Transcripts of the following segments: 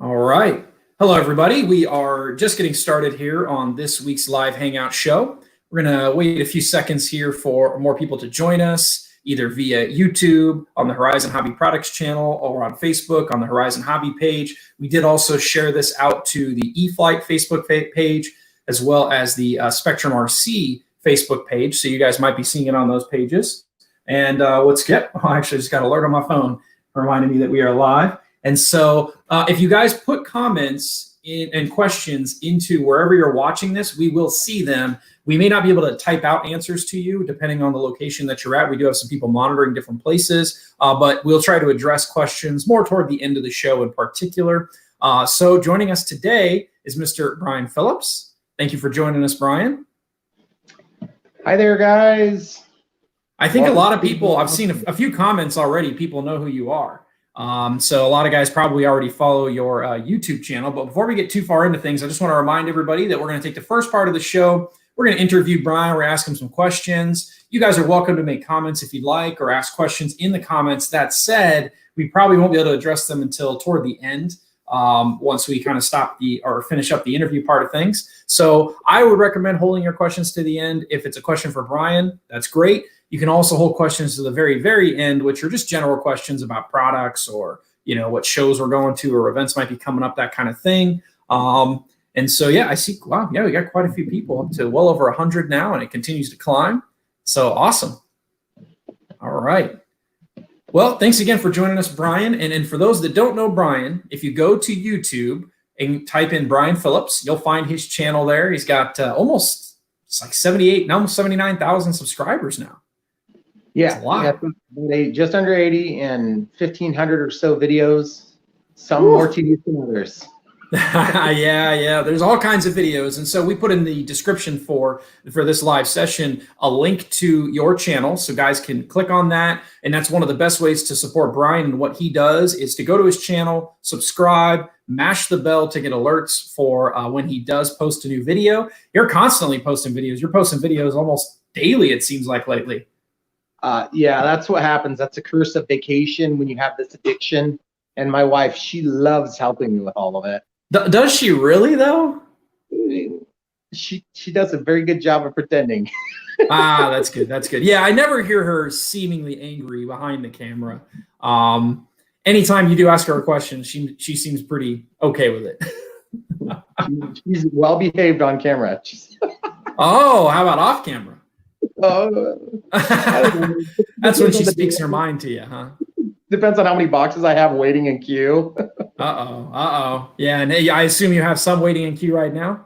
All right. Hello, everybody. We are just getting started here on this week's live Hangout show. We're going to wait a few seconds here for more people to join us, either via YouTube on the Horizon Hobby Products channel or on Facebook on the Horizon Hobby page. We did also share this out to the eFlight Facebook page, as well as the Spectrum RC Facebook page. So you guys might be seeing it on those pages. And let's get, I actually just got an alert on my phone reminding me that we are live. And so if you guys put comments and questions into wherever you're watching this, we will see them. We may not be able to type out answers to you depending on the location that you're at. We do have some people monitoring different places, but we'll try to address questions more toward the end of the show in particular. So joining us today is Mr. Brian Phillips. Thank you for joining us, Brian. Hi there, guys. I think a lot of people, I've seen a few comments already, people know who you are. So a lot of guys probably already follow your YouTube channel. But before we get too far into things, I just want to remind everybody that we're going to take the first part of the show. We're going to interview Brian. We're going to ask him some questions. You guys are welcome to make comments if you'd like or ask questions in the comments. That said, we probably won't be able to address them until toward the end, once we kind of finish up the interview part of things. So I would recommend holding your questions to the end. If it's a question for Brian, that's great. You can also hold questions to the very, very end, which are just general questions about products or, what shows we're going to or events might be coming up, that kind of thing. And so, yeah, I see, wow, yeah, we got quite a few people, up to well over 100 now, and it continues to climb. So awesome. All right. Well, thanks again for joining us, Brian. And for those that don't know Brian, if you go to YouTube and type in Brian Phillips, you'll find his channel there. He's got almost 78, almost 79,000 subscribers now. Yeah, just under 80 and 1,500 or so videos, some more tedious than others. Yeah. There's all kinds of videos. And so we put in the description for this live session a link to your channel so guys can click on that. And that's one of the best ways to support Brian and what he does is to go to his channel, subscribe, mash the bell to get alerts for when he does post a new video. You're constantly posting videos. You're posting videos almost daily, it seems like, lately. Yeah, that's what happens. That's a curse of vacation when you have this addiction. And my wife, she loves helping me with all of it. Does she really, though? She does a very good job of pretending. That's good. That's good. Yeah, I never hear her seemingly angry behind the camera. Anytime you do ask her a question, she seems pretty okay with it. She's well behaved on camera. Oh, how about off camera? That's when she speaks her mind to you, huh? Depends on how many boxes I have waiting in queue. Yeah, and I assume you have some waiting in queue right now?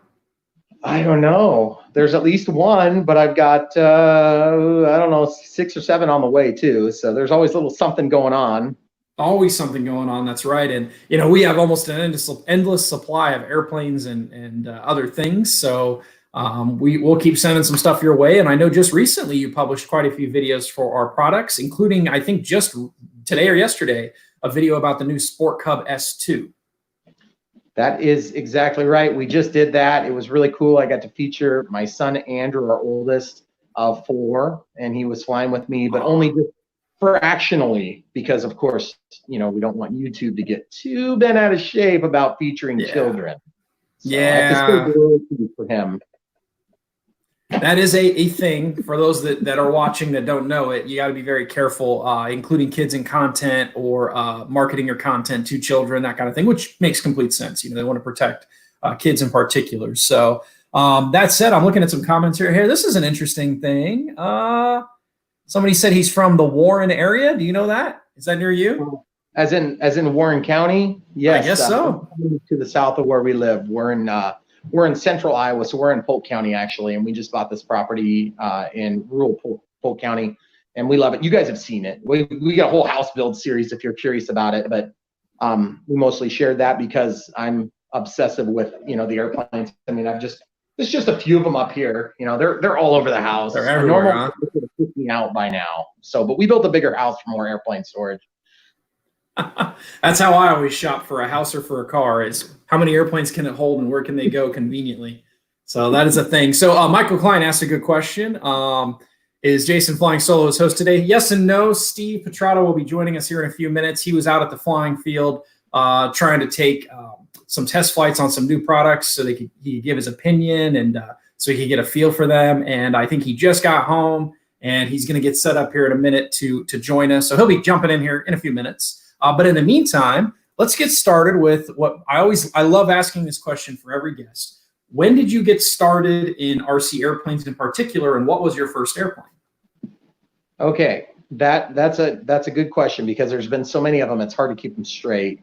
I don't know. There's at least one, but I've got, I don't know, 6 or 7 on the way too. So there's always a little something going on. Always something going on, that's right. And, we have almost an endless supply of airplanes and other things. So we'll keep sending some stuff your way. And I know just recently you published quite a few videos for our products, including, I think, just today or yesterday, a video about the new Sport Cub S2. That is exactly right. We just did that. It was really cool. I got to feature my son, Andrew, our oldest of 4, and he was flying with me, but only just fractionally because, of course, we don't want YouTube to get too bent out of shape about featuring children. So I have to still for him. That is a thing for those that are watching that don't know it. You got to be very careful, including kids in content or marketing your content to children, that kind of thing, which makes complete sense. They want to protect kids in particular. So that said, I'm looking at some comments here. Hey, this is an interesting thing. Somebody said he's from the Warren area. Do you know that? Is that near you? As in Warren County? Yes. I guess so. To the south of where we live. We're in central Iowa, so we're in Polk County, actually, and we just bought this property in rural Polk County, and we love it. You guys have seen it. We got a whole house build series if you're curious about it, but we mostly shared that because I'm obsessive with, the airplanes. I mean, there's just a few of them up here. They're all over the house. They're everywhere, huh? Would have put me out by now. So, but we built a bigger house for more airplane storage. That's how I always shop for a house or for a car, is how many airplanes can it hold and where can they go conveniently. So that is a thing. So Michael Klein asked a good question. Is Jason flying solo as host today? Yes and no. Steve Petrato will be joining us here in a few minutes. He was out at the flying field trying to take some test flights on some new products so he could give his opinion and so he could get a feel for them. And I think he just got home and he's going to get set up here in a minute to join us. So he'll be jumping in here in a few minutes. But in the meantime, let's get started with what I love asking this question for every guest. When did you get started in RC airplanes in particular, and what was your first airplane? Okay, that's a good question because there's been so many of them, it's hard to keep them straight.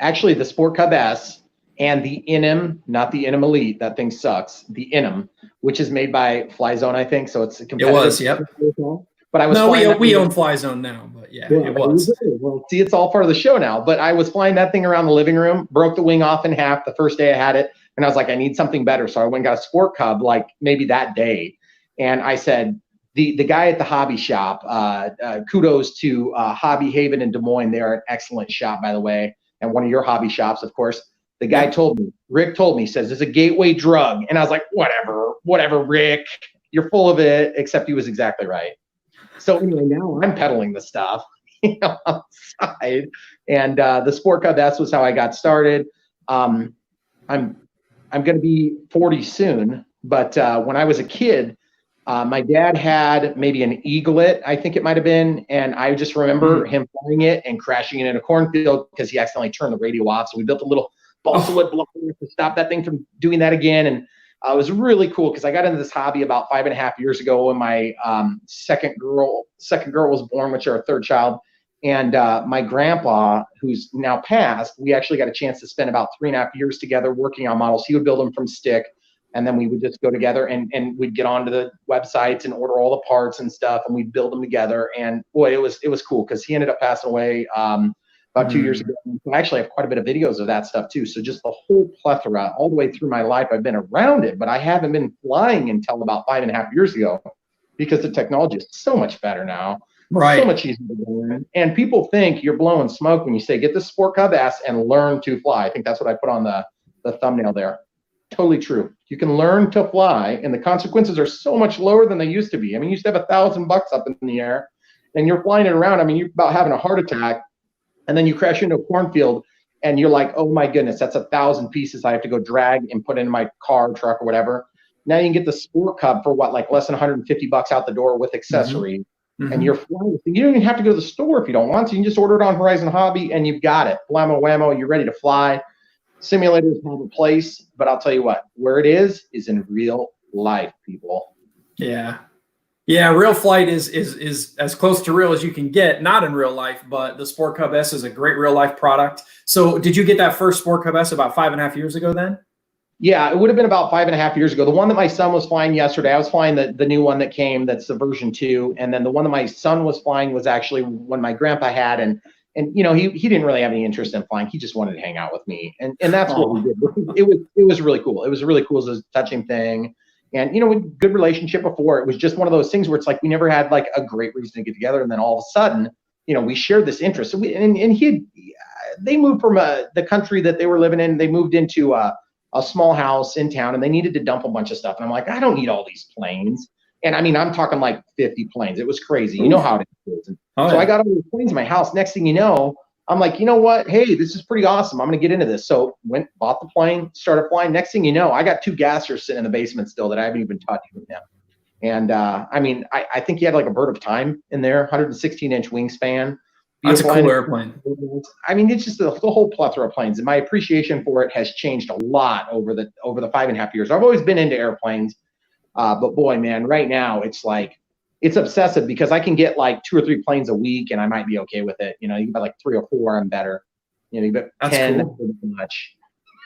Actually, the Sport Cub S and the INM, not the INM Elite, that thing sucks. The INM, which is made by Fly Zone, I think. So it's a competitive. It was, yep. But I was we own Fly Zone now, but yeah, it was. Well, see, it's all part of the show now. But I was flying that thing around the living room, broke the wing off in half the first day I had it, and I was like, I need something better. So I went and got a Sport Cub, like maybe that day, and I said, the guy at the hobby shop, kudos to Hobby Haven in Des Moines. They are an excellent shop, by the way, and one of your hobby shops, of course. The guy told me, Rick told me, says it's a gateway drug, and I was like, whatever, Rick, you're full of it. Except he was exactly right. So anyway, now I'm peddling the stuff, outside, and the Sport Cub, that was how I got started. I'm going to be 40 soon, but when I was a kid, my dad had maybe an Eaglet, I think it might have been, and I just remember him flying it and crashing it in a cornfield because he accidentally turned the radio off. So we built a little balsa wood block to stop that thing from doing that again, and it was really cool because I got into this hobby about 5.5 years ago when my second girl was born, which is our third child. And my grandpa, who's now passed, we actually got a chance to spend about 3.5 years together working on models. He would build them from stick, and then we would just go together and we'd get onto the websites and order all the parts and stuff, and we'd build them together. And boy, it was cool because he ended up passing away about 2 years ago. So I actually have quite a bit of videos of that stuff too. So just the whole plethora all the way through my life, I've been around it, but I haven't been flying until about 5.5 years ago because the technology is so much better now. Right. So much easier to learn. And people think you're blowing smoke when you say, get the Sport Cub S and learn to fly. I think that's what I put on the thumbnail there. Totally true. You can learn to fly, and the consequences are so much lower than they used to be. I mean, you used to have $1,000 up in the air, and you're flying it around. I mean, you're about having a heart attack, and then you crash into a cornfield, and you're like, oh my goodness, that's 1,000 pieces I have to go drag and put in my car, truck, or whatever. Now you can get the Sport Cub for what, like less than $150 out the door with accessories, and you're flying. You don't even have to go to the store if you don't want to. You can just order it on Horizon Hobby, and you've got it. Blammo whammo, you're ready to fly. Simulators have a place, but I'll tell you what, where it is in real life, people. Yeah. Yeah, real flight is as close to real as you can get, not in real life, but the Sport Cub S is a great real life product. So did you get that first Sport Cub S about 5.5 years ago then? Yeah, it would have been about 5.5 years ago. The one that my son was flying yesterday, I was flying the new one that came, that's the version 2. And then the one that my son was flying was actually one my grandpa had. And you know, he didn't really have any interest in flying. He just wanted to hang out with me. And that's what we did. It was really cool. It was really cool. It was a touching thing. And, you know, we had a good relationship before. It was just one of those things where it's like we never had like a great reason to get together. And then all of a sudden, you know, we shared this interest. So they moved from the country that they were living in. They moved into a small house in town, and they needed to dump a bunch of stuff. And I'm like, I don't need all these planes. And I mean, I'm talking like 50 planes. It was crazy. You know how it is. And so I got all these planes in my house. Next thing you know, I'm like, you know what? Hey, this is pretty awesome. I'm going to get into this. So bought the plane, started flying. Next thing you know, I got 2 gassers sitting in the basement still that I haven't even touched with them. And I mean, I think he had like a bird of time in there, 116-inch wingspan. That's a cool airplane. I mean, it's just the whole plethora of planes. And my appreciation for it has changed a lot over the 5.5 years. I've always been into airplanes. But boy, man, right now it's like, it's obsessive because I can get like 2 or 3 planes a week and I might be okay with it. You know, you can buy like 3 or 4, I'm better. You know, you bet 10, cool.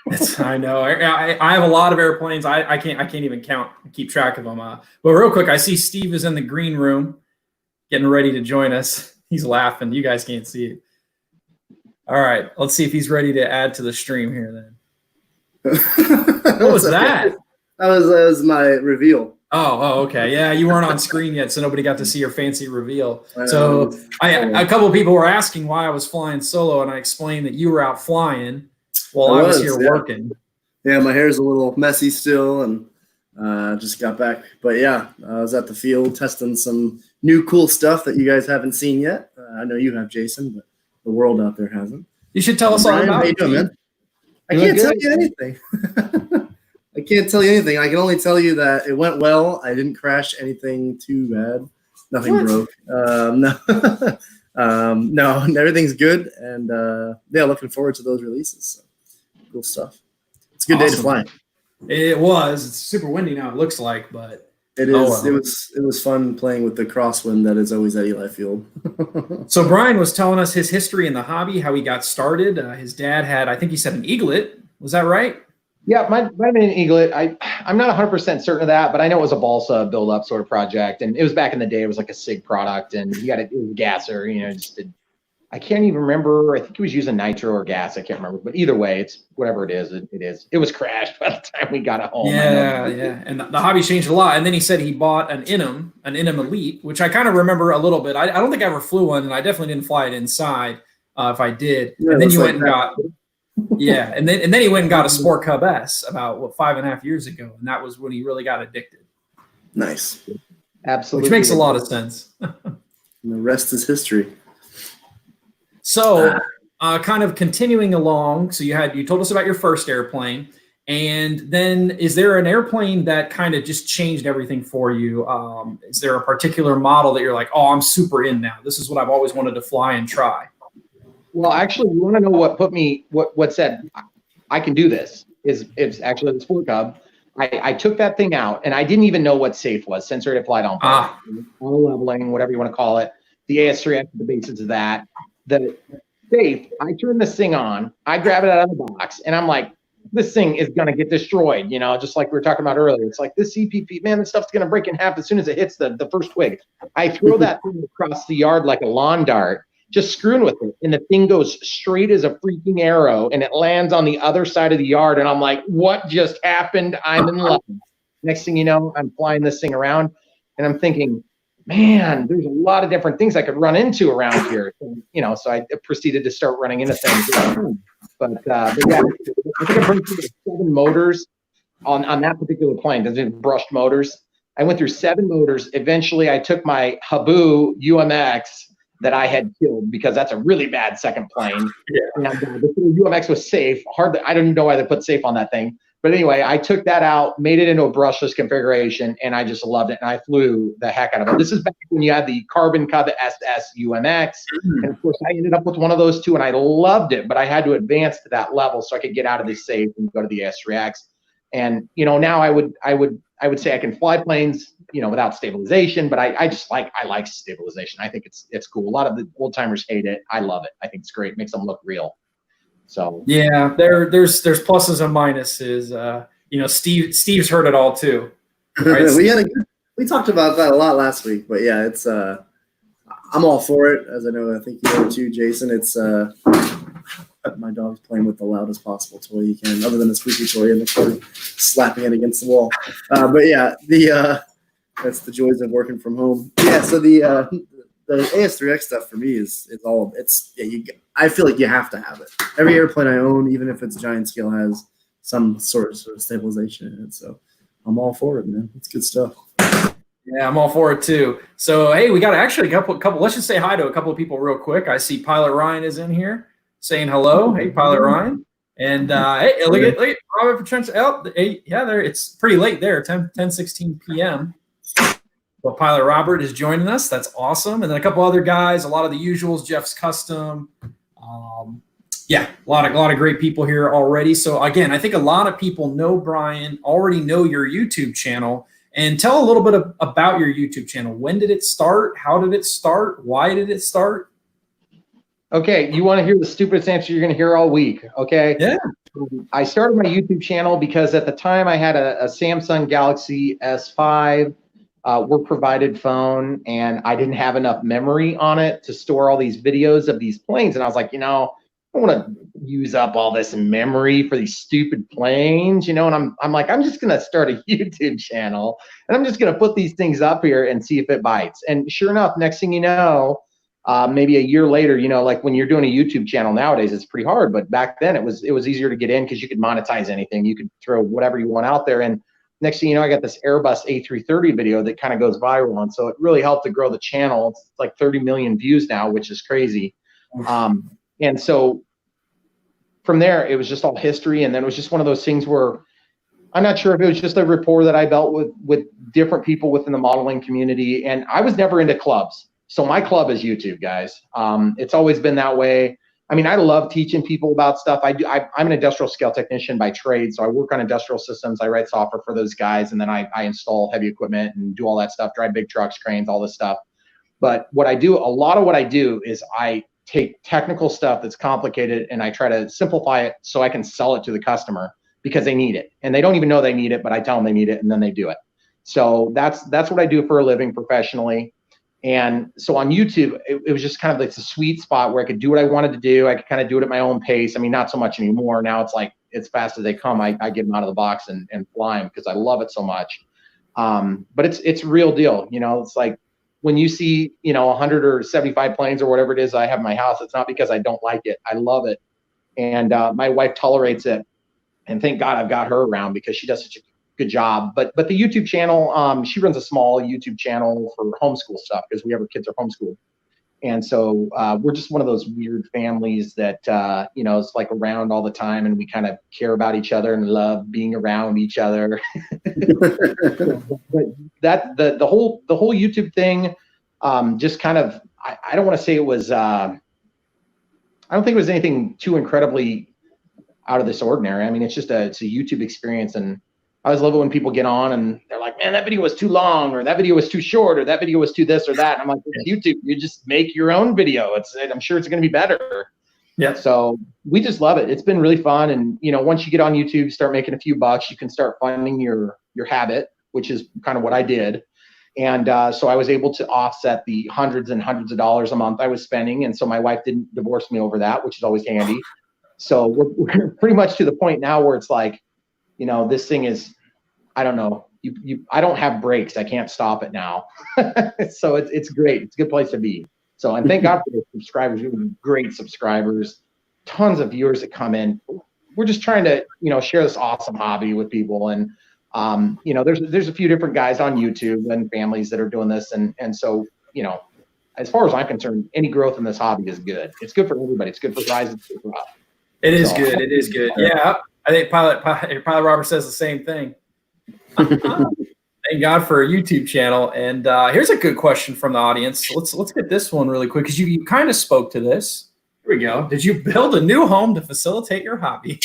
That's too much. I know. I have a lot of airplanes. I can't even keep track of them. But real quick, I see Steve is in the green room getting ready to join us. He's laughing. You guys can't see it. All right. Let's see if he's ready to add to the stream here then. What was that? That was my reveal. Oh, okay. Yeah, you weren't on screen yet, so nobody got to see your fancy reveal. So a couple of people were asking why I was flying solo, and I explained that you were out flying while I was here working. Yeah, my hair's a little messy still, and just got back. But yeah, I was at the field testing some new cool stuff that you guys haven't seen yet. I know you have, Jason, but the world out there hasn't. You should tell us all about it. How you doing, man? I can't tell you anything. I can't tell you anything. I can only tell you that it went well. I didn't crash anything too bad. Nothing broke. No, no, everything's good. And yeah, looking forward to those releases. So, cool stuff. It's a good day to fly. It was. It's super windy now. It looks like, but it is. It was fun playing with the crosswind that is always at Eli Field. So Brian was telling us his history in the hobby, how he got started. His dad had, I think he said, an eaglet. Was that right? Yeah, might have been an eaglet. I'm not 100% certain of that, but I know it was a balsa build-up sort of project, and it was back in the day. It was like a SIG product, and he got it was a gasser. You know, I can't even remember. I think he was using nitro or gas. I can't remember, but either way, it's whatever it is. It is. It was crashed by the time we got it home. Yeah, yeah. And the hobby changed a lot. And then he said he bought an Inim Elite, which I kind of remember a little bit. I don't think I ever flew one, and I definitely didn't fly it inside. If I did, yeah, and then you went and got. Yeah, and then he went and got a Sport Cub S about 5.5 years ago, and that was when he really got addicted. Nice, absolutely, which makes a lot of sense. And the rest is history. So, kind of continuing along. So you told us about your first airplane, and then is there an airplane that kind of just changed everything for you? Is there a particular model that you're like, oh, I'm super in now. This is what I've always wanted to fly and try. Well, actually, you want to know what said I can do this? It's actually the Sport Cub. I took that thing out, and I didn't even know what safe was, sensor applied on auto leveling, whatever you want to call it. The AS3X, the basis of that. The safe, I turn this thing on, I grab it out of the box, and I'm like, this thing is going to get destroyed, you know, just like we were talking about earlier. It's like this CPP, man, this stuff's going to break in half as soon as it hits the first twig. I throw that thing across the yard like a lawn dart, just screwing with it, and the thing goes straight as a freaking arrow, and it lands on the other side of the yard, and I'm like, what just happened? I'm in love. Next thing you know, I'm flying this thing around, and I'm thinking, man, there's a lot of different things I could run into around here. So, you know, so I proceeded to start running into things. But yeah, I think I bring through 7 motors on that particular plane. There's brushed motors. I went through 7 motors. Eventually, I took my Habu UMX that I had killed because that's a really bad second plane. Yeah. And the UMX was safe. I don't know why they put safe on that thing. But anyway, I took that out, made it into a brushless configuration, and I just loved it. And I flew the heck out of it. This is back when you had the Carbon Cub SS UMX. And of course, I ended up with one of those too, and I loved it. But I had to advance to that level so I could get out of the safe and go to the S3X. And you know, now I would say I can fly planes, you know, without stabilization. But I like stabilization. I think it's cool. A lot of the old timers hate it. I love it. I think it's great. It makes them look real. So yeah, there's pluses and minuses. You know, Steve's heard it all too. Right? we talked about that a lot last week, but yeah, it's I'm all for it, as I think you know too, Jason. It's my dog's playing with the loudest possible toy he can, other than a squeaky toy in the corner, slapping it against the wall. But yeah, that's the joys of working from home. Yeah, so the AS3X stuff for me is all I feel like you have to have it. Every airplane I own, even if it's giant scale, has some sort of stabilization in it. So I'm all for it, man. It's good stuff. Yeah, I'm all for it too. So hey, we got actually a couple. Let's just say hi to a couple of people real quick. I see Pilot Ryan is in here saying hello. Hey, Pilot Ryan. And hey, look at Robert Petrenza. Oh, yeah, there. It's pretty late there. 10:16 p.m. Well, Pilot Robert is joining us. That's awesome. And then a couple other guys, a lot of the usuals, Jeff's Custom. Yeah, a lot of great people here already. So again, I think a lot of people know Brian, already know your YouTube channel. And tell a little bit about your YouTube channel. When did it start? How did it start? Why did it start? Okay, you want to hear the stupidest answer you're going to hear all week, okay? Yeah. I started my YouTube channel because at the time I had a Samsung Galaxy S5 work provided phone, and I didn't have enough memory on it to store all these videos of these planes. And I was like, you know, I don't want to use up all this memory for these stupid planes, you know. And I'm like, I'm just going to start a YouTube channel, and I'm just going to put these things up here and see if it bites. And sure enough, next thing you know, maybe a year later, you know, like when you're doing a YouTube channel nowadays, it's pretty hard. But back then it was easier to get in because you could monetize anything. You could throw whatever you want out there. And next thing you know, I got this Airbus A330 video that kind of goes viral. And so it really helped to grow the channel. It's like 30 million views now, which is crazy. And so from there, it was just all history. And then it was just one of those things where I'm not sure if it was just a rapport that I built with different people within the modeling community. And I was never into clubs. So my club is YouTube, guys. It's always been that way. I mean, I love teaching people about stuff. I'm an industrial scale technician by trade. So I work on industrial systems. I write software for those guys. And then I install heavy equipment and do all that stuff, drive big trucks, cranes, all this stuff. But what I do, a lot of what I do is I take technical stuff that's complicated and I try to simplify it so I can sell it to the customer because they need it. And they don't even know they need it, but I tell them they need it and then they do it. So that's what I do for a living professionally. And so on YouTube, it was just kind of like a sweet spot where I could do what I wanted to do. I could kind of do it at my own pace. I mean, not so much anymore. Now it's like, as fast as they come, I get them out of the box and fly them because I love it so much. But it's real deal. You know, it's like when you see, 100 or 75 planes or whatever it is I have in my house, it's not because I don't like it. I love it. And my wife tolerates it. And thank God I've got her around because she does such a good job. But the YouTube channel, she runs a small YouTube channel for homeschool stuff because our kids are homeschooled. And so we're just one of those weird families that, it's like around all the time and we kind of care about each other and love being around each other. But the whole YouTube thing just kind of, I don't want to say it was, I don't think it was anything too incredibly out of this ordinary. I mean, it's a YouTube experience. And I always love it when people get on and they're like, man, that video was too long, or that video was too short, or that video was too this or that. And I'm like, it's YouTube. You just make your own video. I'm sure it's going to be better. Yeah. So we just love it. It's been really fun. And, once you get on YouTube, start making a few bucks, you can start funding your habit, which is kind of what I did. And so I was able to offset the hundreds and hundreds of dollars a month I was spending. And so my wife didn't divorce me over that, which is always handy. So we're pretty much to the point now where it's like, this thing is, I don't know, I don't have brakes. I can't stop it now. So it's great. It's a good place to be. So, and thank God for the subscribers. We have great subscribers, tons of viewers that come in. We're just trying to, share this awesome hobby with people. And, there's a few different guys on YouTube and families that are doing this. And so, as far as I'm concerned, any growth in this hobby is good. It's good for everybody. It's good for guys. It's good for us. It is good. It is good. Yeah. I think Pilot Robert says the same thing. Thank God for a YouTube channel. And here's a good question from the audience. Let's get this one really quick because you kind of spoke to this. Here we go. Did you build a new home to facilitate your hobby?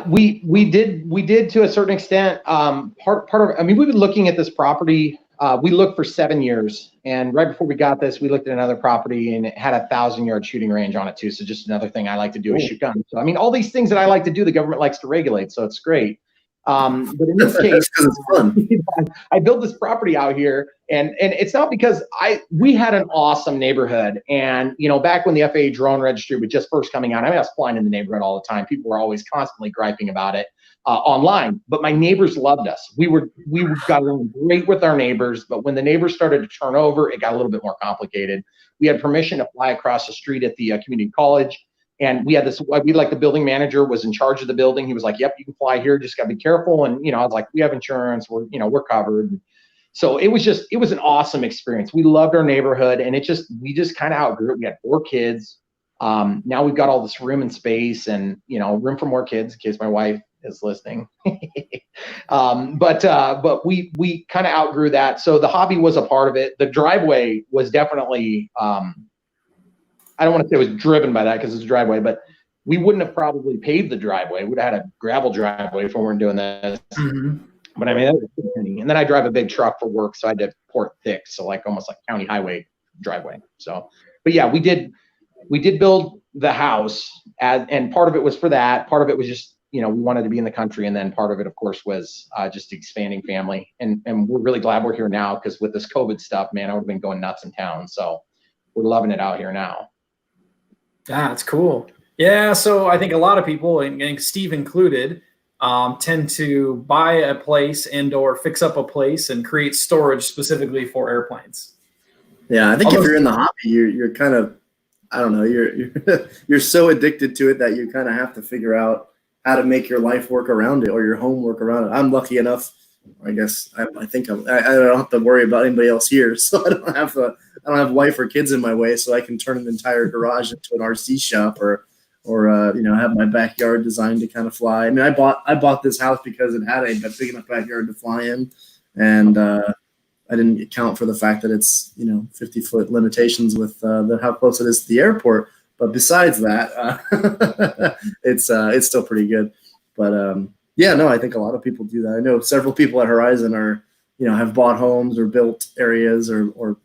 We did to a certain extent. Part of, I mean, we've been looking at this property. We looked for 7 years, and right before we got this, we looked at another property, and it had a 1,000-yard shooting range on it too. So just another thing I like to do is shoot guns. So I mean, all these things that I like to do, the government likes to regulate, so it's great. But in this case, it's fun. I built this property out here, and it's not because we had an awesome neighborhood, and back when the FAA drone registry was just first coming out, I was flying in the neighborhood all the time. People were always constantly griping about it. Online, but my neighbors loved us. We got along great with our neighbors, but when the neighbors started to turn over, it got a little bit more complicated. We had permission to fly across the street at the community college, and we had the building manager was in charge of the building. He was like, "Yep, you can fly here. Just gotta be careful." And I was like, "We have insurance. We're covered." So it was an awesome experience. We loved our neighborhood, and we just kind of outgrew it. We had 4 kids. Now we've got all this room and space, and room for more kids in case my wife is listening. But we kind of outgrew that. So the hobby was a part of it. The driveway was definitely, I don't want to say it was driven by that because it's a driveway, but we wouldn't have probably paved the driveway. We'd have had a gravel driveway if we weren't doing this. Mm-hmm. But I mean, that was interesting. And then I drive a big truck for work, so I did port thick. So almost like county highway driveway. So, but yeah, we did build the house and part of it was for that. Part of it was just, we wanted to be in the country. And then part of it, of course, was just expanding family. And we're really glad we're here now because with this COVID stuff, man, I would have been going nuts in town. So we're loving it out here now. That's cool. Yeah. So I think a lot of people, and Steve included, tend to buy a place or fix up a place and create storage specifically for airplanes. Yeah. I think if you're in the hobby, you're kind of, I don't know, you're so addicted to it that you kind of have to figure out how to make your life work around it or your home work around it. I'm lucky enough, I guess. I think I don't have to worry about anybody else here, so I don't have wife or kids in my way, so I can turn an entire garage into an RC shop or or have my backyard designed to kind of fly. I mean, I bought this house because it had a big enough backyard to fly in, and I didn't account for the fact that it's 50-foot limitations with how close it is to the airport. But besides that, it's still pretty good. But I think a lot of people do that. I know several people at Horizon have bought homes or built areas or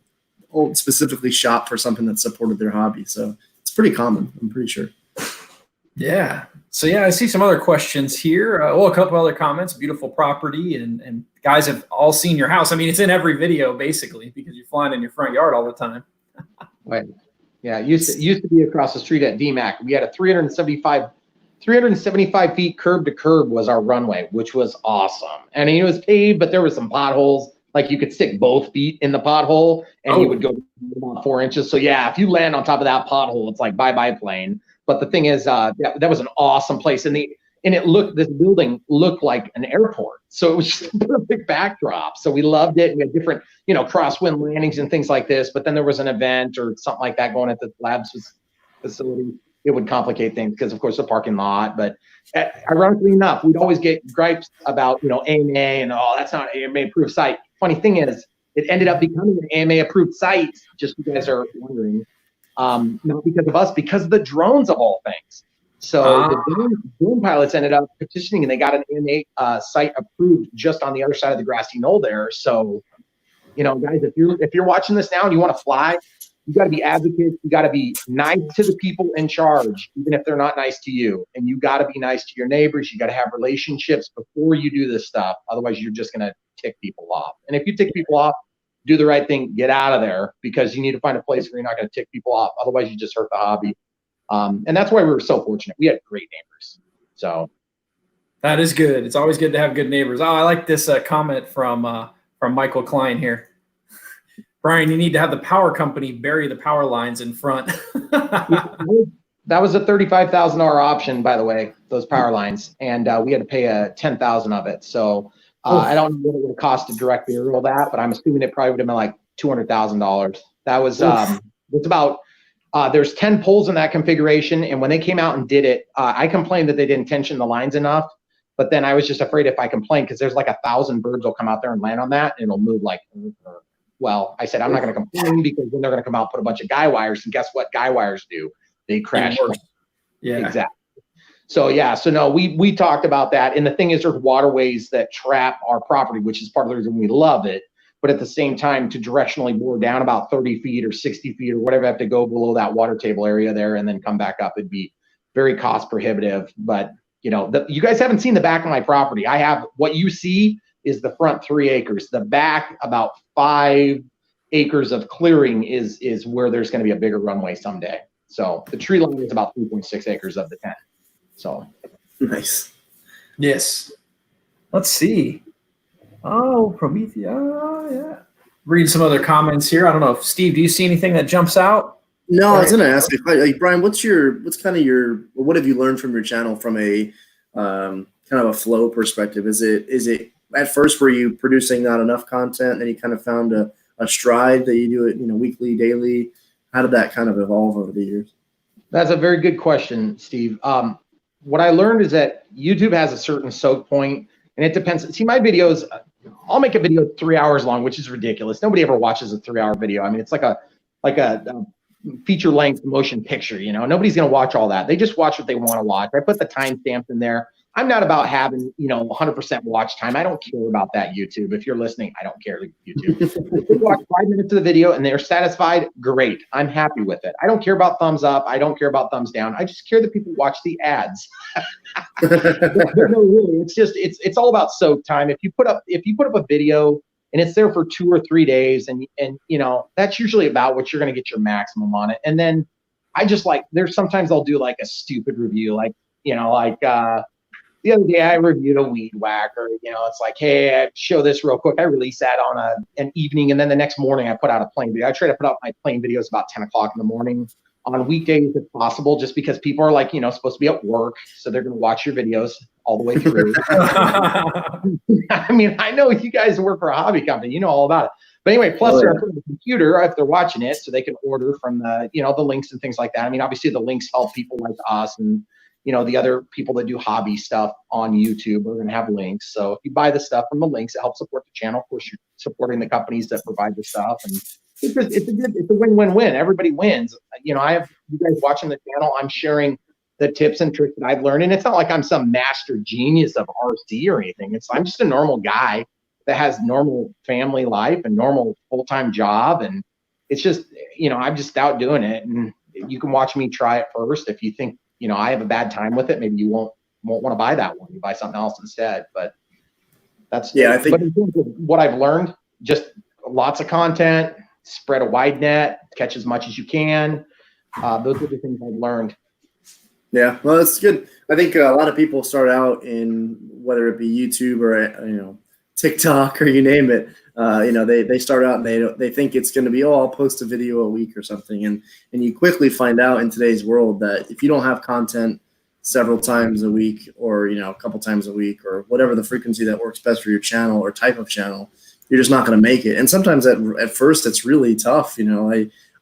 specifically shop for something that supported their hobby. So it's pretty common, I'm pretty sure. Yeah. So I see some other questions here. A couple other comments. Beautiful property, and guys have all seen your house. I mean, it's in every video basically because you're flying in your front yard all the time. Right. Yeah. It used to be across the street at DMAC. We had a 375 feet curb to curb was our runway, which was awesome. And it was paved, but there were some potholes. Like you could stick both feet in the pothole and you would go about 4 inches. So if you land on top of that pothole, it's like bye-bye plane. But the thing is, that was an awesome place. And this building looked like an airport. So it was just a perfect backdrop. So we loved it. We had different, crosswind landings and things like this. But then there was an event or something like that going at the labs facility. It would complicate things because, of course, the parking lot. But ironically enough, we'd always get gripes about, AMA and, that's not an AMA approved site. Funny thing is, it ended up becoming an AMA approved site, just so you guys are wondering. Not because of us, because of the drones of all things. So the drone pilots ended up petitioning and they got an AMA site approved just on the other side of the grassy knoll there. So, guys, if you're watching this now and you want to fly, you got to be advocates. You got to be nice to the people in charge, even if they're not nice to you. And you got to be nice to your neighbors. You got to have relationships before you do this stuff. Otherwise, you're just going to tick people off. And if you tick people off, do the right thing, get out of there, because you need to find a place where you're not going to tick people off. Otherwise, you just hurt the hobby. And that's why we were so fortunate. We had great neighbors. So that is good. It's always good to have good neighbors. I like this comment from Michael Klein here. Brian, you need to have the power company bury the power lines in front. That was a $35,000 option, by the way, those power lines, and we had to pay $10,000 of it. So I don't know what it would cost to direct burial that, but I'm assuming it probably would have been like $200,000. That was it's about there's 10 poles in that configuration, and when they came out and did it, I complained that they didn't tension the lines enough. But then I was just afraid if I complained, because there's like 1,000 birds will come out there and land on that, and it'll move like. Well, I said I'm not going to complain, because then they're going to come out, put a bunch of guy wires, and guess what guy wires do? They crash. Yeah, exactly. So no, we talked about that, and the thing is, there's waterways that trap our property, which is part of the reason we love it. But at the same time, to directionally bore down about 30 feet or 60 feet or whatever, I have to go below that water table area there and then come back up. It'd be very cost prohibitive. But you guys haven't seen the back of my property. I have what you see is the front 3 acres. The back, about 5 acres of clearing is where there's going to be a bigger runway someday. So the tree line is about 3.6 acres of the 10. So nice. Yes. Let's see. Oh, Prometheus. Yeah. Read some other comments here. I don't know if Steve, do you see anything that jumps out? No, I was going to ask you, Brian, what have you learned from your channel from a kind of a flow perspective? Is it at first, were you producing not enough content, and then you kind of found a stride that you do it, weekly, daily? How did that kind of evolve over the years? That's a very good question, Steve. What I learned is that YouTube has a certain soak point, and it depends. See, my videos, I'll make a video 3 hours long, which is ridiculous. Nobody ever watches a 3-hour video. I mean, it's like a feature length motion picture, nobody's going to watch all that. They just watch what they want to watch. I put the timestamps in there. I'm not about having, 100% watch time. I don't care about that, YouTube. If you're listening, I don't care, YouTube. If they watch 5 minutes of the video and they're satisfied, great. I'm happy with it. I don't care about thumbs up. I don't care about thumbs down. I just care that people watch the ads. No, really, it's all about soak time. If you put up a video and it's there for 2 or 3 days, and that's usually about what you're going to get your maximum on it. And then there's sometimes I'll do like a stupid review, the other day I reviewed a weed whacker. It's like, hey, I show this real quick. I release that on an evening, and then the next morning I put out a plane video. I try to put out my plane videos about 10 o'clock in the morning on weekdays if possible, just because people are supposed to be at work, so they're going to watch your videos all the way through. I mean, I know you guys work for a hobby company, you know all about it. But anyway, plus Oh, they're yeah. on the computer if they're watching it, so they can order from the, the links and things like that. I mean, obviously the links help people like us and, the other people that do hobby stuff on YouTube are going to have links. So if you buy the stuff from the links, it helps support the channel. Of course, you're supporting the companies that provide the stuff, and it's a win-win-win. Everybody wins. I have you guys watching the channel. I'm sharing the tips and tricks that I've learned, and it's not like I'm some master genius of RC or anything. I'm just a normal guy that has normal family life and normal full-time job, and it's just I'm just out doing it. And you can watch me try it first. If you think I have a bad time with it, maybe you won't want to buy that one. You buy something else instead. But that's I think. But in terms of what I've learned, just lots of content, spread a wide net, catch as much as you can. Those are the things I've learned. Yeah, well, that's good. I think a lot of people start out in whether it be YouTube or TikTok or you name it. They start out and they think it's going to be, I'll post a video a week or something, and you quickly find out in today's world that if you don't have content several times a week or a couple times a week or whatever the frequency that works best for your channel or type of channel, you're just not going to make it. And sometimes at first it's really tough.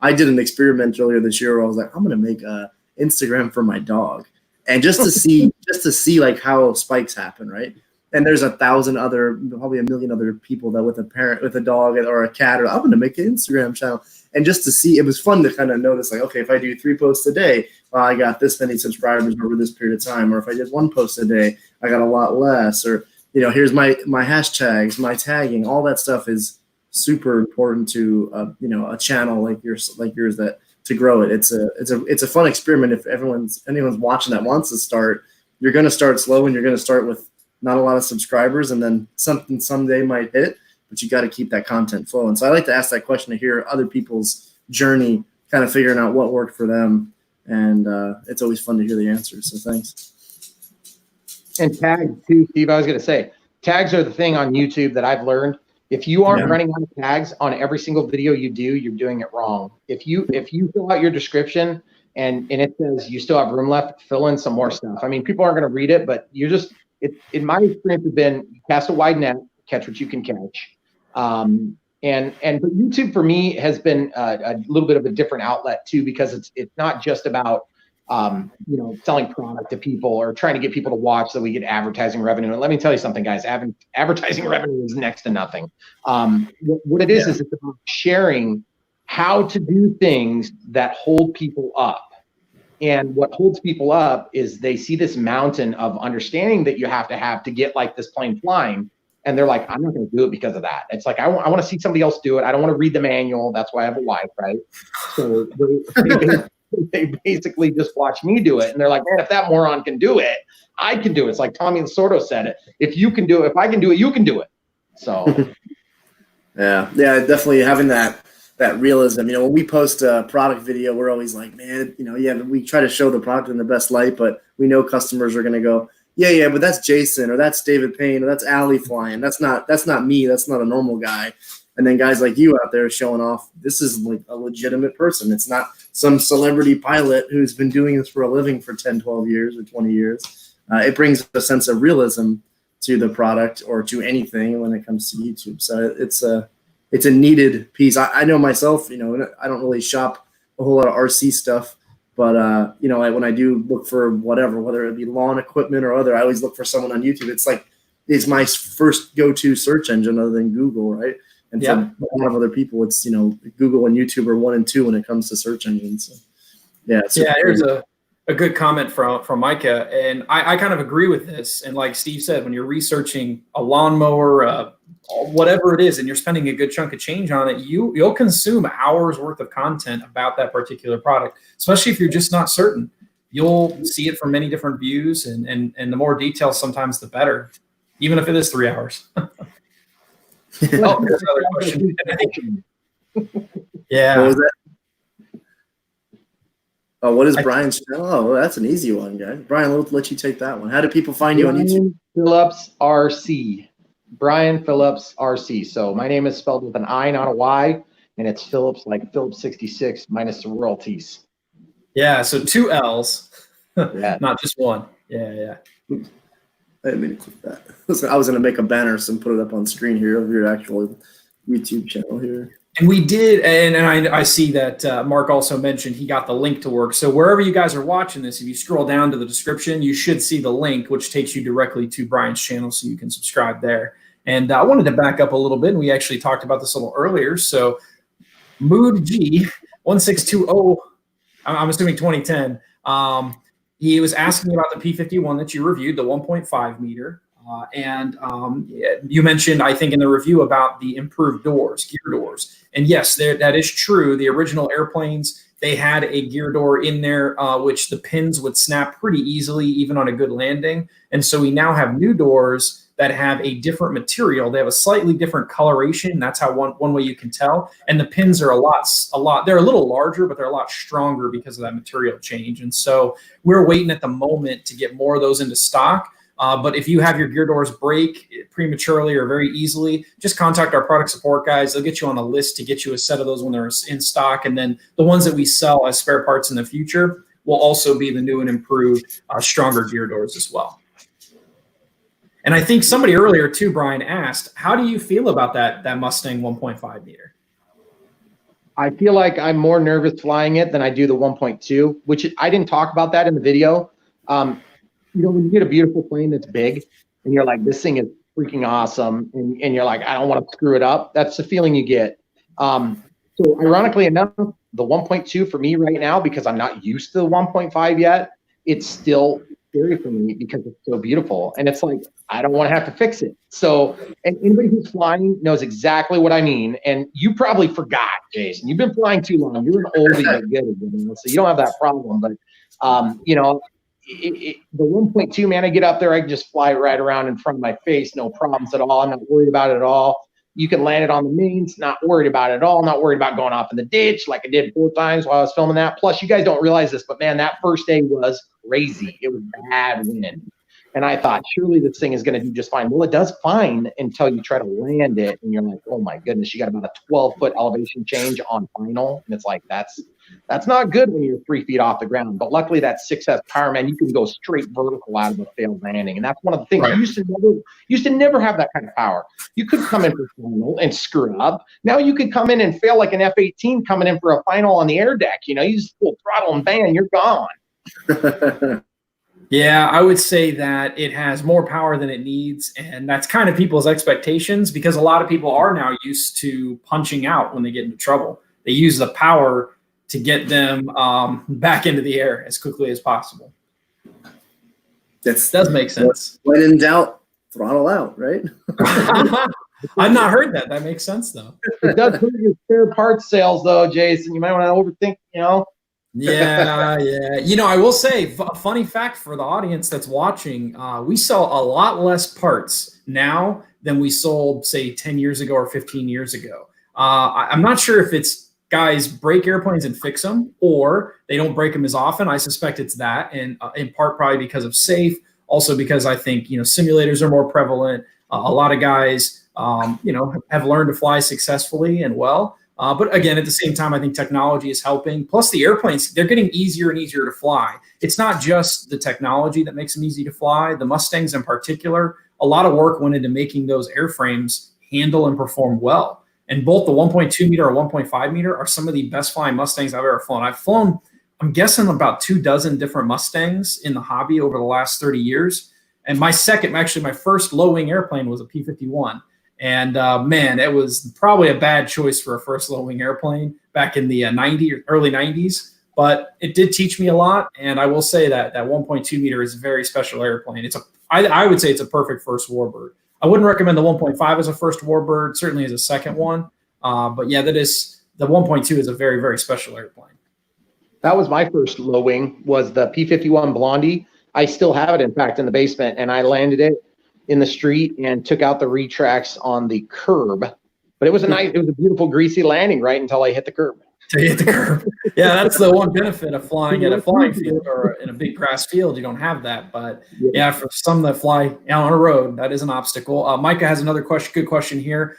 I did an experiment earlier this year where I was like, I'm going to make a Instagram for my dog, and just to see like how spikes happen, right? And there's 1,000 other, probably 1 million other people that with a dog or a cat, I'm going to make an Instagram channel. And just to see, it was fun to kind of notice, like, okay, if I do 3 posts a day, well, I got this many subscribers over this period of time. Or if I did 1 post a day, I got a lot less. Or, here's my hashtags, my tagging, all that stuff is super important to, a channel like yours that to grow it. It's a fun experiment. If anyone's watching that wants to start, you're going to start slow and you're going to start with not a lot of subscribers, and then something someday might hit, but you got to keep that content flowing. So I like to ask that question to hear other people's journey, kind of figuring out what worked for them. And it's always fun to hear the answers. So thanks. And tags too, Steve. I was going to say, tags are the thing on YouTube that I've learned. If you aren't running out of tags on every single video you do, you're doing it wrong. If you fill out your description and it says you still have room left, fill in some more stuff. I mean, people aren't going to read it, but in my experience has been cast a wide net, catch what you can catch. But YouTube for me has been a little bit of a different outlet too, because it's not just about selling product to people or trying to get people to watch so we get advertising revenue. And let me tell you something, guys, advertising revenue is next to nothing. What it is it's about sharing how to do things that hold people up. And what holds people up is they see this mountain of understanding that you have to get like this plane flying. And they're like, I'm not going to do it because of that. It's like, I want to see somebody else do it. I don't want to read the manual. That's why I have a wife, right? So they basically just watch me do it. And they're like, man, if that moron can do it, I can do it. It's like Tommy Lasordo said it. If you can do it, if I can do it, you can do it. So. Yeah, definitely having that realism. When we post a product video, we're always like, man, we try to show the product in the best light, but we know customers are going to go, yeah, but that's Jason or that's David Payne or that's Allie flying. That's not me. That's not a normal guy. And then guys like you out there showing off, this is like a legitimate person. It's not some celebrity pilot who's been doing this for a living for 10, 12 years or 20 years. It brings a sense of realism to the product or to anything when it comes to YouTube. So it's a needed piece. I know myself, I don't really shop a whole lot of RC stuff, but when I do look for whether it be lawn equipment or other, I always look for someone on YouTube. It's my first go-to search engine other than Google, right? And for a lot of other people, it's Google and YouTube are 1 and 2 when it comes to search engines. So, Here's a good comment from Micah, and I kind of agree with this. And like Steve said, when you're researching a lawnmower, whatever it is, and you're spending a good chunk of change on it, you'll consume hours worth of content about that particular product, especially if you're just not certain. You'll see it from many different views, and the more details sometimes the better, even if it is 3 hours. There's another question. What was that? Oh, what is Brian's channel? Oh, that's an easy one, guys. Brian, we'll let you take that one. How do people find you on YouTube? Phillips RC. Brian Phillips RC. So my name is spelled with an I, not a Y, and it's Phillips like Phillips 66 minus the royalties. Yeah, so 2 L's, not just 1. Yeah. I didn't mean to click that. Listen, I was going to make a banner and put it up on screen here of your actual YouTube channel here. And we did, and I see that Mark also mentioned he got the link to work. So wherever you guys are watching this, if you scroll down to the description, you should see the link, which takes you directly to Brian's channel, so you can subscribe there. And I wanted to back up a little bit, and we actually talked about this a little earlier. So Mood G 1620, I'm assuming 2010. He was asking about the P51 that you reviewed, the 1.5 meter. You mentioned, I think, in the review about the improved doors, gear doors. And yes, that is true. The original airplanes, they had a gear door in there, which the pins would snap pretty easily, even on a good landing. And so we now have new doors that have a different material. They have a slightly different coloration. That's how one way you can tell. And the pins are a lot, they're a little larger, but they're a lot stronger because of that material change. And so we're waiting at the moment to get more of those into stock. But if you have your gear doors break prematurely or very easily, just contact our product support guys. They'll get you on a list to get you a set of those when they're in stock. And then the ones that we sell as spare parts in the future will also be the new and improved, stronger gear doors as well. And I think somebody earlier too, Brian, asked, how do you feel about that Mustang 1.5 meter? I feel like I'm more nervous flying it than I do the 1.2, which I didn't talk about that in the video. When you get a beautiful plane that's big and you're like, this thing is freaking awesome, and you're like, I don't want to screw it up. That's the feeling you get. So ironically enough, the 1.2 for me right now, because I'm not used to the 1.5 yet, it's still scary for me because it's so beautiful. And it's like, I don't want to have to fix it. So, and anybody who's flying knows exactly what I mean. And you probably forgot, Jason. You've been flying too long. You're an oldie but good, so you don't have that problem. But, the 1.2, man, I get up there, I can just fly right around in front of my face, no problems at all. I'm not worried about it at all. You can land it on the mains, not worried about it at all. Not worried about going off in the ditch like I did 4 times while I was filming that. Plus, you guys don't realize this, but man, that first day was crazy. It was bad wind. And I thought, surely this thing is going to do just fine. Well, it does fine until you try to land it, and you're like, oh my goodness, you got about a 12-foot elevation change on final. And it's like, that's not good when you're 3 feet off the ground. But luckily, that 6S Power, man, you can go straight vertical out of a failed landing. And that's one of the things. Right. You used to never have that kind of power. You could come in for final and screw up. Now you could come in and fail like an F-18 coming in for a final on the air deck. You just full throttle and bang, you're gone. Yeah, I would say that it has more power than it needs, and that's kind of people's expectations, because a lot of people are now used to punching out when they get into trouble. They use the power to get them back into the air as quickly as possible. That does make sense. When in doubt, throttle out, right? I've not heard that. That makes sense, though. It does hurt your spare parts sales, though, Jason. You might want to overthink, Yeah. I will say, a funny fact for the audience that's watching, we sell a lot less parts now than we sold, say, 10 years ago or 15 years ago. I'm not sure if it's guys break airplanes and fix them, or they don't break them as often. I suspect it's that, and in part probably because of safe, also because I think, simulators are more prevalent. A lot of guys, have learned to fly successfully and well. But again, at the same time, I think technology is helping. Plus, the airplanes, they're getting easier and easier to fly. It's not just the technology that makes them easy to fly. The Mustangs in particular, a lot of work went into making those airframes handle and perform well. And both the 1.2 meter or 1.5 meter are some of the best flying Mustangs I've ever flown. I've flown, I'm guessing, about 24 different Mustangs in the hobby over the last 30 years. And my first low-wing airplane was a P-51. And man, it was probably a bad choice for a first low-wing airplane back in the early 90s. But it did teach me a lot. And I will say that 1.2 meter is a very special airplane. I would say it's a perfect first warbird. I wouldn't recommend the 1.5 as a first warbird, certainly as a second one. But yeah, the 1.2 is a very, very special airplane. That was my first low wing, was the P-51 Blondie. I still have it, in fact, in the basement, and I landed it in the street and took out the retracts on the curb. But it was a beautiful, greasy landing right until I hit the curb. Yeah, that's the one benefit of flying at a flying field or in a big grass field. You don't have that. But yeah, for some that fly out on a road, that is an obstacle. Micah has another good question here.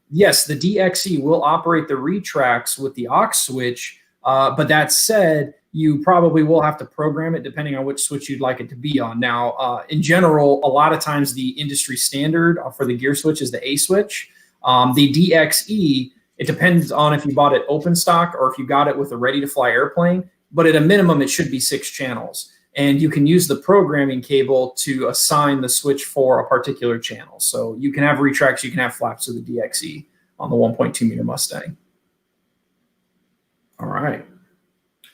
Yes, the DXE will operate the retracts with the aux switch. But that said, you probably will have to program it depending on which switch you'd like it to be on. Now, in general, a lot of times the industry standard for the gear switch is the A switch. The DXE, it depends on if you bought it open stock or if you got it with a ready-to-fly airplane, but at a minimum, it should be 6 channels. And you can use the programming cable to assign the switch for a particular channel. So you can have retracts, you can have flaps with the DXE on the 1.2 meter Mustang. All right.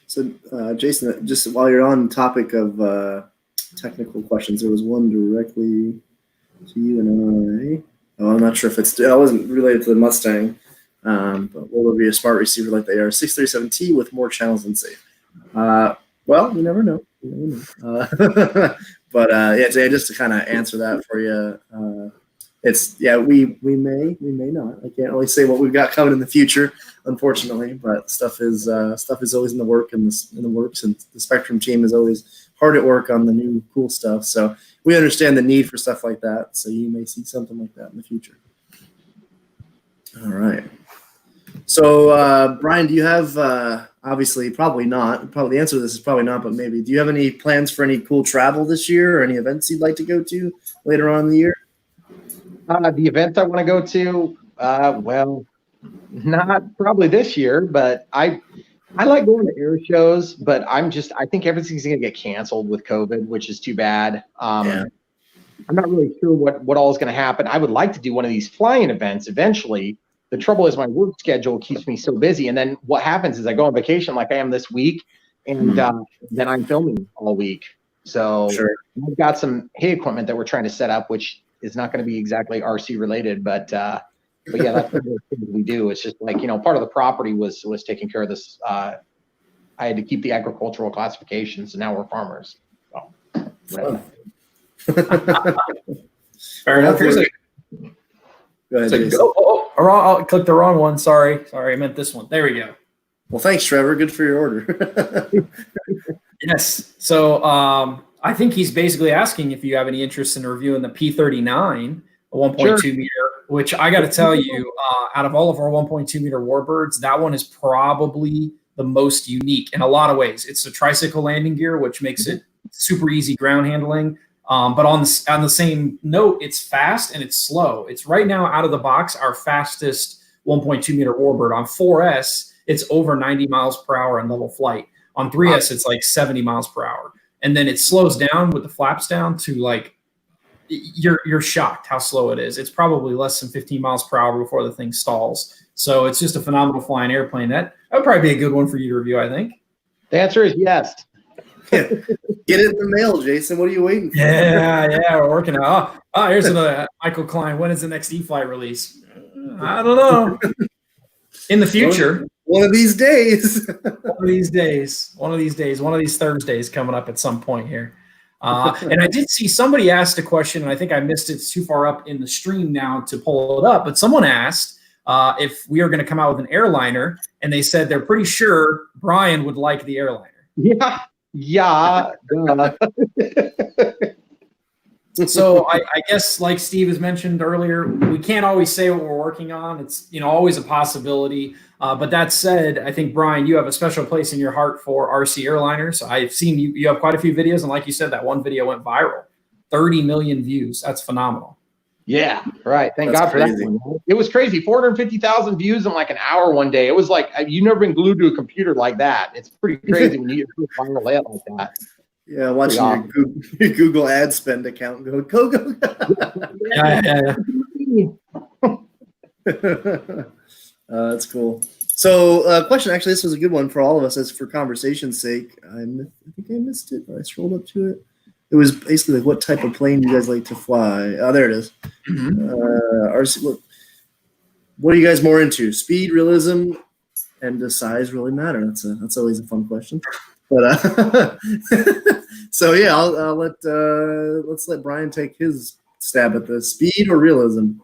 So, Jason, just while you're on topic of technical questions, there was one directly to you and I. Oh, I'm not sure if I wasn't related to the Mustang, but will there be a smart receiver like the AR637T with more channels than safe? Well, you never know. But yeah, Jay, just to kind of answer that for you, we may not. I can't really say what we've got coming in the future, unfortunately. But stuff is always in the works, and the Spectrum team is always hard at work on the new cool stuff. So we understand the need for stuff like that. So you may see something like that in the future. All right. So Brian, do you have? Obviously, probably not. Probably the answer to this is probably not, but maybe. Do you have any plans for any cool travel this year or any events you'd like to go to later on in the year? The events I want to go to, well, not probably this year, but I like going to air shows, but I think everything's going to get canceled with COVID, which is too bad. I'm not really sure what all is going to happen. I would like to do one of these flying events eventually. The trouble is my work schedule keeps me so busy. And then what happens is I go on vacation like I am this week, and then I'm filming all week. So we've got some hay equipment that we're trying to set up, which is not going to be exactly RC related, but yeah, that's one of the things we do. It's just like, part of the property was taking care of this. I had to keep the agricultural classification, so now we're farmers. So, fair enough. Go ahead, I clicked the wrong one. Sorry, I meant this one. There we go. Well, thanks, Trevor. Good for your order. Yes. So I think he's basically asking if you have any interest in reviewing the P39, a 1.2 meter, which I got to tell you, out of all of our 1.2 meter warbirds, that one is probably the most unique in a lot of ways. It's a tricycle landing gear, which makes it super easy ground handling. But on the same note, it's fast and it's slow. It's right now out of the box our fastest 1.2 meter warbird. On 4S, it's over 90 miles per hour in level flight. On 3S, it's like 70 miles per hour. And then it slows down with the flaps down to like, you're shocked how slow it is. It's probably less than 15 miles per hour before the thing stalls. So it's just a phenomenal flying airplane. That would probably be a good one for you to review, I think. The answer is yes. Get it in the mail, Jason. What are you waiting for? Yeah, we're working out. Oh, here's another Michael Klein. When is the next E-Flight release? I don't know. In the future. One of these days. One of these Thursdays coming up at some point here. And I did see somebody asked a question, and I think I missed it. It's too far up in the stream now to pull it up. But someone asked if we are going to come out with an airliner, and they said they're pretty sure Brian would like the airliner. Yeah. So I guess, like Steve has mentioned earlier, we can't always say what we're working on. It's always a possibility. But that said, I think, Brian, you have a special place in your heart for RC airliners. I've seen you have quite a few videos, and like you said, that one video went viral. 30 million views. That's phenomenal. Yeah, right. Thank That's God for crazy. that one. It was crazy. 450,000 views in like an hour one day. It was like you've never been glued to a computer like that. It's pretty crazy when you get a viral layout like that. Yeah, watching your Google ad spend account go. Yeah. That's cool. So, question. Actually, this was a good one for all of us, as for conversation's sake. I think I missed it. I scrolled up to it. It was basically like, what type of plane do you guys like to fly? Oh, there it is. RC. Look, what are you guys more into? Speed, realism, and does size really matter? That's always a fun question. But so yeah, let's let Brian take his stab at this. Speed or realism?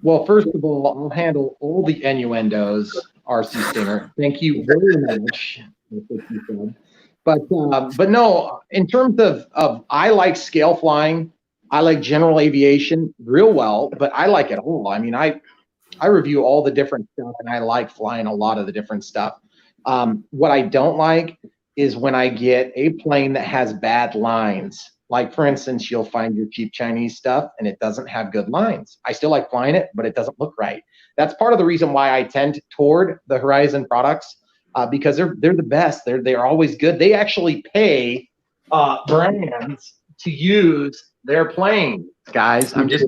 Well, first of all, I'll handle all the innuendos, RC Stinger. Thank you very much. But no, in terms of I like scale flying, I like general aviation real well, but I like it all. I mean, I review all the different stuff, and I like flying a lot of the different stuff. What I don't like is when I get a plane that has bad lines. Like, for instance, you'll find your cheap Chinese stuff and it doesn't have good lines. I still like flying it, but it doesn't look right. That's part of the reason why I tend toward the Horizon products, because they're the best. They're always good. They actually pay brands to use their planes, guys. I'm just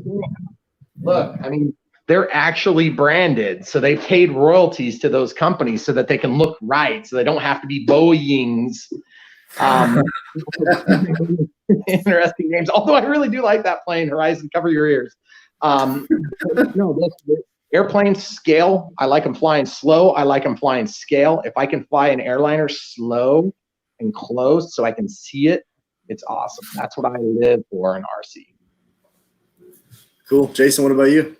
look. I mean, they're actually branded, so they paid royalties to those companies so that they can look right, so they don't have to be Boeings. Interesting names. Although I really do like that plane, Horizon. Cover your ears. No, airplanes scale. I like them flying slow. I like them flying scale. If I can fly an airliner slow and close so I can see it, it's awesome. That's what I live for in RC. Cool. Jason, what about you?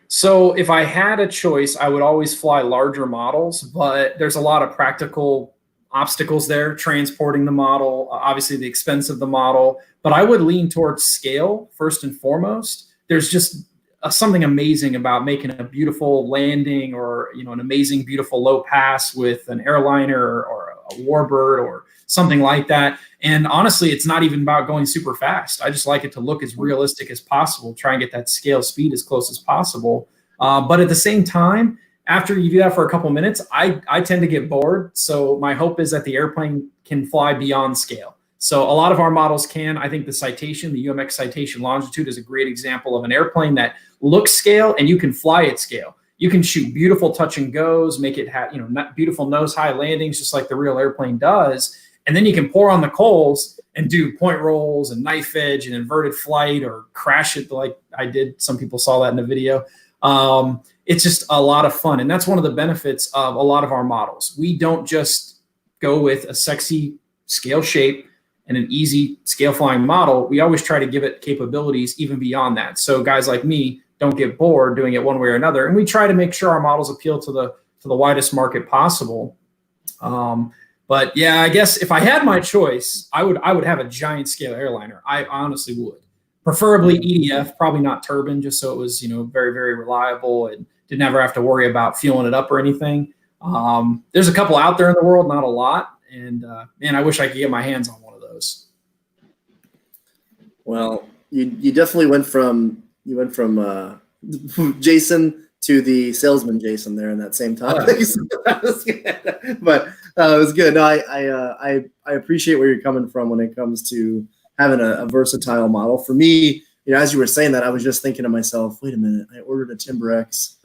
So if I had a choice, I would always fly larger models, but there's a lot of practical obstacles there, transporting the model, obviously the expense of the model, but I would lean towards scale first and foremost. There's just something amazing about making a beautiful landing or, an amazing, beautiful low pass with an airliner or a warbird or something like that. And honestly, it's not even about going super fast. I just like it to look as realistic as possible, try and get that scale speed as close as possible. But at the same time, after you do that for a couple minutes, I tend to get bored. So my hope is that the airplane can fly beyond scale. So a lot of our models can. I think the Citation, the UMX Citation Longitude is a great example of an airplane that looks scale and you can fly at scale. You can shoot beautiful touch and goes, make it have, beautiful nose high landings, just like the real airplane does. And then you can pour on the coals and do point rolls and knife edge and inverted flight or crash it like I did. Some people saw that in the video. It's just a lot of fun. And that's one of the benefits of a lot of our models. We don't just go with a sexy scale shape and an easy scale flying model. We always try to give it capabilities even beyond that. So guys like me don't get bored doing it one way or another. And we try to make sure our models appeal to the widest market possible. But yeah, I guess if I had my choice, I would have a giant scale airliner. I honestly would. Preferably EDF, probably not turbine, just so it was, very, very reliable and didn't ever have to worry about fueling it up or anything. There's a couple out there in the world, not a lot. And man, I wish I could get my hands on one of those. Well, you definitely went from Jason to the salesman Jason there in that same time. But it was good. No, I appreciate where you're coming from when it comes to having a versatile model. For me, as you were saying that, I was just thinking to myself, wait a minute, I ordered a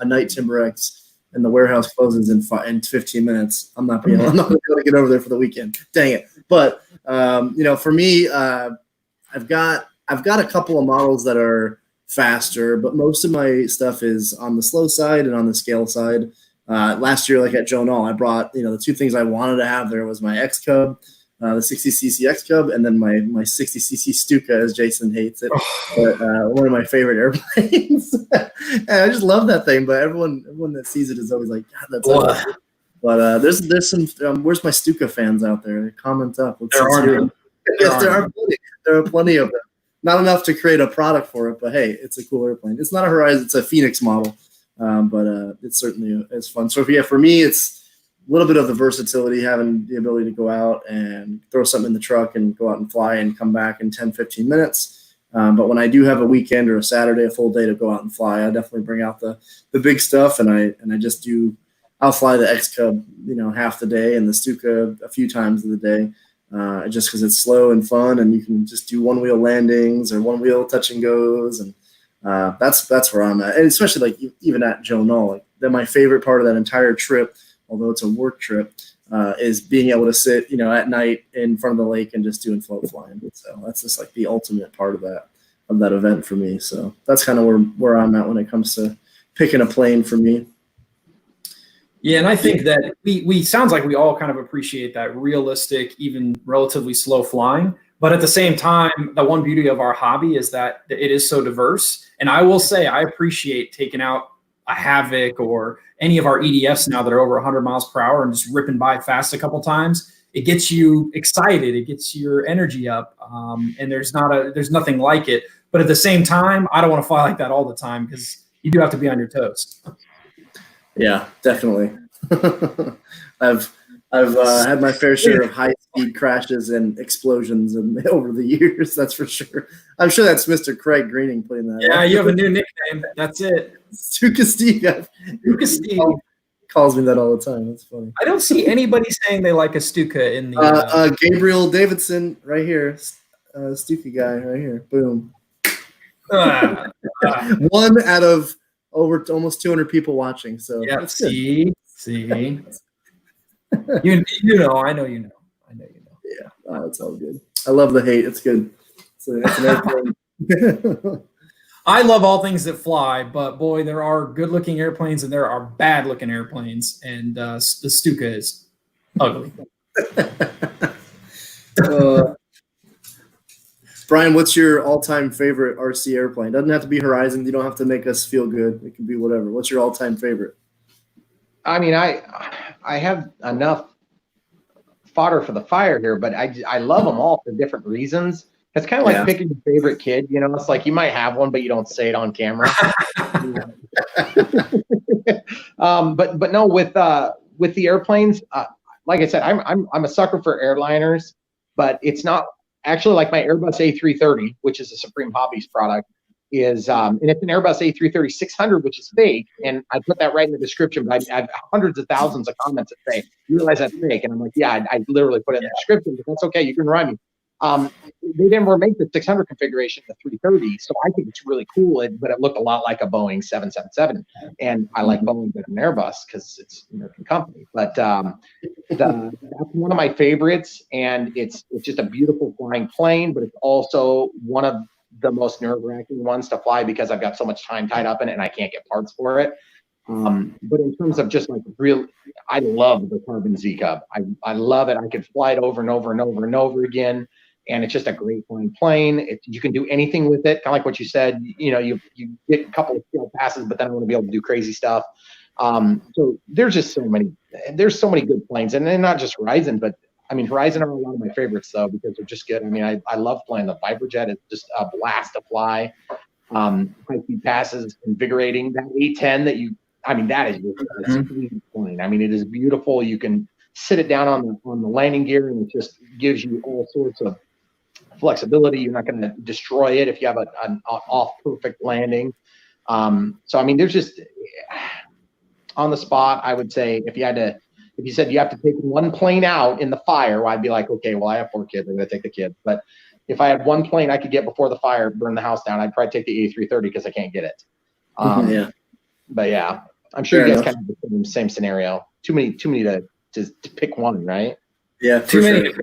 night Timber X, and the warehouse closes in 15 minutes. I'm not going to be able to get over there for the weekend. Dang it. But, for me, I've got a couple of models that are faster, but most of my stuff is on the slow side and on the scale side. Last year, like at Joe Knoll, I brought, the two things I wanted to have there was my X Cub, the 60cc X Cub, and then my 60cc Stuka, as Jason hates it. But one of my favorite airplanes. And I just love that thing, but everyone that sees it is always like, God, that's awesome. But there's some where's my Stuka fans out there? Comment up. There are plenty of them. Not enough to create a product for it, but hey, it's a cool airplane. It's not a Horizon, it's a Phoenix model, but it's certainly it's fun. So for me, it's a little bit of the versatility, having the ability to go out and throw something in the truck and go out and fly and come back in 10, 15 minutes. But when I do have a weekend or a Saturday, a full day to go out and fly, I definitely bring out the big stuff, and I just I'll fly the X Cub, half the day, and the Stuka a few times of the day. Just because it's slow and fun, and you can just do one wheel landings or one wheel touch and goes, and that's where I'm at. And especially like even at Joe Knoll, like my favorite part of that entire trip, although it's a work trip, is being able to sit, at night in front of the lake and just doing float flying. So that's just like the ultimate part of that event for me. So that's kind of where I'm at when it comes to picking a plane for me. Yeah, and I think that we sounds like we all kind of appreciate that realistic, even relatively slow flying. But at the same time, the one beauty of our hobby is that it is so diverse. And I will say I appreciate taking out a Havoc or any of our EDFs now that are over 100 miles per hour and just ripping by fast a couple times. It gets you excited. It gets your energy up. And there's nothing like it. But at the same time, I don't want to fly like that all the time because you do have to be on your toes. Yeah, definitely. I've had my fair share of heights speed crashes and explosions and over the years. That's for sure. I'm sure that's Mr. Craig Greening putting that. Yeah, you have a new nickname. That's it. Stuka Steve. Stuka Steve Calls me that all the time. That's funny. I don't see anybody saying they like a Stuka in the. Gabriel Davidson right here. Stuka guy right here. Boom. 1 out of over almost 200 people watching. So yeah, that's good. See. you know, I know you know. Yeah, it's all good. I love the hate. It's good. It's an airplane. I love all things that fly, but boy, there are good-looking airplanes and there are bad-looking airplanes, and the Stuka is ugly. Brian, what's your all-time favorite RC airplane? Doesn't have to be Horizon. You don't have to make us feel good. It can be whatever. What's your all-time favorite? I mean, I have enough fodder for the fire here, but I love them all for different reasons. It's kind of like picking your favorite kid. You know, it's like you might have one, but you don't say it on camera. But no, with the airplanes, like I said, I'm a sucker for airliners, but it's not actually like my Airbus A330, which is a Supreme Hobbies product. Is and it's an Airbus A330-600, which is fake, and I put that right in the description. But I have hundreds of thousands of comments that say, "You realize that's fake?" And I'm like, "Yeah, I literally put it in the description, but that's okay. You can remind me." They didn't make the 600 configuration, the 330, so I think it's really cool. But it looked a lot like a Boeing 777, and I like Boeing better than Airbus because it's an American company. But that's one of my favorites, and it's just a beautiful flying plane. But it's also one of the most nerve-wracking ones to fly because I've got so much time tied up in it and I can't get parts for it. But in terms of just like I love the Carbon Z Cub. I love it. I could fly it over and over and over and over again. And it's just a great flying plane. You can do anything with it. Kind of like what you said, you know, you get a couple of skill passes, but then I want to be able to do crazy stuff. So there's just so many good planes, and then not just Horizon, but I mean, Horizon are a lot of my favorites though, because they're just good. I mean, I love flying the Vibrojet. It's just a blast to fly. High speed passes, invigorating. That A10 that is just a sweet plane. I mean, it is beautiful. You can sit it down on the landing gear, and it just gives you all sorts of flexibility. You're not going to destroy it if you have an off perfect landing. So I mean, there's just on the spot. I would say if you said you have to take one plane out in the fire, well, I'd be like, okay, well, I have 4 kids. I'm going to take the kids. But if I had one plane I could get before the fire, burn the house down, I'd probably take the A330 because I can't get it. But yeah, I'm sure you guys kind of have the same scenario. Too many to pick one, right? Yeah, too many.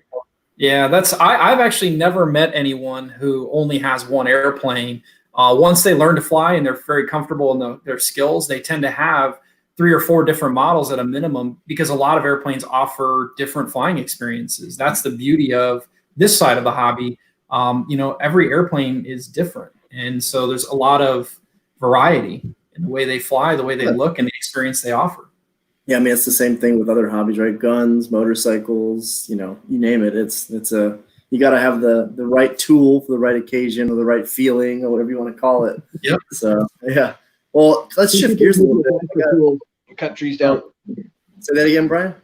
Yeah, I've actually never met anyone who only has one airplane. Once they learn to fly and they're very comfortable in their skills, they tend to have 3 or 4 different models at a minimum, because a lot of airplanes offer different flying experiences. That's the beauty of this side of the hobby. You know, every airplane is different. And so there's a lot of variety in the way they fly, the way they look, and the experience they offer. Yeah, I mean, it's the same thing with other hobbies, right? Guns, motorcycles, you know, you name it. You got to have the right tool for the right occasion, or the right feeling, or whatever you want to call it. Yep. So, yeah. Well, let's shift gears a little bit. Cut trees down. Say that again, Brian?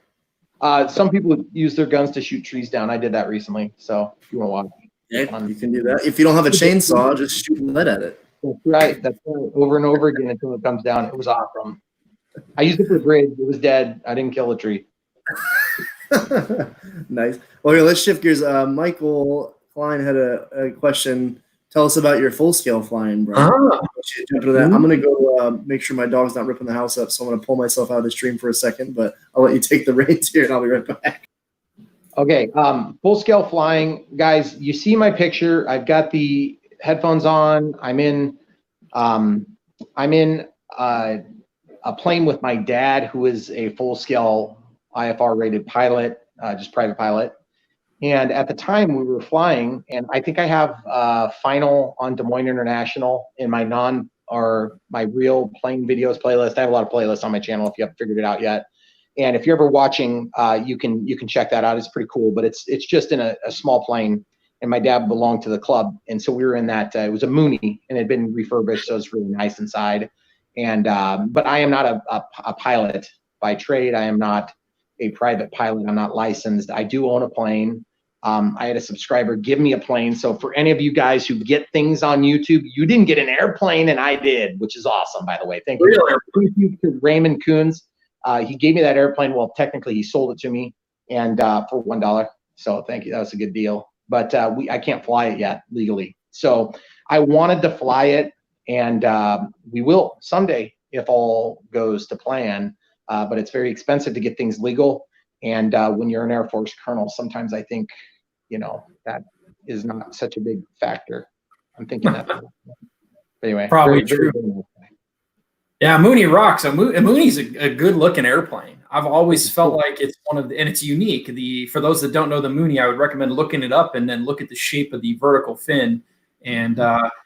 Some people use their guns to shoot trees down. I did that recently. So if you want to watch. Yeah, you can do that. If you don't have a chainsaw, just shoot lead at it. That's right. That's right. Over and over again until it comes down. It was awesome. I used it for a bridge. It was dead. I didn't kill a tree. Nice. Well, here, let's shift gears. Michael Klein had a question. Tell us about your full-scale flying, Brian. Jump into that. I'm going to go make sure my dog's not ripping the house up, so I'm going to pull myself out of the stream for a second, but I'll let you take the reins here, and I'll be right back. Okay, full-scale flying. Guys, you see my picture. I've got the headphones on. I'm in a plane with my dad, who is a full-scale IFR-rated pilot, just private pilot. And at the time we were flying, and I think I have final on Des Moines International in my my real plane videos playlist. I have a lot of playlists on my channel if you haven't figured it out yet. And if you're ever watching, you can check that out. It's pretty cool, but it's just in a small plane. And my dad belonged to the club, and so we were in that. It was a Mooney, and it had been refurbished, so it's really nice inside. And but I am not a pilot by trade. I am not a private pilot. I'm not licensed. I do own a plane. I had a subscriber give me a plane. So for any of you guys who get things on YouTube, you didn't get an airplane and I did, which is awesome, by the way. Thank you. Thank you to Raymond Coons. He gave me that airplane. Well, technically he sold it to me and for $1. So thank you. That was a good deal. But I can't fly it yet legally. So I wanted to fly it, and we will someday if all goes to plan. But it's very expensive to get things legal. And when you're an Air Force colonel, sometimes I think, that is not such a big factor. I'm thinking that. Anyway, probably true. Yeah, Mooney rocks. Mooney's a good looking airplane. I've always felt like it's and it's unique. For those that don't know the Mooney, I would recommend looking it up and then look at the shape of the vertical fin. And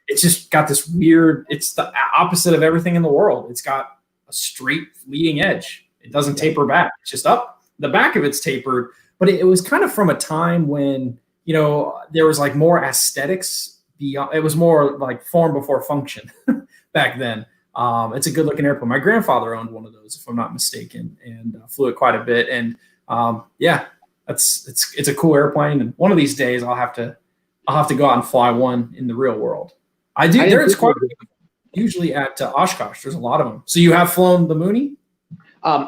it's just got this weird, it's the opposite of everything in the world. It's got a straight leading edge. It doesn't taper back. It's just up. The back of it's tapered, but it was kind of from a time when, there was like more aesthetics beyond. It was more like form before function back then. It's a good looking airplane. My grandfather owned one of those, if I'm not mistaken, and flew it quite a bit. And it's a cool airplane. And one of these days I'll have to go out and fly one in the real world. I do. There's quite usually at Oshkosh. There's a lot of them. So you have flown the Mooney?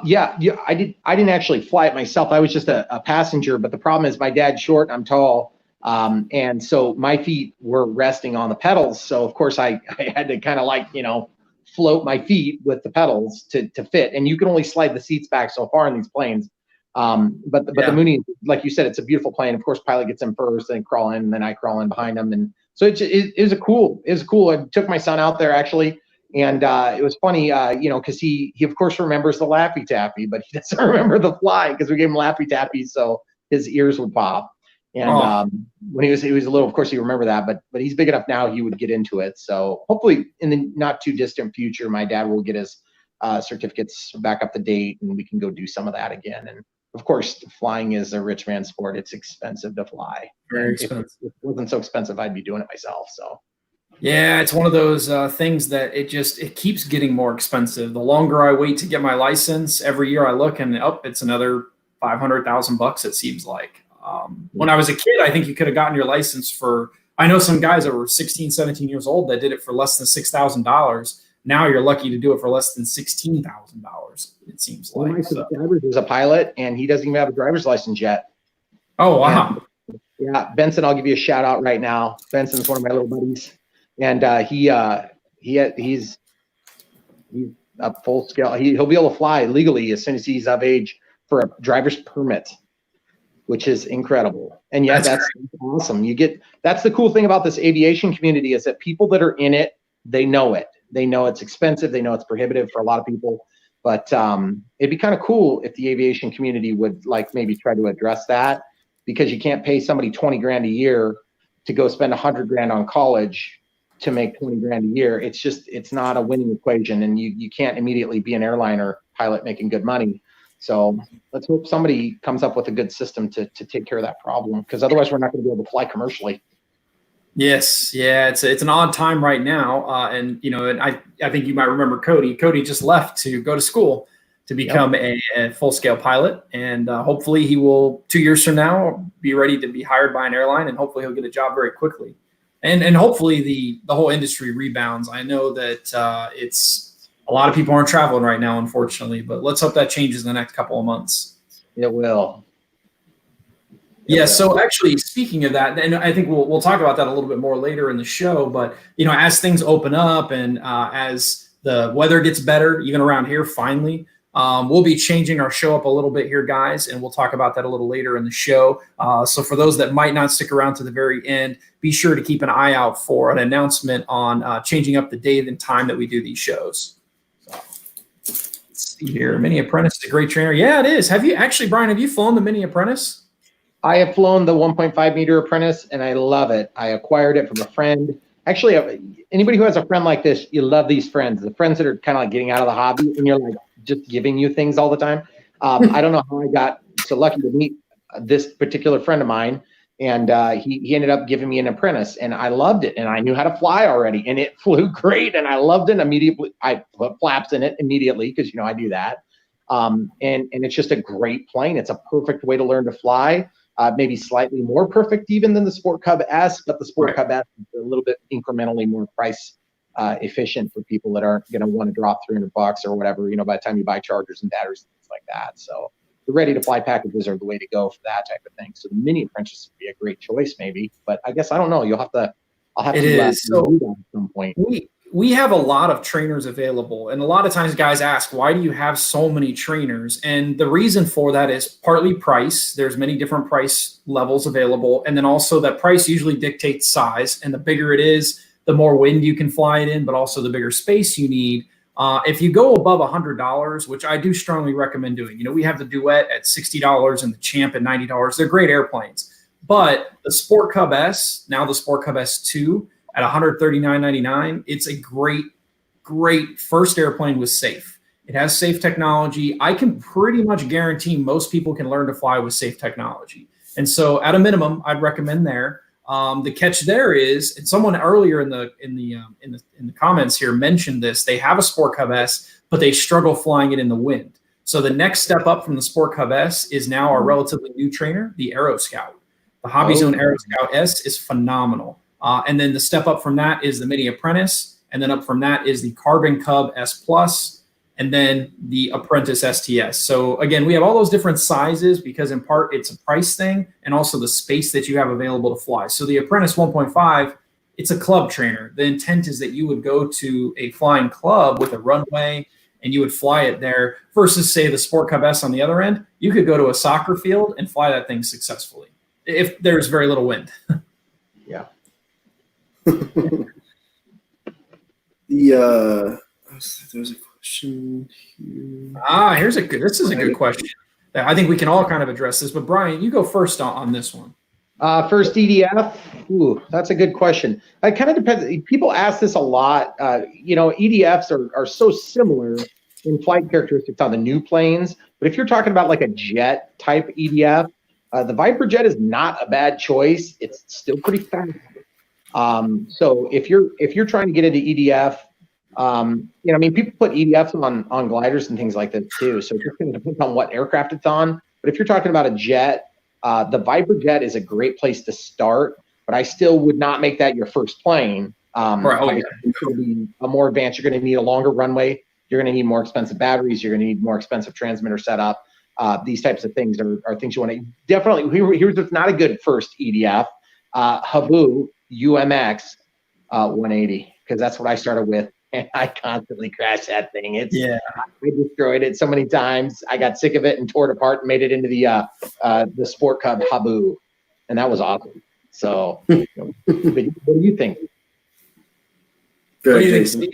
Yeah, I did. I didn't actually fly it myself. I was just a passenger. But the problem is my dad's short and I'm tall. And so my feet were resting on the pedals. So of course I had to kind of float my feet with the pedals to fit. And you can only slide the seats back so far in these planes. But the Mooney, like you said, it's a beautiful plane. Of course, pilot gets in first, then crawl in, and then I crawl in behind them. And so it was cool. I took my son out there actually. And it was funny, because he of course remembers the Laffy Taffy, but he doesn't remember the fly because we gave him Laffy Taffy so his ears would pop. And when he was a little, of course he remember that, but he's big enough now he would get into it. So hopefully in the not too distant future, my dad will get his certificates back up to date and we can go do some of that again. And of course, flying is a rich man's sport. It's expensive to fly. Very expensive. If it wasn't so expensive, I'd be doing it myself. So. Yeah, it's one of those things that it keeps getting more expensive. The longer I wait to get my license, every year I look and it's another $500,000. It seems like. When I was a kid, I think you could have gotten your license for. I know some guys that were 16, 17 years old that did it for less than $6,000. Now you're lucky to do it for less than $16,000. It seems like. My subscriber is a pilot, and he doesn't even have a driver's license yet. Oh wow! And, yeah, Benson, I'll give you a shout out right now. Benson's one of my little buddies. And he's a full scale. He'll be able to fly legally as soon as he's of age for a driver's permit, which is incredible. And yeah, that's awesome. That's the cool thing about this aviation community is that people that are in it, they know it. They know it's expensive. They know it's prohibitive for a lot of people. But it'd be kind of cool if the aviation community would maybe try to address that, because you can't pay somebody $20,000 a year to go spend $100,000 on college to make $20,000 a year. It's not a winning equation, and you can't immediately be an airliner pilot making good money. So let's hope somebody comes up with a good system to take care of that problem, because otherwise we're not going to be able to fly commercially. Yes, yeah, it's an odd time right now, and I think you might remember Cody. Cody just left to go to school to become a full scale pilot, and hopefully he will 2 years from now be ready to be hired by an airline, and hopefully he'll get a job very quickly. And hopefully the whole industry rebounds. I know that it's a lot of people aren't traveling right now, unfortunately, but let's hope that changes in the next couple of months. It will. Yeah. So actually, speaking of that, and I think we'll talk about that a little bit more later in the show. But as things open up and as the weather gets better, even around here, finally. We'll be changing our show up a little bit here, guys, and we'll talk about that a little later in the show. So for those that might not stick around to the very end, be sure to keep an eye out for an announcement on changing up the date and time that we do these shows. So, let's see here. Mini Apprentice is a great trainer. Yeah, it is. Brian, have you flown the Mini Apprentice? I have flown the 1.5 meter Apprentice, and I love it. I acquired it from a friend. Actually, anybody who has a friend like this, you love these friends. The friends that are kind of like getting out of the hobby, and you're like, just giving you things all the time. I don't know how I got so lucky to meet this particular friend of mine, and he ended up giving me an Apprentice, and I loved it, and I knew how to fly already, and it flew great, and I loved it immediately. I put flaps in it immediately because I do that, And it's just a great plane. It's a perfect way to learn to fly. Maybe slightly more perfect even than the Sport Cub S, but the Sport Cub S is a little bit incrementally more price efficient for people that aren't going to want to drop $300 or whatever, by the time you buy chargers and batteries and things like that. So the ready to fly packages are the way to go for that type of thing. So the Mini Apprentice would be a great choice maybe, but I guess I don't know. I'll have to do that at some point. We have a lot of trainers available, and a lot of times guys ask, why do you have so many trainers? And the reason for that is partly price. There's many different price levels available, and then also that price usually dictates size, and the bigger it is, the more wind you can fly it in, but also the bigger space you need. If you go above $100, which I do strongly recommend doing, we have the Duet at $60 and the Champ at $90. They're great airplanes, but the Sport Cub S, now the Sport Cub S2, at $139.99, it's a great first airplane with safe. It has safe technology. I can pretty much guarantee most people can learn to fly with safe technology. And so at a minimum, I'd recommend there. The catch there is, and someone earlier in the comments here mentioned this, they have a Sport Cub S, but they struggle flying it in the wind. So the next step up from the Sport Cub S is now our relatively new trainer, the Aero Scout. The Hobby Zone Aero Scout S is phenomenal. And then the step up from that is the Mini Apprentice. And then up from that is the Carbon Cub S Plus, and then the Apprentice STS. So again, we have all those different sizes because in part it's a price thing and also the space that you have available to fly. So the Apprentice 1.5, it's a club trainer. The intent is that you would go to a flying club with a runway and you would fly it there versus say the Sport Cub S on the other end. You could go to a soccer field and fly that thing successfully if there's very little wind. Yeah. There's a question here. This is a good question. I think we can all kind of address this, but Brian, you go first on this one. First EDF. Ooh, that's a good question. It kind of depends. People ask this a lot. EDFs are so similar in flight characteristics on the new planes, but if you're talking about like a jet type EDF, the Viper jet is not a bad choice. It's still pretty fast. So if you're trying to get into EDF, people put EDFs on gliders and things like that too. So it just kind of depends on what aircraft it's on. But if you're talking about a jet, the Viper jet is a great place to start, but I still would not make that your first plane. Right. It's going to be a more advanced. You're going to need a longer runway. You're going to need more expensive batteries. You're going to need more expensive transmitter setup. These types of things are things you want to definitely. Here's what's not a good first EDF. Habu UMX 180, because that's what I started with, and I constantly crash that thing. I destroyed it so many times. I got sick of it and tore it apart and made it into the Sport Cub Habu, and that was awesome. So, what do you think? What do you think, Steve?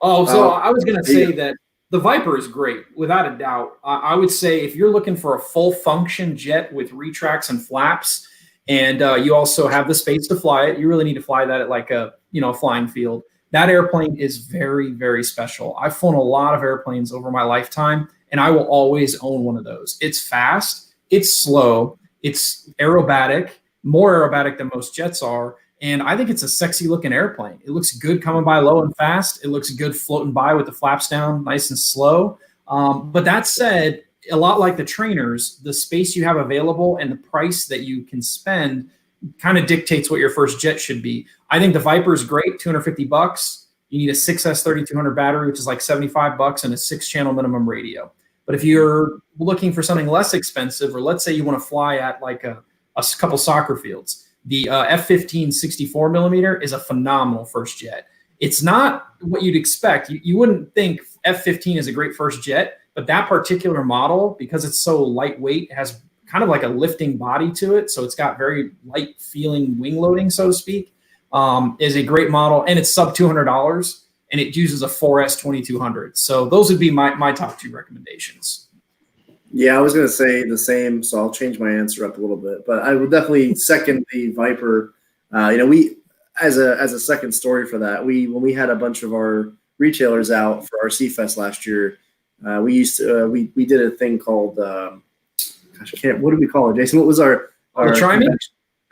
I was going to say that the Viper is great, without a doubt. I would say if you're looking for a full function jet with retracts and flaps, and you also have the space to fly it, you really need to fly that at like a flying field. That airplane is very, very special. I've flown a lot of airplanes over my lifetime, and I will always own one of those. It's fast, it's slow, it's aerobatic, more aerobatic than most jets are, and I think it's a sexy looking airplane. It looks good coming by low and fast. It looks good floating by with the flaps down nice and slow. But that said, a lot like the trainers, the space you have available and the price that you can spend kind of dictates what your first jet should be. I think the Viper is great, $250. You need a 6S 3200 battery, which is like $75, and a 6-channel minimum radio. But if you're looking for something less expensive, or let's say you want to fly at like a couple soccer fields, the F-15 64 millimeter is a phenomenal first jet. It's not what you'd expect. You wouldn't think F-15 is a great first jet, but that particular model, because it's so lightweight, has kind of like a lifting body to it. So it's got very light feeling wing loading, so to speak, is a great model. And it's sub $200, and it uses a 4S 2200. So those would be my top 2 recommendations. Yeah, I was going to say the same, so I'll change my answer up a little bit. But I would definitely second the Viper. We, as a second story for that, when we had a bunch of our retailers out for our C-Fest last year, we did a thing called what did we call it, Jason? What was our Try Me?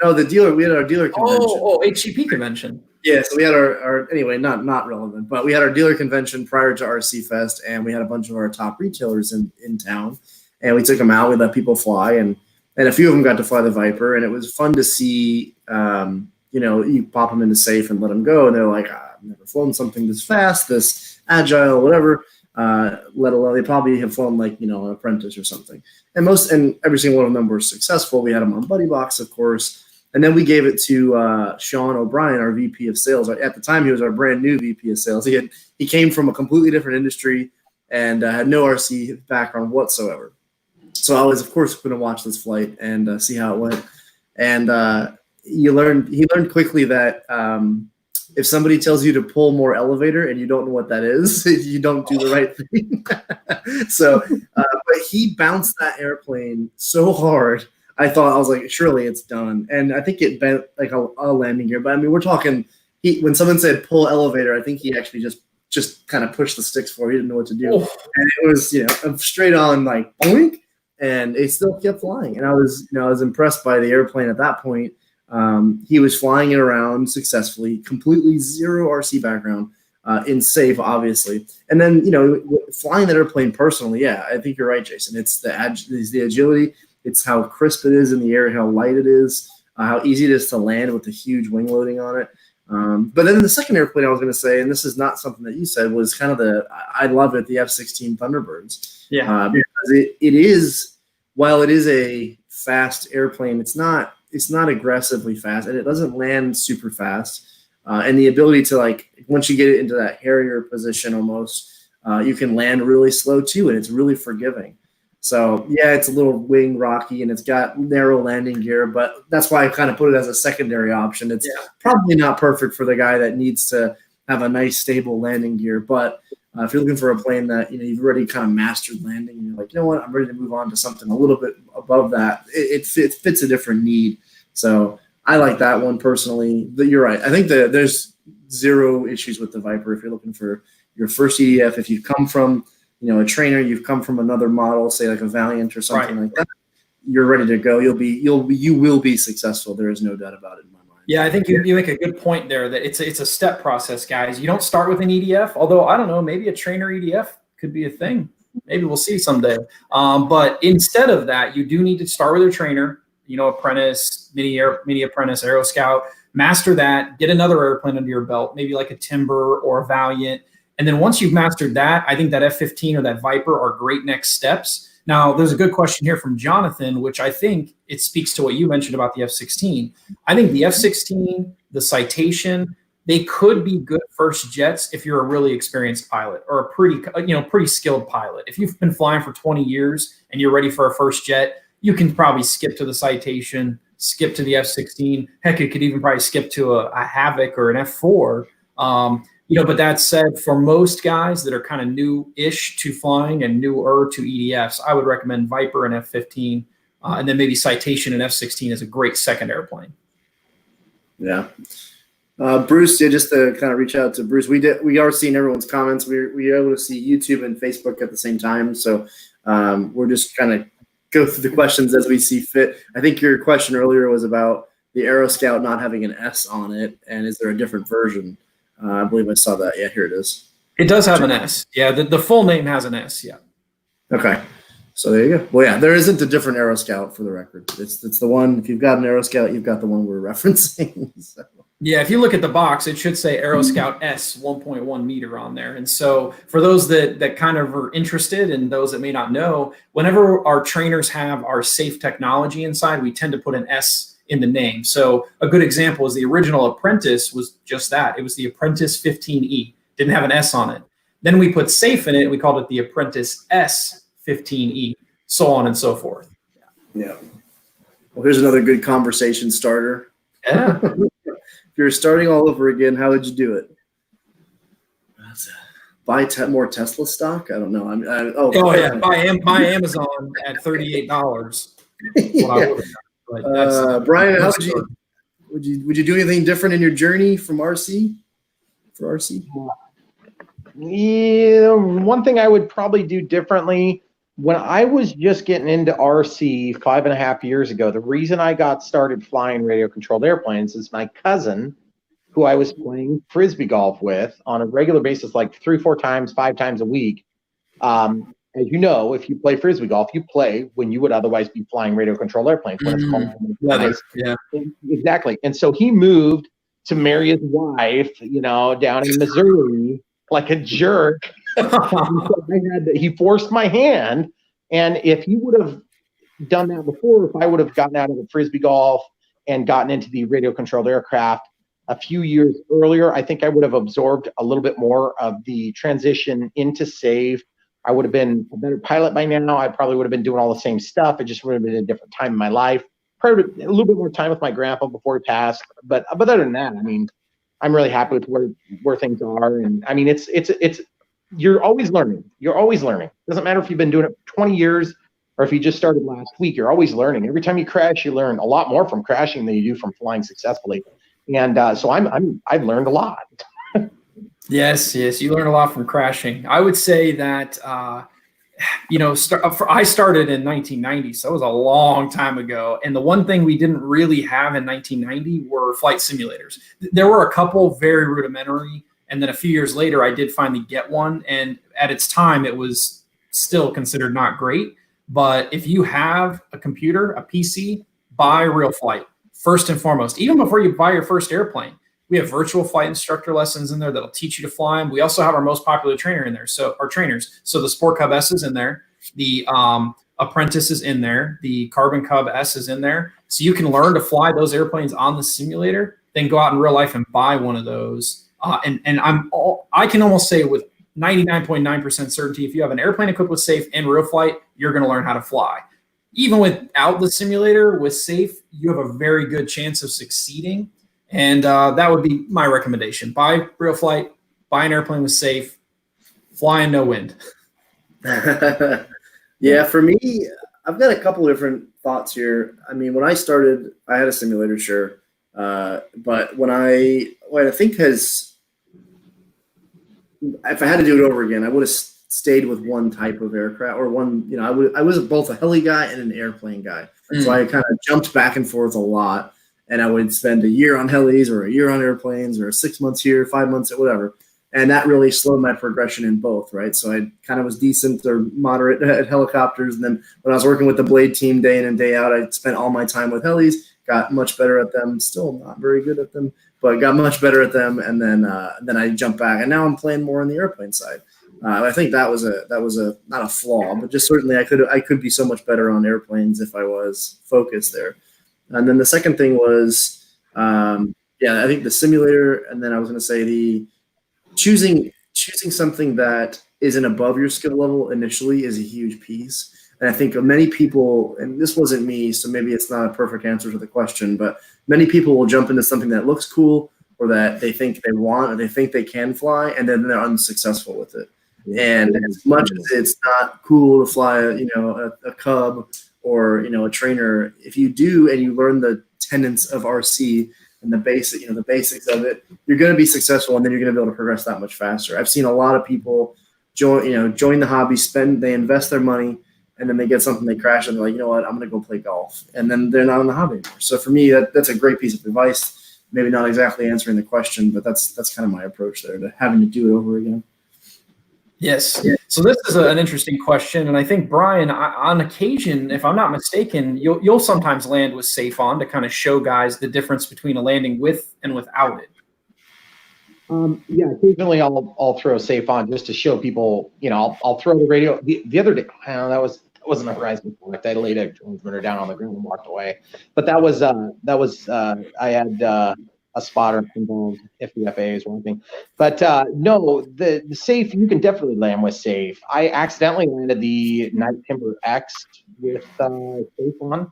No, the dealer. We had our dealer convention. HCP convention. Yeah, so we had our anyway, not relevant, but we had our dealer convention prior to RC Fest, and we had a bunch of our top retailers in town, and we took them out. We let people fly, and a few of them got to fly the Viper, and it was fun to see. You pop them in the safe and let them go, and they're like, I've never flown something this fast, this agile, whatever. Let alone they probably have flown like an apprentice or something. And every single one of them were successful. We had them on Buddy Box, of course. And then we gave it to Sean O'Brien, our VP of sales. At the time, he was our brand new VP of sales. He came from a completely different industry and had no RC background whatsoever. So I was, of course, going to watch this flight and see how it went. And he learned quickly that if somebody tells you to pull more elevator and you don't know what that is, you don't do the right thing. But he bounced that airplane so hard. I was like, surely it's done. And I think it bent like a landing gear. But I mean, we're talking, when someone said pull elevator, I think he actually just kind of pushed the sticks for. He didn't know what to do. And it was, straight on like boink, and it still kept flying. And I was impressed by the airplane at that point. He was flying it around successfully, completely zero RC background, in safe, obviously. And then, flying that airplane personally, yeah, I think you're right, Jason. It's the agility. It's how crisp it is in the air, how light it is, how easy it is to land with the huge wing loading on it. But then the second airplane I was going to say, and this is not something that you said, was kind of I love it, the F-16 Thunderbirds. Yeah. Because it is, while it is a fast airplane, it's not aggressively fast, and it doesn't land super fast. And the ability to, once you get it into that Harrier position almost, you can land really slow too, and it's really forgiving. So, yeah, it's a little wing rocky, and it's got narrow landing gear, but that's why I kind of put it as a secondary option. It's probably not perfect for the guy that needs to have a nice, stable landing gear. But if you're looking for a plane that, you've already kind of mastered landing, and you're like, you know what, I'm ready to move on to something a little bit above that, it fits a different need. So I like that one personally. But you're right. I think there's zero issues with the Viper if you're looking for your first EDF. If you come from a trainer, you've come from another model, say like a Valiant or something like that, you're ready to go. You will be successful. There is no doubt about it in my mind. Yeah, I think you make a good point there that it's a step process, guys. You don't start with an EDF, although I don't know, maybe a trainer EDF could be a thing. Maybe we'll see someday. But instead of that, you do need to start with a trainer, apprentice, mini apprentice, Aero Scout, master that, get another airplane under your belt, maybe like a Timber or a Valiant. And then once you've mastered that, I think that F-15 or that Viper are great next steps. Now, there's a good question here from Jonathan, which I think it speaks to what you mentioned about the F-16. I think the F-16, the Citation, they could be good first jets if you're a really experienced pilot or a pretty skilled pilot. If you've been flying for 20 years and you're ready for a first jet, you can probably skip to the Citation, skip to the F-16. Heck, you could even probably skip to a Havoc or an F-4. But that said, for most guys that are kind of new-ish to flying and newer to EDFs, I would recommend Viper and F-15, and then maybe Citation and F-16 is a great second airplane. Yeah. Bruce, just to kind of reach out to Bruce, we are seeing everyone's comments. We are able to see YouTube and Facebook at the same time, so we're just kind of go through the questions as we see fit. I think your question earlier was about the Aero Scout not having an S on it, and is there a different version? I believe I saw that. Yeah, here it is. It does have an S. Yeah, the full name has an S. Yeah. Okay. So there you go. Well, yeah, there isn't a different Aero Scout for the record. It's the one. If you've got an Aero Scout, you've got the one we're referencing. So. Yeah, if you look at the box, it should say Aero Scout S 1.1 meter on there. And so for those that kind of are interested and those that may not know, whenever our trainers have our safe technology inside, we tend to put an S in the name. So a good example is the original Apprentice was just that. It was the Apprentice 15E. Didn't have an S on it. Then we put safe in it. We called it the Apprentice S 15E, so on and so forth. Yeah. Well, here's another good conversation starter. Yeah. If you're starting all over again, how would you do it? Buy more Tesla stock? I don't know. Buy Amazon at $38. Yeah. Brian, how would you do anything different in your journey from RC? For RC? Yeah, one thing I would probably do differently when I was just getting into RC 5.5 years ago, the reason I got started flying radio controlled airplanes is my cousin, who I was playing frisbee golf with on a regular basis, like 3, 4 times, 5 times a week. As you know, if you play frisbee golf, you play when you would otherwise be flying radio controlled airplanes when it's cold. Nice. Yeah. Exactly. And so he moved to marry his wife, down in Missouri like a jerk. So he forced my hand. And if he would have done that before, if I would have gotten out of the frisbee golf and gotten into the radio controlled aircraft a few years earlier, I think I would have absorbed a little bit more of the transition into SAFE. I would have been a better pilot by now. I probably would have been doing all the same stuff. It just would have been a different time in my life. Probably a little bit more time with my grandpa before he passed. But other than that, I mean, I'm really happy with where things are. And I mean, it's you're always learning. You're always learning. Doesn't matter if you've been doing it for 20 years or if you just started last week. You're always learning. Every time you crash, you learn a lot more from crashing than you do from flying successfully. And so I've learned a lot. Yes, you learn a lot from crashing. I would say that I started in 1990, so it was a long time ago. And the one thing we didn't really have in 1990 were flight simulators. There were a couple very rudimentary, and then a few years later, I did finally get one. And at its time, it was still considered not great. But if you have a computer, a PC, buy Real Flight first and foremost. Even before you buy your first airplane, we have virtual flight instructor lessons in there that'll teach you to fly them. We also have our most popular trainer in there. So our trainers. So the Sport Cub S is in there. The Apprentice is in there. The Carbon Cub S is in there. So you can learn to fly those airplanes on the simulator, then go out in real life and buy one of those. And I can almost say with 99.9% certainty, if you have an airplane equipped with SAFE and Real Flight, you're going to learn how to fly. Even without the simulator, with SAFE, you have a very good chance of succeeding. And that would be my recommendation. Buy Real Flight, buy an airplane with SAFE, fly in no wind. Yeah, for me, I've got a couple different thoughts here. I mean, when I started, I had a simulator, sure. But what I think if I had to do it over again, I would have stayed with one type of aircraft or one, I was both a heli guy and an airplane guy. So I kind of jumped back and forth a lot. And I would spend a year on helis or a year on airplanes or 6 months here, 5 months, whatever. And that really slowed my progression in both, right? So I kind of was decent or moderate at helicopters. And then when I was working with the Blade team day in and day out, I spent all my time with helis, got much better at them, still not very good at them, but got much better at them. And then I jumped back. And now I'm playing more on the airplane side. I think that was not a flaw, but just certainly I could be so much better on airplanes if I was focused there. And then the second thing was, I think the simulator, and then I was going to say the choosing something that isn't above your skill level initially is a huge piece. And I think many people, and this wasn't me, so maybe it's not a perfect answer to the question, but many people will jump into something that looks cool or that they think they want or they think they can fly, and then they're unsuccessful with it. And as much as it's not cool to fly, a Cub or a trainer, if you do and you learn the tenets of RC and the basics of it, you're going to be successful, and then you're going to be able to progress that much faster. I've seen a lot of people join the hobby, they invest their money, and then they get something, they crash, and they're like, you know what, I'm going to go play golf, and then they're not in the hobby anymore. So for me, that's a great piece of advice. Maybe not exactly answering the question, but that's kind of my approach there to having to do it over again. Yes. So this is an interesting question, and I think Brian, on occasion, if I'm not mistaken, you'll sometimes land with SAFE on to kind of show guys the difference between a landing with and without it. Occasionally I'll throw SAFE on just to show people. I'll throw the radio. The other day, that wasn't a horizon product. I laid a transmitter down on the ground and walked away. But that was I had a spotter involved if the FAA is one thing. But no, the SAFE, you can definitely land with SAFE. I accidentally landed the Night Timber X with SAFE on.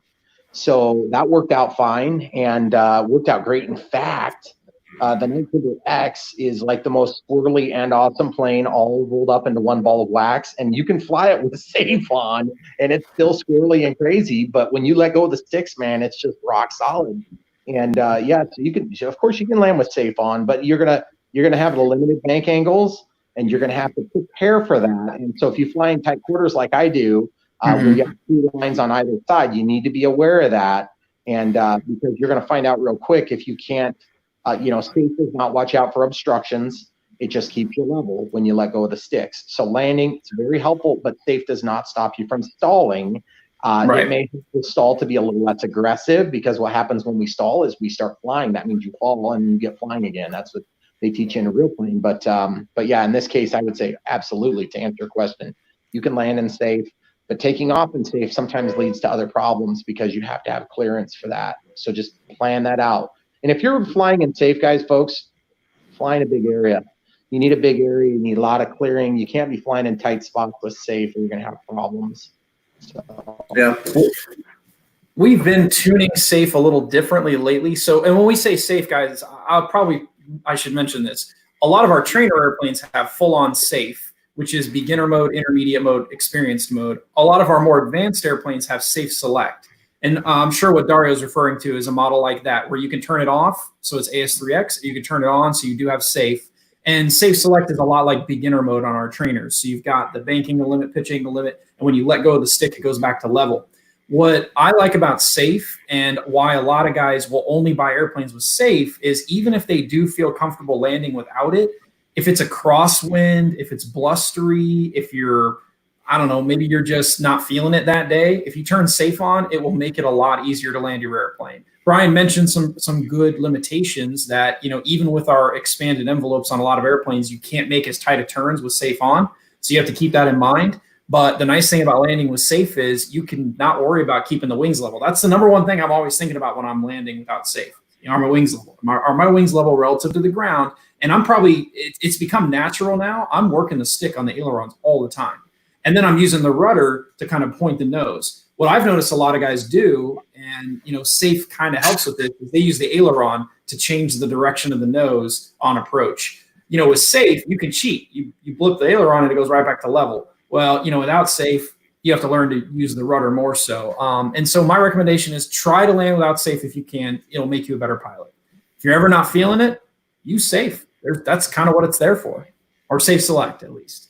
So that worked out fine and worked out great. In fact, the Night Timber X is like the most squirrely and awesome plane all rolled up into one ball of wax. And you can fly it with SAFE on and it's still squirrely and crazy. But when you let go of the sticks, man, it's just rock solid. And so you can, of course, you can land with SAFE on, but you're gonna have the limited bank angles, and you're gonna have to prepare for that. And so if you fly in tight quarters like I do, When you have 2 lines on either side, you need to be aware of that. And because you're going to find out real quick if you can't, safe does not watch out for obstructions. It just keeps you level when you let go of the sticks. So landing, it's very helpful, but safe does not stop you from stalling. Right. It may stall to be a little less aggressive, because what happens when we stall is we start flying. That means you fall and you get flying again. That's what they teach you in a real plane. But yeah, in this case, I would say absolutely, to answer your question, you can land in safe, but taking off in safe sometimes leads to other problems because you have to have clearance for that. So just plan that out. And if you're flying in safe, guys, folks, fly in a big area. You need a big area. You need a lot of clearing. You can't be flying in tight spots with safe, or you're going to have problems. So, Yeah. We've been tuning safe a little differently lately. So, and when we say safe, guys, I should mention this. A lot of our trainer airplanes have full-on safe, which is beginner mode, intermediate mode, experienced mode. A lot of our more advanced airplanes have safe select. And I'm sure what Dario's referring to is a model like that, where you can turn it off, so it's AS3X. You can turn it on, so you do have safe. And safe select is a lot like beginner mode on our trainers. So you've got the bank angle limit, pitch angle limit, and when you let go of the stick, it goes back to level. What I like about safe, and why a lot of guys will only buy airplanes with safe, is even if they do feel comfortable landing without it, if it's a crosswind, if it's blustery, if you're, I don't know, maybe you're just not feeling it that day, if you turn safe on, it will make it a lot easier to land your airplane. Brian mentioned some good limitations that, even with our expanded envelopes on a lot of airplanes, you can't make as tight of turns with safe on. So you have to keep that in mind. But the nice thing about landing with safe is you can not worry about keeping the wings level. That's the number one thing I'm always thinking about when I'm landing without safe. Are my wings level? Are my wings level relative to the ground? And it's become natural now. I'm working the stick on the ailerons all the time. And then I'm using the rudder to kind of point the nose. What I've noticed a lot of guys do, and safe kind of helps with this, is they use the aileron to change the direction of the nose on approach. With safe, you can cheat. You blip the aileron and it goes right back to level. Well, without safe, you have to learn to use the rudder more so. And so my recommendation is try to land without safe if you can. It'll make you a better pilot. If you're ever not feeling it, use safe. That's kind of what it's there for, or safe select at least.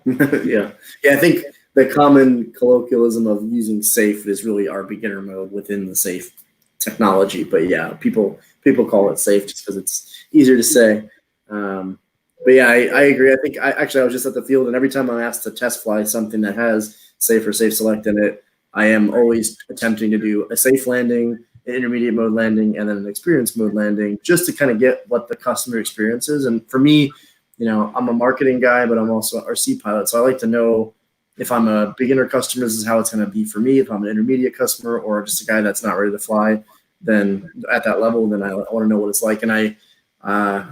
Yeah. I think the common colloquialism of using safe is really our beginner mode within the safe technology. But yeah, people call it safe just because it's easier to say. But yeah, I agree. I think I was just at the field, and every time I'm asked to test fly something that has safe or safe select in it, I am always attempting to do a safe landing, an intermediate mode landing, and then an experienced mode landing, just to kind of get what the customer experience is. And for me, I'm a marketing guy, but I'm also an RC pilot. So I like to know if I'm a beginner customer, this is how it's going to be for me. If I'm an intermediate customer or just a guy that's not ready to fly, then at that level, then I want to know what it's like. And I,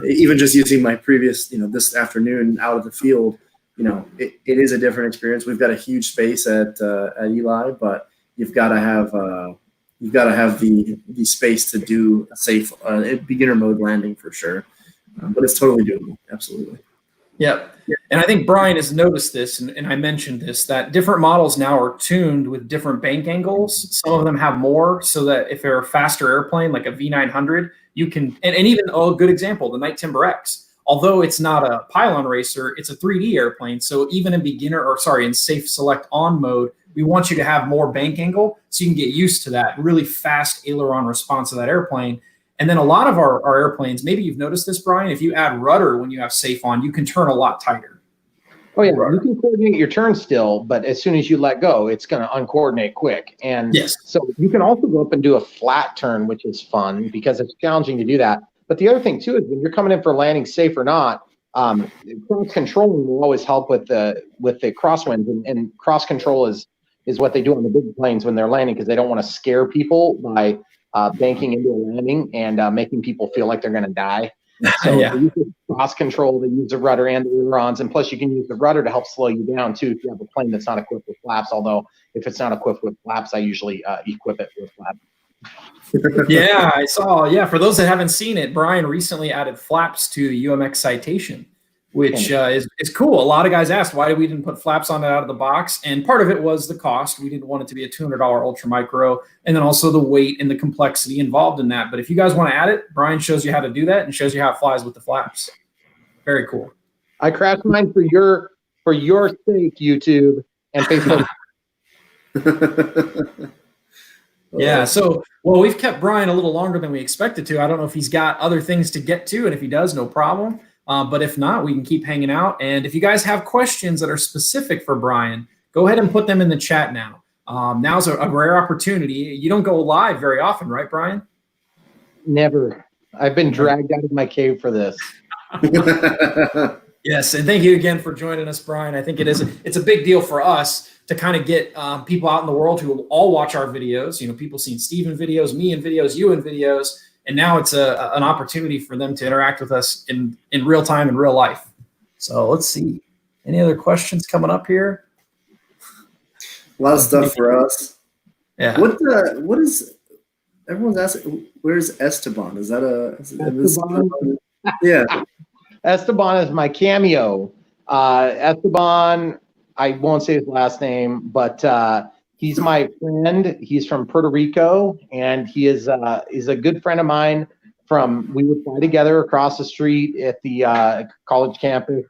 even just using my previous, this afternoon out of the field, it is a different experience. We've got a huge space at Eli, but you've got to have the space to do a safe beginner mode landing for sure. But it's totally doable. Absolutely. Yeah. And I think Brian has noticed this, and I mentioned this, that different models now are tuned with different bank angles. Some of them have more, so that if they're a faster airplane, like a V900, you can, and even, a good example, the Night Timber X. Although it's not a pylon racer, it's a 3D airplane. So even in safe select on mode, we want you to have more bank angle so you can get used to that really fast aileron response of that airplane. And then a lot of our airplanes, maybe you've noticed this, Brian, if you add rudder when you have safe on, you can turn a lot tighter. Oh, yeah. You can coordinate your turn still, but as soon as you let go, it's going to uncoordinate quick. And yes. So you can also go up and do a flat turn, which is fun because it's challenging to do that. But the other thing, too, is when you're coming in for landing safe or not, cross controlling will always help with the crosswinds. And cross control is what they do on the big planes when they're landing, because they don't want to scare people by banking into a landing and making people feel like they're going to die. So yeah. They use the cross control, they use the rudder and the ailerons, and plus you can use the rudder to help slow you down too if you have a plane that's not equipped with flaps. Although if it's not equipped with flaps, I usually equip it with flaps. Yeah, I saw. Yeah, for those that haven't seen it, Brian recently added flaps to the UMX Citation, which is cool. A lot of guys asked why we didn't put flaps on it out of the box, and part of it was the cost. We didn't want it to be a $200 ultra micro, and then also the weight and the complexity involved in that. But if you guys want to add it, Brian shows you how to do that and shows you how it flies with the flaps. Very cool. I crashed mine for your sake, YouTube and Facebook. Yeah. So, well, we've kept Brian a little longer than we expected to. I don't know if he's got other things to get to, and if he does, no problem. But if not, we can keep hanging out. And if you guys have questions that are specific for Brian, go ahead and put them in the chat now. Now's a rare opportunity. You don't go live very often, right, Brian? Never. I've been dragged out of my cave for this. Yes, and thank you again for joining us, Brian. I think it's a big deal for us to kind of get people out in the world who all watch our videos. You know, people seeing Steve in videos, me in videos, you in videos, and now it's an opportunity for them to interact with us in real time, in real life. So let's see. Any other questions coming up here? A lot of stuff for us. Yeah. What is everyone's asking? Where's Esteban? Is that Esteban? Yeah. Esteban is my cameo. Esteban, I won't say his last name, but he's my friend. He's from Puerto Rico, and he is a good friend of mine. We would fly together across the street at the college campus,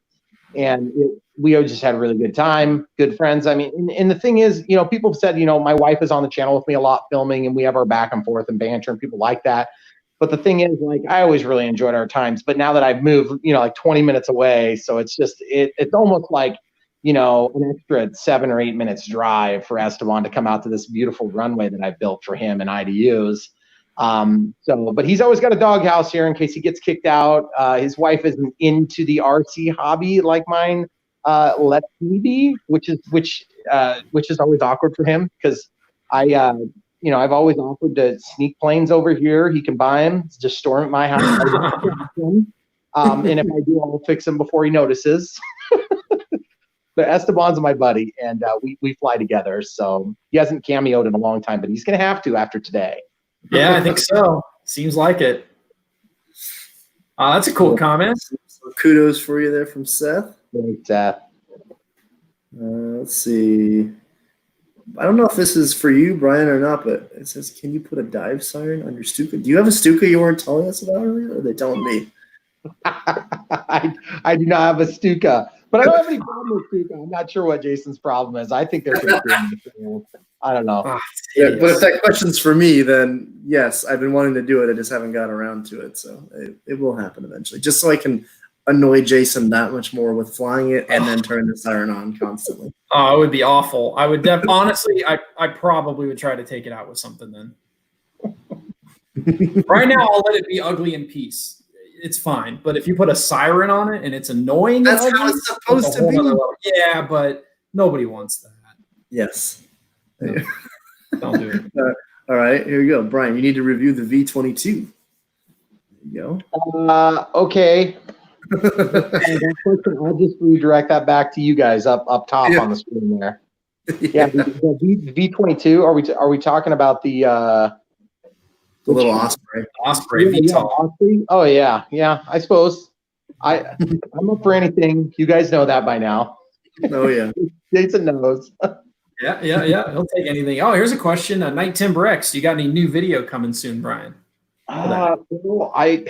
and we just had a really good time, good friends. I mean, and the thing is, you know, people have said, you know, my wife is on the channel with me a lot filming, and we have our back and forth and banter, and people like that. But the thing is, like, I always really enjoyed our times. But now that I've moved, you know, like 20 minutes away, so it's just it's almost like, you know, an extra 7 or 8 minutes drive for Esteban to come out to this beautiful runway that I've built for him and I to use. But he's always got a doghouse here in case he gets kicked out. His wife isn't into the RC hobby like mine. Let me be, which is always awkward for him because you know, I've always offered to sneak planes over here. He can buy them, just store them at my house. And if I do, I'll fix them before he notices. But Esteban's my buddy, and we fly together. So he hasn't cameoed in a long time, but he's going to have to after today. Yeah, I think so. Seems like it. That's a cool comment. So kudos for you there from Seth. Thanks, Seth. Let's see. I don't know if this is for you, Brian, or not, but it says, can you put a dive siren on your Stuka? Do you have a Stuka you weren't telling us about earlier, or are they telling me? I do not have a Stuka, but I don't have any problem with Stuka. I'm not sure what Jason's problem is. I think they're pretty cool. I don't know. Yeah, but if that question's for me, then yes, I've been wanting to do it. I just haven't got around to it, so it will happen eventually. Just so I can annoy Jason that much more with flying it and then turn the siren on constantly. Oh, it would be awful. I would honestly, I probably would try to take it out with something then. Right now, I'll let it be ugly in peace. It's fine. But if you put a siren on it and it's annoying, that's how it's supposed to be. Yeah, but nobody wants that. Yes. No. Don't do it. All right, here we go. Brian, you need to review the V22. There you go. Okay. I'll just redirect that back to you guys up top on the screen there. Yeah, the V22. Are we talking about the little Osprey? Osprey VTOL. Osprey? Oh yeah. I suppose I'm up for anything. You guys know that by now. Oh yeah. Jason knows. Yeah. He'll take anything. Oh, here's a question. Night Timber X. You got any new video coming soon, Brian? Well, I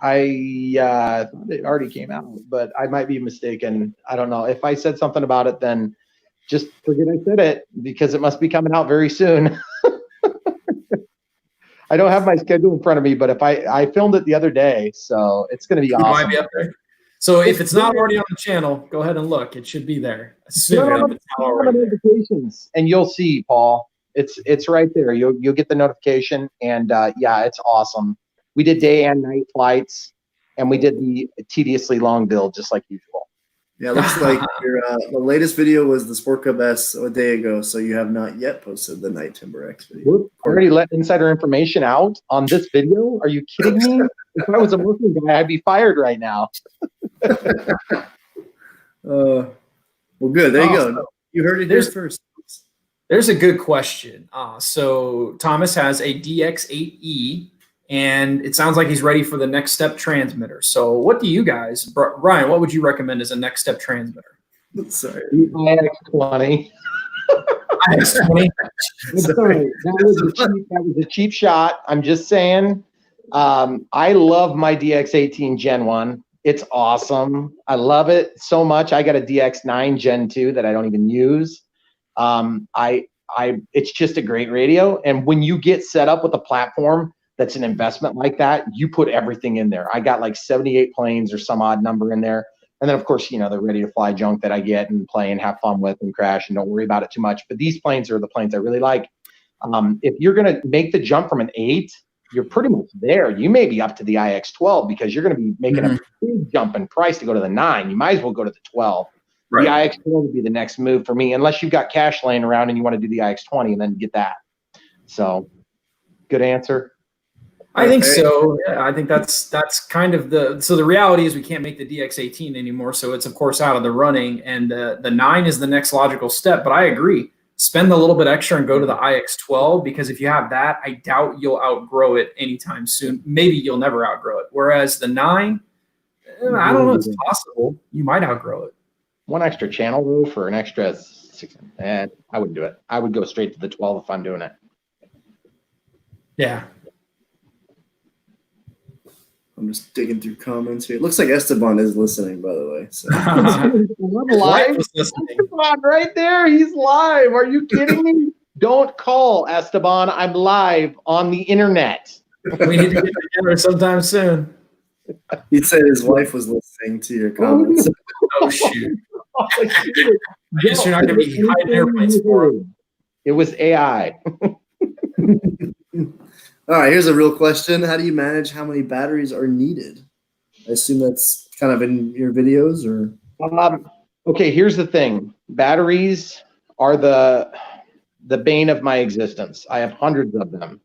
thought it already came out, but I might be mistaken. I don't know. If I said something about it, then just forget I said it because it must be coming out very soon. I don't have my schedule in front of me, but if I filmed it the other day, so it's going to be awesome. It might be up there. So if it's not already on the channel, go ahead and look. It should be there. Notifications, and you'll see, Paul. It's right there. You'll get the notification, and yeah, it's awesome. We did day and night flights, and we did the tediously long build, just like usual. Yeah, it looks like your the latest video was the Sport Cub S a day ago, so you have not yet posted the Night Timber X video. We're already let insider information out on this video? Are you kidding me? If I was a Muslim guy, I'd be fired right now. Well, good. There you go. You heard it here first. There's a good question. So Thomas has a DX8E, and it sounds like he's ready for the next step transmitter. So what do you guys, Brian, what would you recommend as a next step transmitter? Sorry. IX20. IX20? Sorry. That was a cheap shot. I'm just saying. I love my DX18 Gen 1. It's awesome. I love it so much. I got a DX9 Gen 2 that I don't even use. I it's just a great radio. And when you get set up with a platform that's an investment like that, you put everything in there. I got like 78 planes or some odd number in there. And then, of course, the ready to fly junk that I get and play and have fun with and crash and don't worry about it too much. But these planes are the planes I really like. If you're going to make the jump from an 8, you're pretty much there. You may be up to the IX-12 because you're going to be making a big jump in price to go to the 9. You might as well go to the 12. Right. The IX-12 would be the next move for me, unless you've got cash laying around and you want to do the IX-20 and then get that. So, good answer. I think so. Yeah, I think that's kind of the reality is we can't make the DX18 anymore. So it's of course out of the running, and the 9 is the next logical step. But I agree. Spend a little bit extra and go to the IX-12, because if you have that, I doubt you'll outgrow it anytime soon. Maybe you'll never outgrow it. Whereas the 9, I don't know. It's possible you might outgrow it. One extra channel roof for an extra 6. I wouldn't do it. I would go straight to the 12 if I'm doing it. Yeah. I'm just digging through comments here. It looks like Esteban is listening, by the way. So. Live Esteban right there. He's live. Are you kidding me? Don't call, Esteban. I'm live on the internet. We need to get together sometime soon. He said his wife was listening to your comments. Oh, shoot. I guess you're not going to be hiding airplanes for him. It was AI. All right, here's a real question. How do you manage how many batteries are needed? I assume that's kind of in your videos, or? Okay, here's the thing. Batteries are the bane of my existence. I have hundreds of them.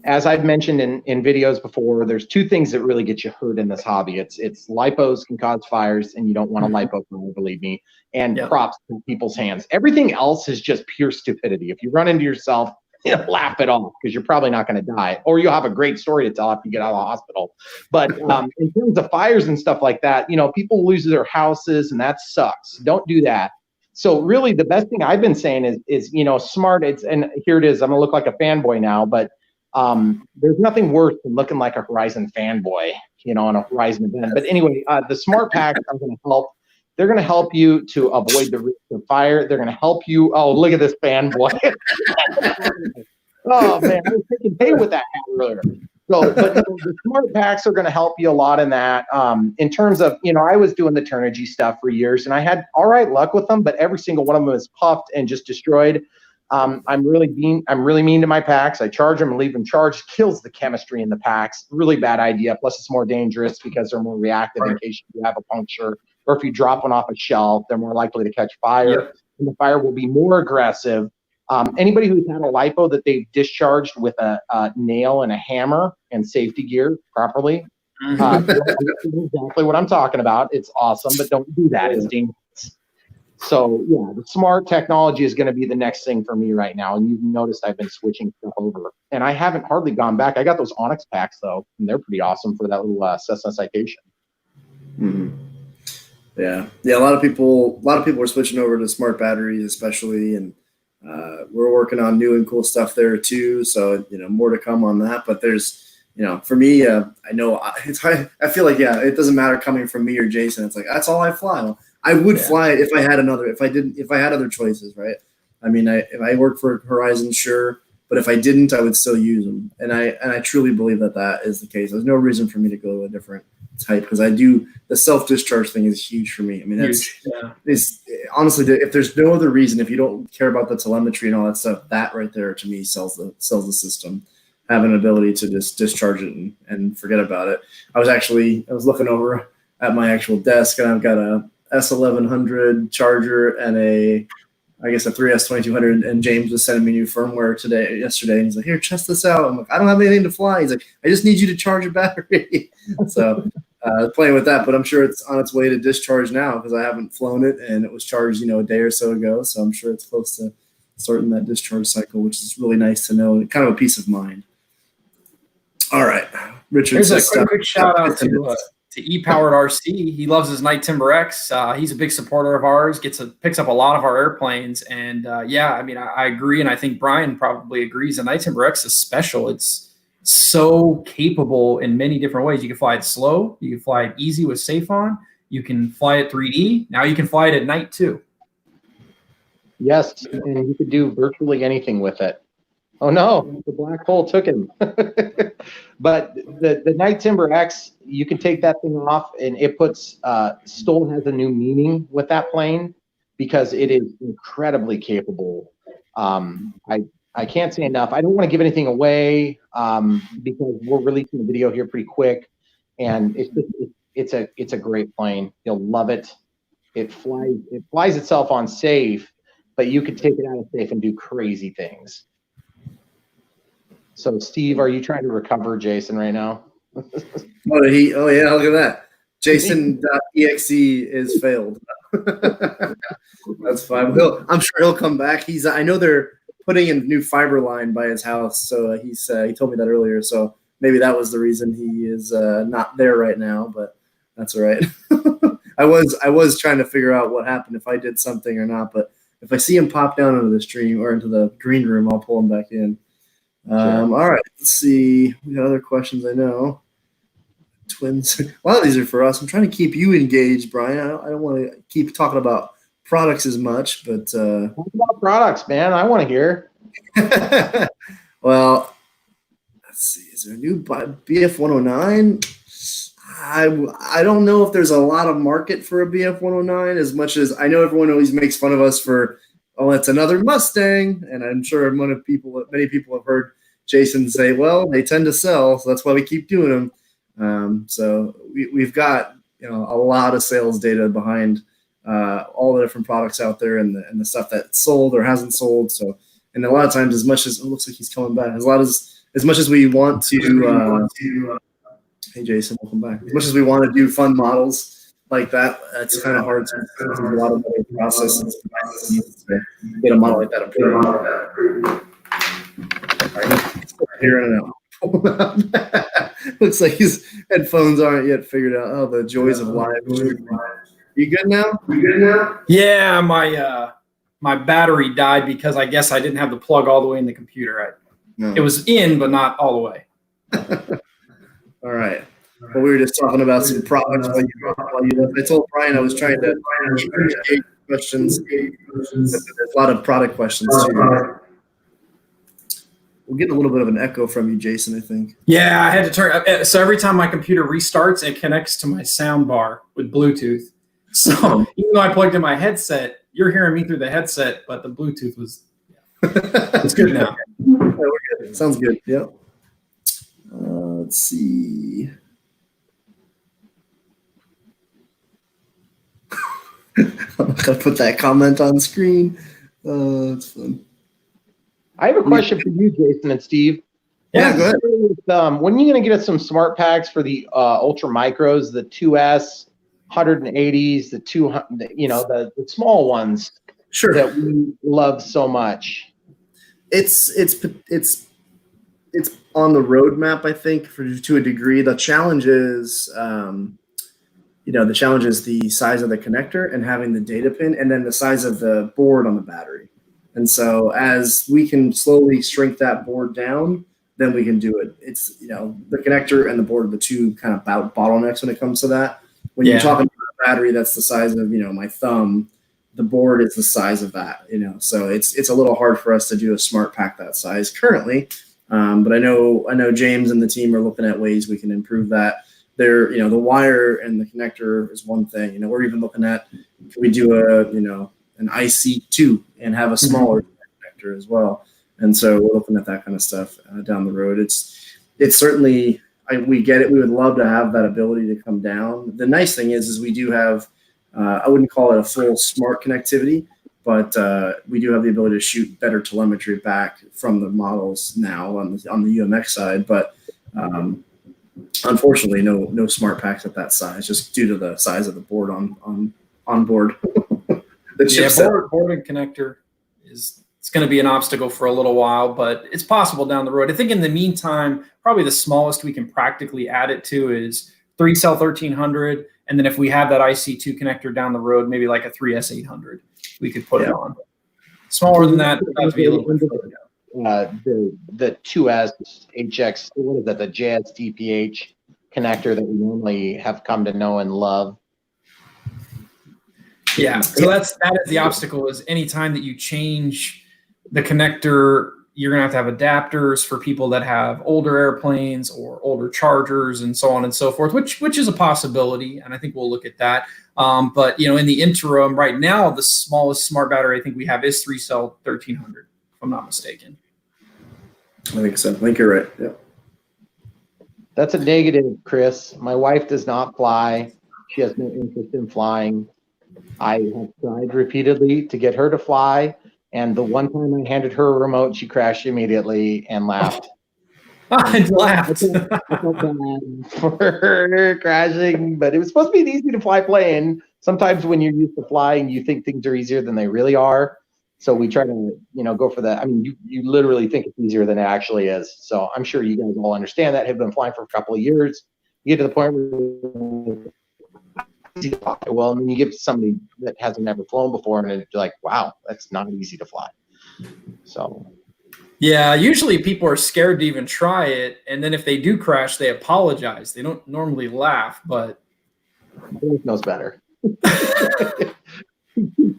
As I've mentioned in videos before, there's 2 things that really get you hurt in this hobby. It's lipos can cause fires, and you don't want a lipo fire, believe me, and props in people's hands. Everything else is just pure stupidity. If you run into yourself, laugh it off, because you're probably not going to die, or you'll have a great story to tell after you get out of the hospital. But in terms of fires and stuff like that, people lose their houses, and that sucks. Don't do that. So really, the best thing I've been saying is smart. And here it is. I'm gonna look like a fanboy now, but there's nothing worse than looking like a Horizon fanboy, on a Horizon event. But anyway, the smart packs are going to help. They're going to help you to avoid the risk of fire. They're going to help you. Oh, look at this fanboy. Oh, man. I was taking pay with that hat earlier. So, but the smart packs are going to help you a lot in that. In terms of, I was doing the Turnigy stuff for years, and I had all right luck with them, but every single one of them is puffed and just destroyed. I'm really mean to my packs. I charge them and leave them charged. Kills the chemistry in the packs. Really bad idea. Plus, it's more dangerous because they're more reactive in case you have a puncture, or if you drop one off a shelf, they're more likely to catch fire. And the fire will be more aggressive. Anybody who's had a lipo that they've discharged with a nail and a hammer and safety gear properly, exactly what I'm talking about. It's awesome, but don't do that. It's dangerous. So yeah, the smart technology is going to be the next thing for me right now. And you've noticed I've been switching stuff over, and I haven't hardly gone back. I got those Onyx packs though, and they're pretty awesome for that little Cessna Citation. Mm-hmm. Yeah. A lot of people are switching over to smart batteries, especially, and we're working on new and cool stuff there too. So more to come on that. But there's, for me, I know it's hard. I feel like it doesn't matter coming from me or Jason. It's like that's all I fly. Well, I would fly it if I had other choices, right? I mean, if I worked for Horizon, sure, but if I didn't, I would still use them. And I truly believe that is the case. There's no reason for me to go to a different type, because the self-discharge thing is huge for me. I mean, it's honestly, if there's no other reason, if you don't care about the telemetry and all that stuff, that right there to me sells the system. Have an ability to just discharge it and forget about it. I was looking over at my actual desk, and I've got a S1100 charger and a 3S2200, and James was sending me new firmware yesterday, and he's like, "Here, test this out." I'm like, "I don't have anything to fly." He's like, "I just need you to charge a battery." So playing with that, but I'm sure it's on its way to discharge now, because I haven't flown it, and it was charged a day or so ago. So I'm sure it's close to starting that discharge cycle, which is really nice to know, and kind of a peace of mind. All right, Richard. Here's a quick shout out to E-Powered RC. He loves his Night Timber X. He's a big supporter of ours, picks up a lot of our airplanes. And I agree. And I think Brian probably agrees. The Night Timber X is special. It's so capable in many different ways. You can fly it slow. You can fly it easy with safe on. You can fly it 3D. Now you can fly it at night too. Yes, and you could do virtually anything with it. Oh no, the black hole took him. But the Night Timber X, you can take that thing off, and it puts Stoll has a new meaning with that plane because it is incredibly capable. I can't say enough. I don't want to give anything away because we're releasing the video here pretty quick, and it's a great plane. You'll love it. It flies itself on safe, but you could take it out of safe and do crazy things. So, Steve, are you trying to recover Jason right now? Oh yeah, look at that. Jason.exe is failed. That's fine. I'm sure he'll come back. I know they're putting in a new fiber line by his house, so he told me that earlier. So maybe that was the reason he is not there right now, but that's all right. I was trying to figure out what happened, if I did something or not, but if I see him pop down into the stream or into the green room, I'll pull him back in. Sure. All right, let's see. We got other questions, I know. Twins. A lot of these are for us. I'm trying to keep you engaged, Brian. I don't want to keep talking about products as much, but talk about products, man. I want to hear. Well, let's see. Is there a new BF 109? I don't know if there's a lot of market for a BF 109 as much as I know everyone always makes fun of us for, oh, it's another Mustang, and I'm sure many people have heard Jason say, well, they tend to sell, so that's why we keep doing them. So we've got a lot of sales data behind all the different products out there and the stuff that sold or hasn't sold. So, and a lot of times, as much as it looks like he's coming back, as much as we want to hey Jason, welcome back. As much as we want to do fun models like that, it's kind of hard to there's a lot of other processes to get a model like that approved. Here and out. Looks like his headphones aren't yet figured out. Oh, the joys of live. You good now? Yeah, my battery died because I guess I didn't have the plug all the way in the computer. It was in, but not all the way. All right. Well, we were just talking about some products while you left. I told Brian I was trying to engage questions. There's a lot of product questions too. We're getting a little bit of an echo from you, Jason, I think. Yeah, I had to turn. So every time my computer restarts, it connects to my sound bar with Bluetooth. So even though I plugged in my headset, you're hearing me through the headset, but the Bluetooth was. It's good now. Yeah, we're good. Sounds good. Yep. Let's see. I'm not gonna put that comment on screen. It's fun. I have a question for you, Jason and Steve. Yeah, go ahead. When are you going to get us some smart packs for the ultra micros, the 2S, 180s, the 200, the small ones? Sure. That we love so much. It's on the roadmap, I think, to a degree. The challenge is, the size of the connector and having the data pin, and then the size of the board on the battery. And so as we can slowly shrink that board down, then we can do it. It's, the connector and the board are the two kind of bottlenecks when it comes to that. When you're talking about a battery that's the size of, my thumb, the board is the size of that, So it's a little hard for us to do a smart pack that size currently. But I know James and the team are looking at ways we can improve that. There, the wire and the connector is one thing. We're even looking at, can we do an IC2 and have a smaller connector as well. And so we're looking at that kind of stuff down the road. It's certainly, we get it. We would love to have that ability to come down. The nice thing is we do have, I wouldn't call it a full smart connectivity, but we do have the ability to shoot better telemetry back from the models now on the UMX side. But unfortunately, no smart packs at that size, just due to the size of the board on board. Board and connector it's going to be an obstacle for a little while, but it's possible down the road. I think in the meantime, probably the smallest we can practically add it to is 3-cell 1300, and then if we have that IC2 connector down the road, maybe like a 3S800, we could put it on. Smaller than that, it'd have to be a little bit further. The 2S HX, what is that? The JSDPH connector that we normally have come to know and love. Yeah. So that is the obstacle, is anytime that you change the connector, you're going to have adapters for people that have older airplanes or older chargers and so on and so forth, which is a possibility. And I think we'll look at that. But, in the interim right now, the smallest smart battery I think we have is 3-cell 1300, if I'm not mistaken. I think so. I think you're right. Yeah. That's a negative, Chris. My wife does not fly. She has no interest in flying. I have tried repeatedly to get her to fly. And the one time I handed her a remote, she crashed immediately and laughed. I laughed. I felt bad for her crashing, but it was supposed to be an easy to fly plane. Sometimes when you're used to flying, you think things are easier than they really are. So we try to, go for that. I mean, you literally think it's easier than it actually is. So I'm sure you guys all understand that. Have been flying for a couple of years. You get to the point where well, and then you give it to somebody that hasn't ever flown before, and they're like, wow, that's not easy to fly. So yeah, usually people are scared to even try it, and then if they do crash, they apologize. They don't normally laugh, but he knows better.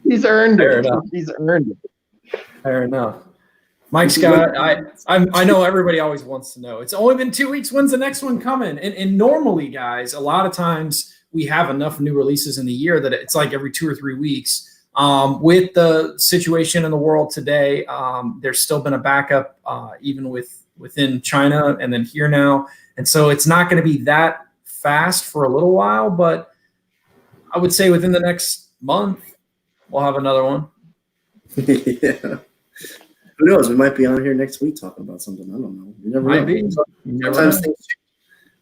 He's earned it. He's earned it. Fair enough. Mike Scott, I know everybody always wants to know. It's only been 2 weeks. When's the next one coming? And normally, guys, a lot of times we have enough new releases in the year that it's like every 2 or 3 weeks. With the situation in the world today, there's still been a backup, even within China and then here now. And so it's not going to be that fast for a little while, but I would say within the next month, we'll have another one. Yeah. Who knows? We might be on here next week talking about something. I don't know. You never Might know. be. Sometimes things change.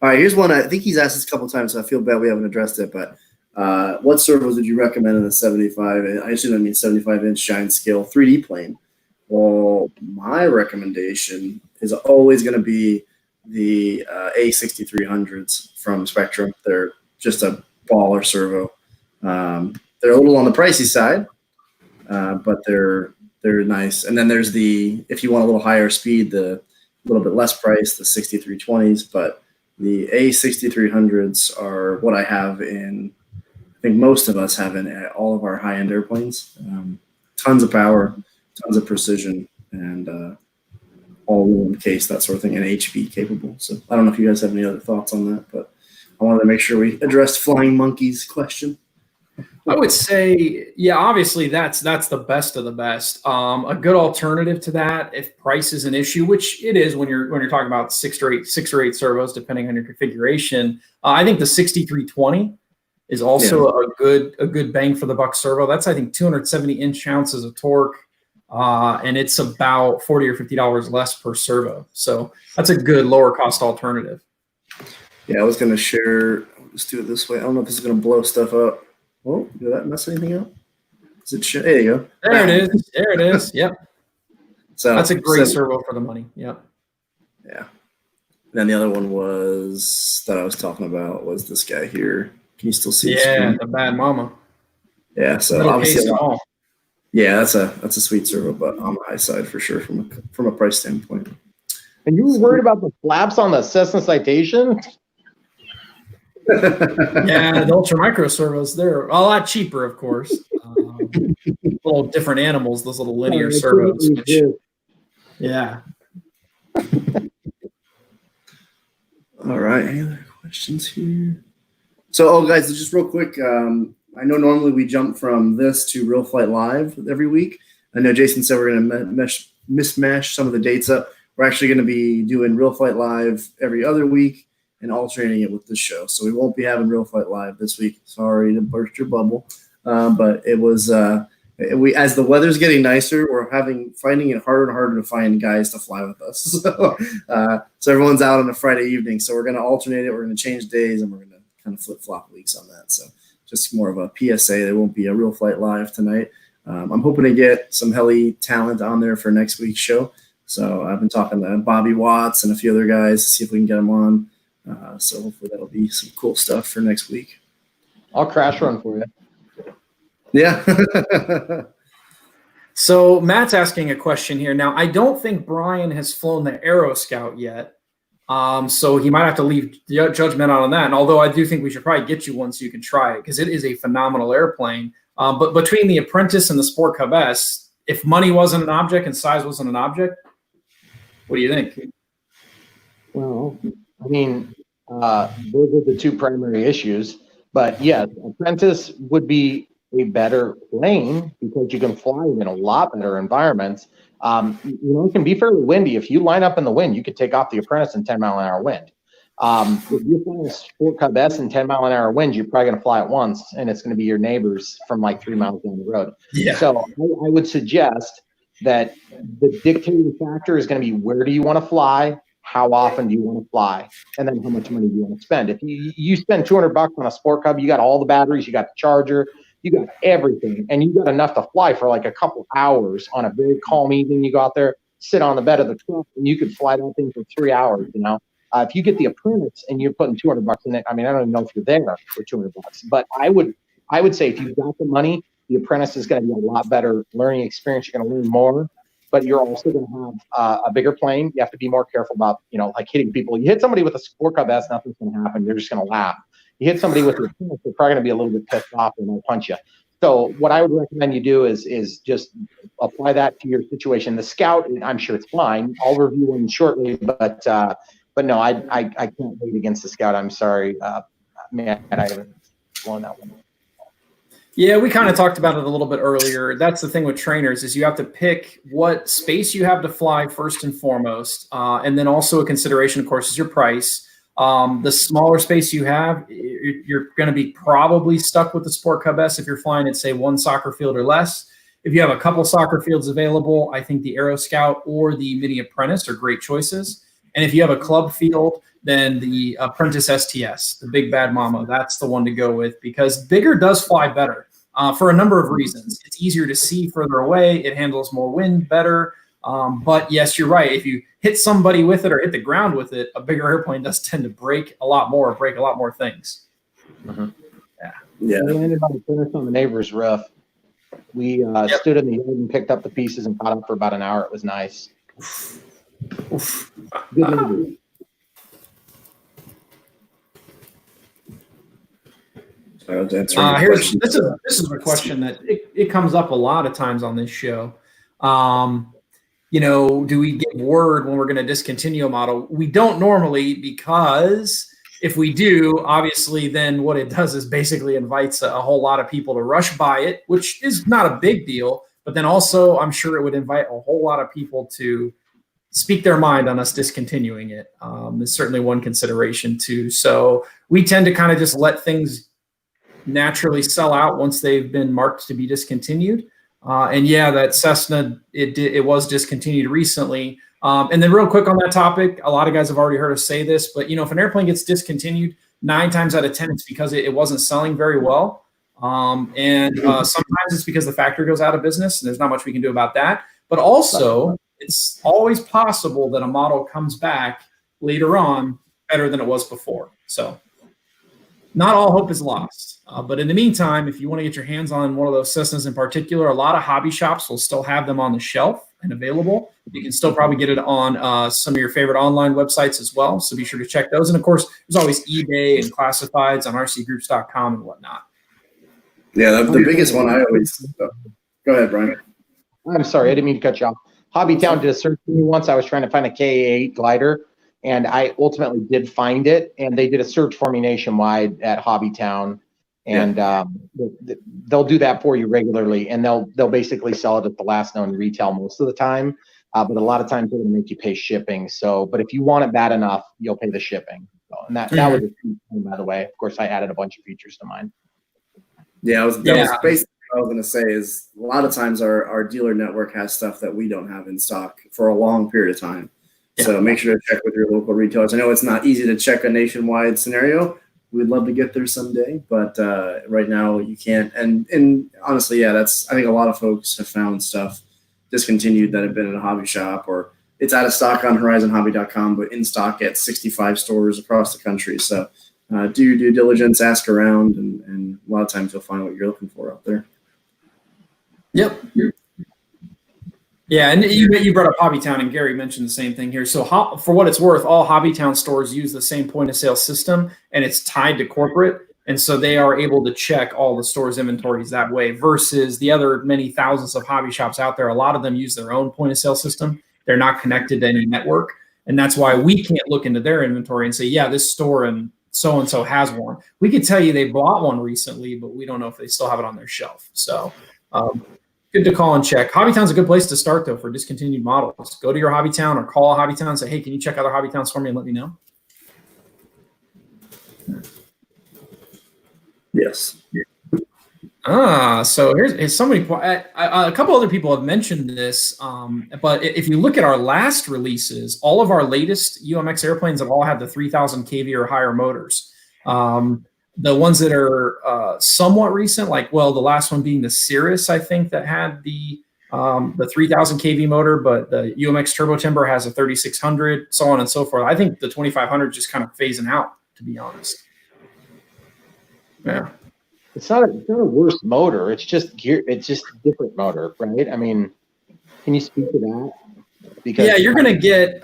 All right, here's one. I think he's asked this a couple of times, so I feel bad we haven't addressed it. But what servos would you recommend in the 75? I assume that means 75-inch giant scale 3D plane. Well, my recommendation is always going to be the A6300s from Spectrum. They're just a baller servo. They're a little on the pricey side, but they're nice. And then there's if you want a little higher speed, the little bit less price, the 6320s, but the A6300s are what I have in, I think most of us have in all of our high-end airplanes. Tons of power, tons of precision, and all in one case, that sort of thing, and HV capable. So I don't know if you guys have any other thoughts on that, but I wanted to make sure we addressed Flying Monkey's question. I would say, yeah, obviously that's the best of the best. A good alternative to that, if price is an issue, which it is when you're talking about six or eight servos, depending on your configuration. I think the 6320 is also a good bang for the buck servo. That's, I think, 270 inch-ounces of torque, and it's about $40 or $50 less per servo. So that's a good lower cost alternative. Yeah, I was going to share. Let's do it this way. I don't know if this is going to blow stuff up. Oh, did that mess anything up? Is it? There you go. There it is. There it is. Yep. So that's a great servo for the money. Yep. Yeah. And then the other one that I was talking about was this guy here. Can you still see? Yeah, the Bad Mama. Yeah. So obviously, yeah, that's a sweet servo, but on the high side for sure from a price standpoint. And you were worried about the flaps on the Cessna Citation? Yeah, the Ultra Micro servos, they're a lot cheaper, of course. Little different animals, those little linear servos. Yeah. All right. Any other questions here? So, guys, just real quick. I know normally we jump from this to Real Flight Live every week. I know Jason said we're going to mismatch some of the dates up. We're actually going to be doing Real Flight Live every other week and alternating it with this show. So we won't be having Real Flight Live this week. Sorry to burst your bubble. But it was as the weather's getting nicer, we're finding it harder and harder to find guys to fly with us. So everyone's out on a Friday evening. So we're going to alternate it. We're going to change days, and we're going to kind of flip-flop weeks on that. So just more of a PSA. There won't be a Real Flight Live tonight. I'm hoping to get some heli talent on there for next week's show. So I've been talking to Bobby Watts and a few other guys to see if we can get them on. So hopefully that'll be some cool stuff for next week. I'll crash run for you. Yeah. So Matt's asking a question here. Now, I don't think Brian has flown the Aero Scout yet. So he might have to leave judgment on that. And although I do think we should probably get you one so you can try it, because it is a phenomenal airplane. But between the Apprentice and the Sport Cub S, if money wasn't an object and size wasn't an object, what do you think? Well, I mean, those are the two primary issues. But yes, Apprentice would be a better plane because you can fly in a lot better environments. It can be fairly windy. If you line up in the wind, you could take off the Apprentice in 10-mile-an-hour wind. If you're flying a Sport Cub S in 10-mile-an-hour wind, you're probably going to fly it once, and it's going to be your neighbors from like 3 miles down the road. Yeah. So I would suggest that the dictating factor is going to be where do you want to fly, how often do you want to fly, and then how much money do you want to spend. If you spend $200 on a Sport Cub, you got all the batteries, you got the charger, you got everything, and you got enough to fly for like a couple hours on a very calm evening. You go out there, sit on the bed of the truck, and you could fly that thing for 3 hours. If you get the Apprentice and you're putting $200 in it, I mean, I don't even know if you're there for $200, but I would say if you've got the money, the Apprentice is going to be a lot better learning experience. You're going to learn more, but you're also going to have a bigger plane. You have to be more careful about, like hitting people. You hit somebody with a Sport Cub S, nothing's going to happen. You're just going to laugh. You hit somebody with the Apprentice, they're probably going to be a little bit pissed off and they'll punch you. So what I would recommend you do is just apply that to your situation. The Scout, I'm sure it's fine. I'll review one shortly, but no, I can't wait against the Scout. I'm sorry, man, I haven't blown that one. Yeah, we kind of talked about it a little bit earlier. That's the thing with trainers is you have to pick what space you have to fly first and foremost. And then also a consideration, of course, is your price. The smaller space you have, you're going to be probably stuck with the Sport Cub S if you're flying at, say, one soccer field or less. If you have a couple soccer fields available, I think the Aero Scout or the Mini Apprentice are great choices. And if you have a club field, then the Apprentice STS, the Big Bad Mama, that's the one to go with because bigger does fly better for a number of reasons. It's easier to see further away. It handles more wind better. But yes, you're right. If you hit somebody with it or hit the ground with it, a bigger airplane does tend to break a lot more things. Mm-hmm. Yeah. We landed on the finish on the neighbor's roof. We stood in the yard and picked up the pieces and caught up for about an hour. It was nice. Good neighbors. This is a question that it comes up a lot of times on this show. Do we get word when we're going to discontinue a model? We don't normally because if we do, obviously, then what it does is basically invites a whole lot of people to rush by it, which is not a big deal. But then also, I'm sure it would invite a whole lot of people to speak their mind on us discontinuing it. Is certainly one consideration too. So we tend to kind of just let things naturally sell out once they've been marked to be discontinued. And yeah, that Cessna, it was discontinued recently. And then real quick on that topic, a lot of guys have already heard us say this, but if an airplane gets discontinued, 9 times out of 10, it's because it wasn't selling very well. Sometimes it's because the factory goes out of business and there's not much we can do about that. But also it's always possible that a model comes back later on better than it was before. So not all hope is lost. But in the meantime, if you want to get your hands on one of those Cessnas in particular, a lot of hobby shops will still have them on the shelf and available. You can still probably get it on some of your favorite online websites as well. So be sure to check those. And of course, there's always eBay and classifieds on rcgroups.com and whatnot. Yeah, the biggest one I always go ahead, Brian. I'm sorry, I didn't mean to cut you off. Hobbytown did a search for me once. I was trying to find a Ka-8 glider, and I ultimately did find it. And they did a search for me nationwide at Hobbytown, and they'll do that for you regularly. And they'll basically sell it at the last known retail most of the time, but a lot of times they're going to make you pay shipping. So, but if you want it bad enough, you'll pay the shipping. So, and that was a feature, by the way. Of course, I added a bunch of features to mine. Yeah, that was basically what I was going to say is a lot of times our dealer network has stuff that we don't have in stock for a long period of time. Yeah. So make sure to check with your local retailers. I know it's not easy to check a nationwide scenario. We'd love to get there someday, but right now you can't. And honestly, I think a lot of folks have found stuff discontinued that have been at a hobby shop or it's out of stock on horizonhobby.com, but in stock at 65 stores across the country. So do your due diligence, ask around, and a lot of times you'll find what you're looking for out there. Yep. Yeah, and you brought up Hobbytown, and Gary mentioned the same thing here. So for what it's worth, all Hobbytown stores use the same point-of-sale system, and it's tied to corporate. And so they are able to check all the store's inventories that way versus the other many thousands of hobby shops out there. A lot of them use their own point of sale system. They're not connected to any network. And that's why we can't look into their inventory and say, yeah, this store and so has one. We could tell you they bought one recently, but we don't know if they still have it on their shelf. So good to call and check. Hobbytown's a good place to start, though, for discontinued models. Go to your Hobbytown or call Hobbytown and say, hey, can you check other Hobbytowns for me and let me know? Yes. So here's somebody. A couple other people have mentioned this, but if you look at our last releases, all of our latest UMX airplanes have all had the 3,000 kV or higher motors. The ones that are somewhat recent, like the last one being the Cirrus, I think that had the 3,000 kV motor, but the UMX Turbo Timber has a 3,600, so on and so forth. I think the 2,500 just kind of phasing out, to be honest. Yeah. It's not a worse motor. It's just gear. It's just a different motor, right? I mean, can you speak to that? Because yeah, you're gonna get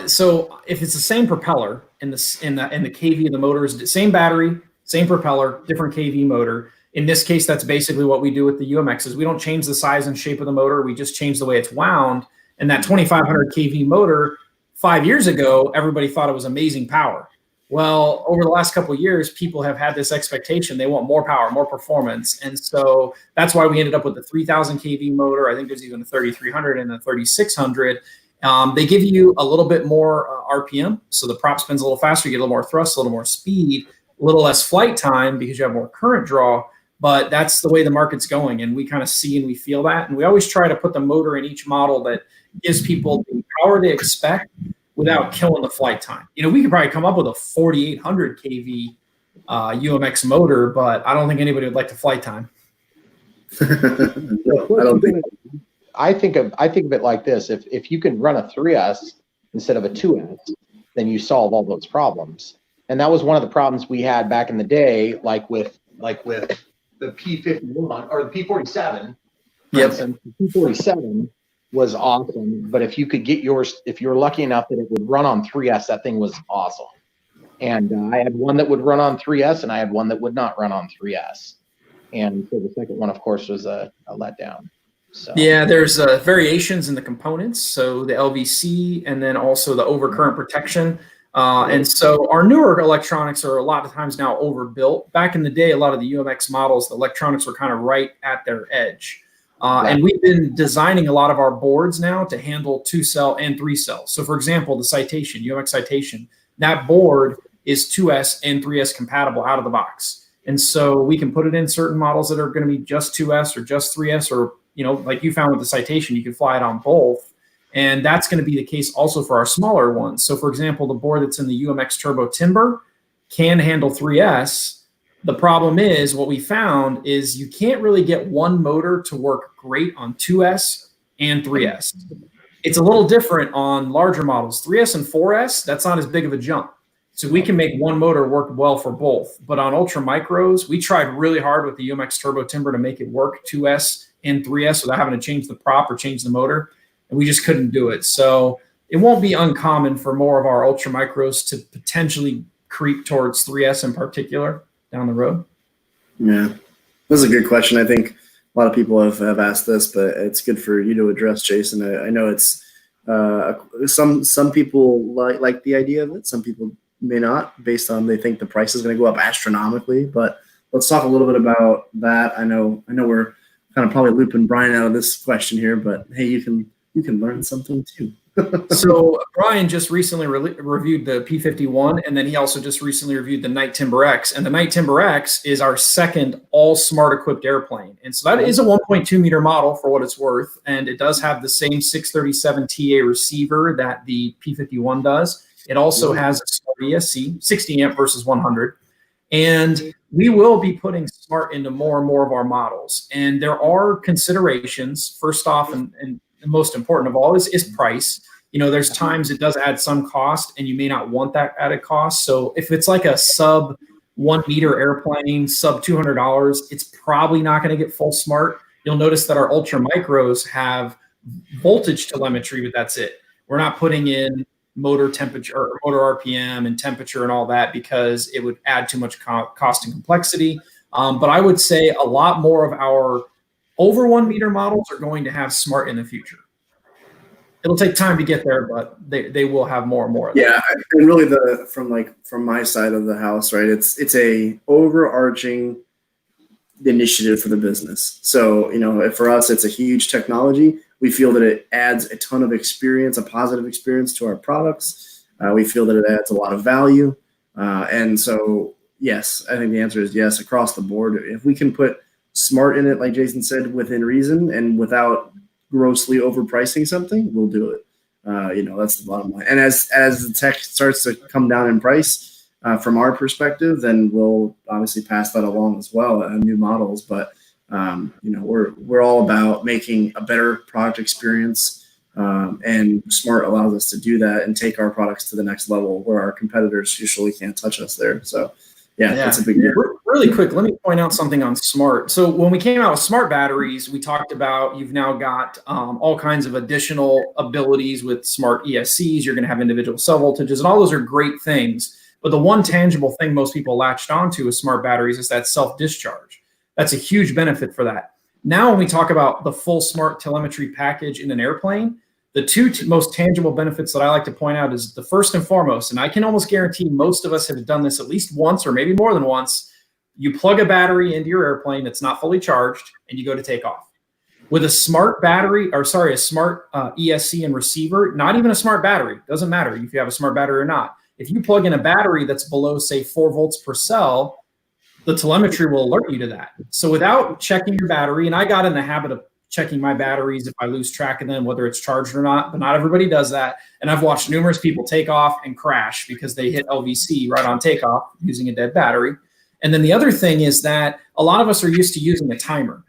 so if it's the same propeller in the kV of the motor is the same battery, same propeller, different kV motor. In this case, that's basically what we do with the UMXs. We don't change the size and shape of the motor. We just change the way it's wound. And that 2,500 kV motor, 5 years ago, everybody thought it was amazing power. Well, over the last couple of years, people have had this expectation. They want more power, more performance. And so that's why we ended up with the 3,000 kV motor. I think there's even a 3,300 and a 3,600. They give you a little bit more RPM. So the prop spins a little faster. You get a little more thrust, a little more speed, a little less flight time because you have more current draw. But that's the way the market's going. And we kind of see and we feel that. And we always try to put the motor in each model that gives people the power they expect without killing the flight time. We could probably come up with a 4,800 kV UMX motor, but I don't think anybody would like the flight time. No, I don't think. I think of it like this: if you can run a 3S instead of a 2S, then you solve all those problems. And that was one of the problems we had back in the day, like with the P51 or the P47. Yep. The P47 was awesome, but if you could get yours, if you were lucky enough that it would run on 3S, that thing was awesome. And I had one that would run on 3S, and I had one that would not run on 3S. And so the second one, of course, was a letdown. So yeah, there's variations in the components, so the LVC and then also the overcurrent protection. And so our newer electronics are a lot of times now overbuilt. Back in the day, a lot of the UMX models, the electronics were kind of right at their edge. And we've been designing a lot of our boards now to handle 2-cell and 3-cell. So for example, the Citation, UMX Citation, that board is 2S and 3S compatible out of the box. And so we can put it in certain models that are going to be just 2S or just 3S, or, like you found with the Citation, you can fly it on both. And that's going to be the case also for our smaller ones. So for example, the board that's in the UMX Turbo Timber can handle 3S. The problem is what we found is you can't really get one motor to work great on 2S and 3S. It's a little different on larger models. 3S and 4S, that's not as big of a jump. So we can make one motor work well for both. But on ultra micros, we tried really hard with the UMX Turbo Timber to make it work 2S and 3S without having to change the prop or change the motor. And we just couldn't do it. So it won't be uncommon for more of our ultra micros to potentially creep towards 3S in particular down the road. Yeah, this is a good question. I think a lot of people have asked this, but it's good for you to address, Jason. I know it's some people like the idea of it. Some people may not, based on they think the price is going to go up astronomically. But let's talk a little bit about that. I know we're kind of probably looping Brian out of this question here, but hey, you can learn something too. So Brian just recently reviewed the P51, and then he also just recently reviewed the Night Timber X. And the Night Timber X is our second all-smart equipped airplane. And so that is a 1.2 meter model for what it's worth, and it does have the same 637 TA receiver that the P51 does. It also has a smart ESC, 60 amp versus 100. And we will be putting smart into more and more of our models. And there are considerations. First off, and the most important of all is price. There's times it does add some cost, and you may not want that added cost. So if it's like a sub 1 meter airplane, sub $200, it's probably not going to get full smart. You'll notice that our ultra micros have voltage telemetry, but that's it. We're not putting in motor temperature or motor RPM and temperature and all that, because it would add too much cost and complexity. But I would say a lot more of our over 1 meter models are going to have smart in the future. It'll take time to get there, but they will have more and more of that. Yeah, and really from my side of the house, right? It's a overarching initiative for the business. So, for us, it's a huge technology. We feel that it adds a ton of experience, a positive experience to our products. We feel that it adds a lot of value. And so, yes, I think the answer is yes, across the board. If we can put smart in it, like Jason said, within reason and without grossly overpricing something, we'll do it. That's the bottom line. And as the tech starts to come down in price, from our perspective, then we'll obviously pass that along as well on new models. But we're all about making a better product experience, and smart allows us to do that and take our products to the next level where our competitors usually can't touch us there. So that's a big deal. Really quick, let me point out something on smart. So when we came out with smart batteries, we talked about you've now got all kinds of additional abilities with smart ESCs. You're going to have individual cell voltages, and all those are great things. But the one tangible thing most people latched onto with smart batteries is that self-discharge. That's a huge benefit for that. Now, when we talk about the full smart telemetry package in an airplane, the two most tangible benefits that I like to point out is the first and foremost, and I can almost guarantee most of us have done this at least once or maybe more than once. You plug a battery into your airplane that's not fully charged and you go to take off. With a smart a smart ESC and receiver, not even a smart battery, doesn't matter if you have a smart battery or not. If you plug in a battery that's below, say, 4 volts per cell, the telemetry will alert you to that. So without checking your battery, and I got in the habit of checking my batteries if I lose track of them, whether it's charged or not, but not everybody does that. And I've watched numerous people take off and crash because they hit LVC right on takeoff using a dead battery. And then the other thing is that a lot of us are used to using a timer.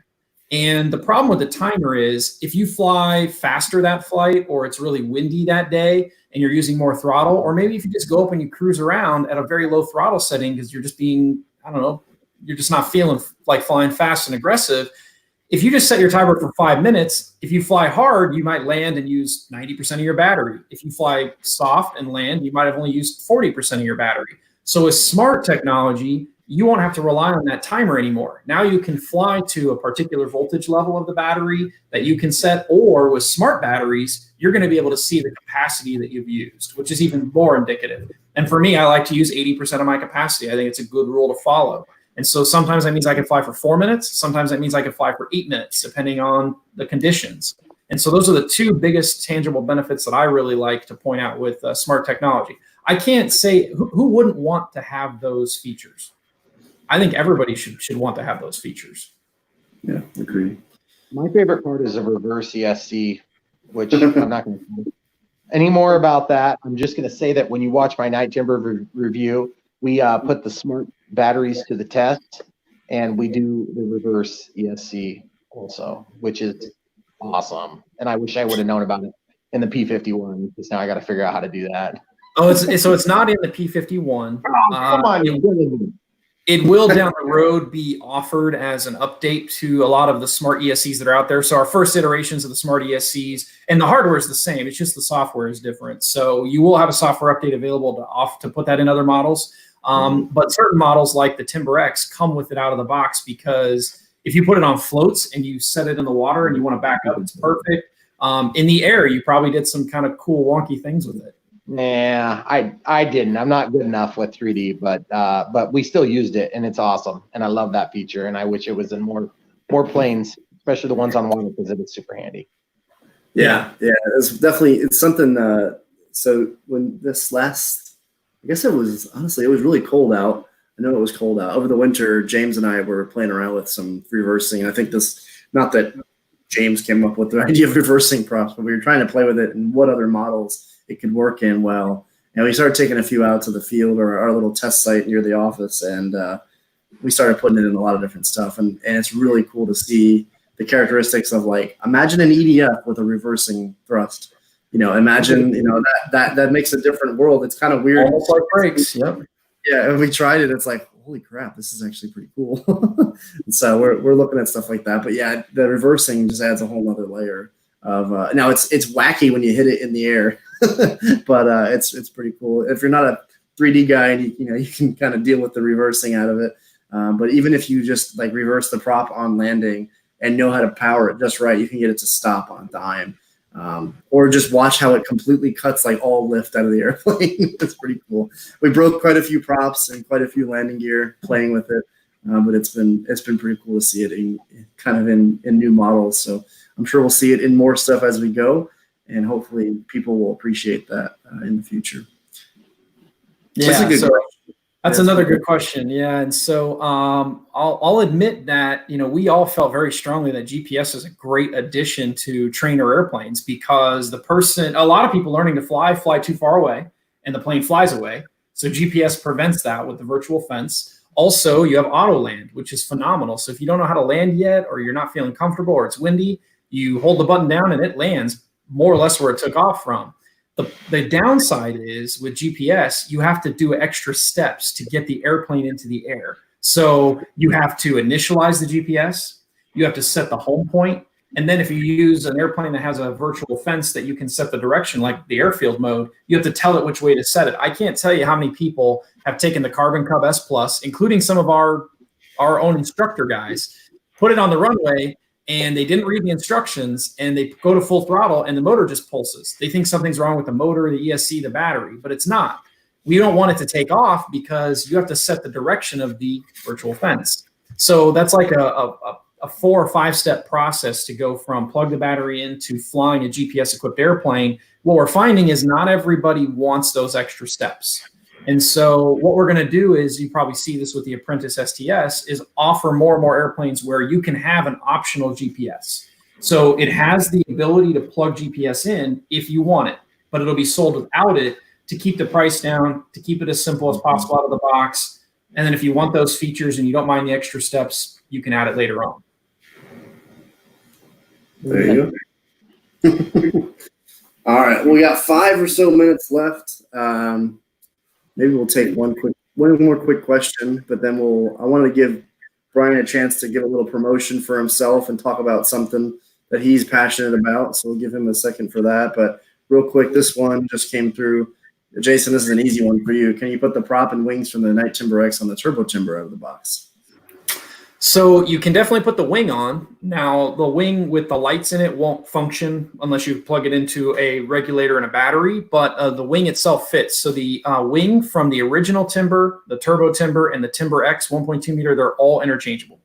And the problem with the timer is if you fly faster that flight, or it's really windy that day and you're using more throttle, or maybe if you just go up and you cruise around at a very low throttle setting because you're just being, you're just not feeling like flying fast and aggressive. If you just set your timer for 5 minutes, if you fly hard, you might land and use 90% of your battery. If you fly soft and land, you might have only used 40% of your battery. So with smart technology, you won't have to rely on that timer anymore. Now you can fly to a particular voltage level of the battery that you can set, or with smart batteries, you're going to be able to see the capacity that you've used, which is even more indicative. And for me, I like to use 80% of my capacity. I think it's a good rule to follow. And so sometimes that means I can fly for 4 minutes. Sometimes that means I can fly for 8 minutes, depending on the conditions. And so those are the two biggest tangible benefits that I really like to point out with smart technology. I can't say who wouldn't want to have those features. I think everybody should want to have those features. Yeah, agree. My favorite part is a reverse ESC, which I'm not going to say any more about that. I'm just going to say that when you watch my Night Timber review, we put the smart batteries to the test, and we do the reverse ESC also, which is awesome. And I wish I would have known about it in the P51, because now I got to figure out how to do that. Oh, so it's not in the P51. Oh, come on. It will down the road be offered as an update to a lot of the smart ESCs that are out there. So our first iterations of the smart ESCs, and the hardware is the same, it's just the software is different. So you will have a software update available to put that in other models. But certain models like the Timber X come with it out of the box, because if you put it on floats and you set it in the water and you want to back up, it's perfect. In the air, you probably did some kind of cool wonky things with it. Nah, I didn't. I'm not good enough with 3D, but we still used it, and it's awesome. And I love that feature, and I wish it was in more planes, especially the ones on water, because it is super handy. Yeah, it's something. So when this last, I guess it was really cold out. I know it was cold out over the winter. James and I were playing around with some reversing. I think not that James came up with the idea of reversing props, but we were trying to play with it and what other models it could work in well. And we started taking a few out to the field or our little test site near the office, and we started putting it in a lot of different stuff. And it's really cool to see the characteristics of, like, imagine an EDF with a reversing thrust. Imagine, that makes a different world. It's kind of weird. Almost like brakes. Yep. Yeah, and we tried it. It's like, holy crap, this is actually pretty cool. And so we're looking at stuff like that. But yeah, the reversing just adds a whole other layer of. Now it's wacky when you hit it in the air. but it's pretty cool. If you're not a 3D guy and you can kind of deal with the reversing out of it. But even if you just like reverse the prop on landing and know how to power it just right, you can get it to stop on a dime. Or just watch how it completely cuts like all lift out of the airplane. It's pretty cool. We broke quite a few props and quite a few landing gear playing with it, but it's been pretty cool to see it in new models. So I'm sure we'll see it in more stuff as we go, and hopefully people will appreciate that in the future. Yeah, that's another good question. Yeah, and so I'll admit that we all felt very strongly that GPS is a great addition to trainer airplanes, because a lot of people learning to fly too far away, and the plane flies away. So GPS prevents that with the virtual fence. Also, you have auto land, which is phenomenal. So if you don't know how to land yet, or you're not feeling comfortable, or it's windy, you hold the button down and it lands more or less where it took off from. The downside is with GPS, you have to do extra steps to get the airplane into the air. So you have to initialize the GPS, you have to set the home point, and then if you use an airplane that has a virtual fence that you can set the direction, like the airfield mode, you have to tell it which way to set it. I can't tell you how many people have taken the Carbon Cub S Plus, including some of our own instructor guys, put it on the runway, and they didn't read the instructions, and they go to full throttle and the motor just pulses. They think something's wrong with the motor, the ESC, the battery, but it's not. We don't want it to take off because you have to set the direction of the virtual fence. So that's like a 4 or 5 step process to go from plug the battery in to flying a GPS equipped airplane. What we're finding is not everybody wants those extra steps. And so what we're going to do is, you probably see this with the Apprentice STS, is offer more and more airplanes where you can have an optional GPS. So it has the ability to plug GPS in if you want it, but it'll be sold without it to keep the price down, to keep it as simple as possible out of the box. And then if you want those features and you don't mind the extra steps, you can add it later on. There you go. All right. We got 5 or so minutes left. Maybe we'll take one more quick question, but then I want to give Brian a chance to give a little promotion for himself and talk about something that he's passionate about. So we'll give him a second for that. But real quick, this one just came through. Jason, this is an easy one for you. Can you put the prop and wings from the Night Timber X on the Turbo Timber out of the box? So you can definitely put the wing on. Now, the wing with the lights in it won't function unless you plug it into a regulator and a battery, but the wing itself fits. So the wing from the original Timber, the Turbo Timber, and the Timber X 1.2 meter, they're all interchangeable.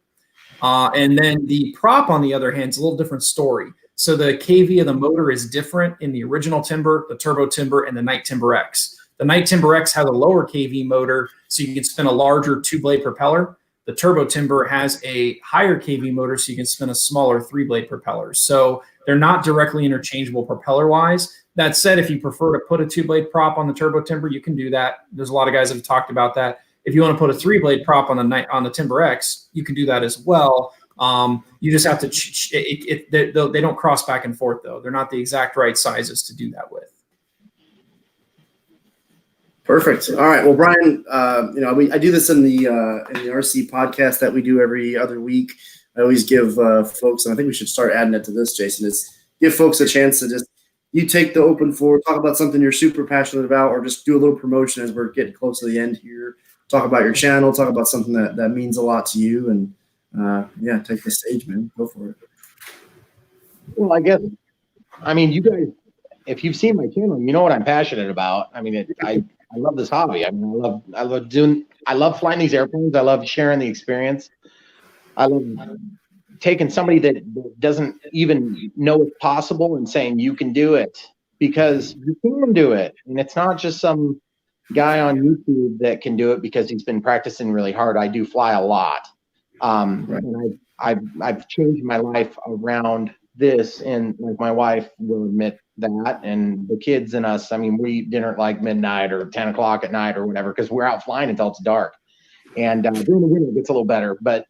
And then the prop, on the other hand, is a little different story. So the KV of the motor is different in the original Timber, the Turbo Timber, and the Night Timber X. The Night Timber X has a lower KV motor, so you can spin a larger 2-blade propeller. The Turbo Timber has a higher KV motor, so you can spin a smaller 3-blade propeller. So they're not directly interchangeable propeller-wise. That said, if you prefer to put a 2-blade prop on the Turbo Timber, you can do that. There's a lot of guys that have talked about that. If you want to put a 3-blade prop on the Timber X, you can do that as well. You just have to they don't cross back and forth, though. They're not the exact right sizes to do that with. Perfect. All right. Well, Brian, I do this in the RC podcast that we do every other week. I always give folks, and I think we should start adding it to this, Jason, is give folks a chance to you take the open floor, talk about something you're super passionate about, or just do a little promotion as we're getting close to the end here. Talk about your channel, talk about something that means a lot to you, and take the stage, man. Go for it. Well, you guys, if you've seen my channel, you know what I'm passionate about. I love this hobby. I love flying these airplanes. I love sharing the experience. I love taking somebody that doesn't even know it's possible and saying you can do it, because you can do it. And it's not just some guy on YouTube that can do it because he's been practicing really hard. I do fly a lot. And I've changed my life around this, and like my wife will admit that, and the kids and us, we eat dinner at like midnight or 10 o'clock at night or whatever, because we're out flying until it's dark. And during the winter it gets a little better, but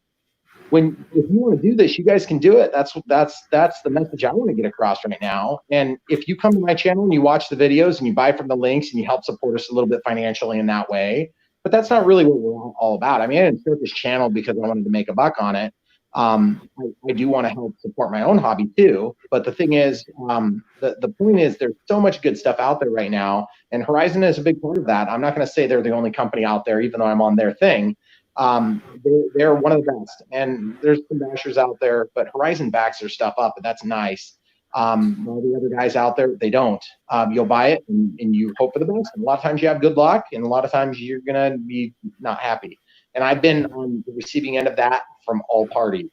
if you want to do this, you guys can do it. That's the message I want to get across right now. And if you come to my channel and you watch the videos and you buy from the links and you help support us a little bit financially in that way, but that's not really what we're all about. I didn't start this channel because I wanted to make a buck on it. I do want to help support my own hobby too. But the thing is, the point is there's so much good stuff out there right now, and Horizon is a big part of that. I'm not going to say they're the only company out there, even though I'm on their thing. They're one of the best, and there's some bashers out there, but Horizon backs their stuff up, and that's nice. All the other guys out there, they don't. You'll buy it and you hope for the best. And a lot of times you have good luck, and a lot of times you're gonna be not happy. And I've been on the receiving end of that from all parties,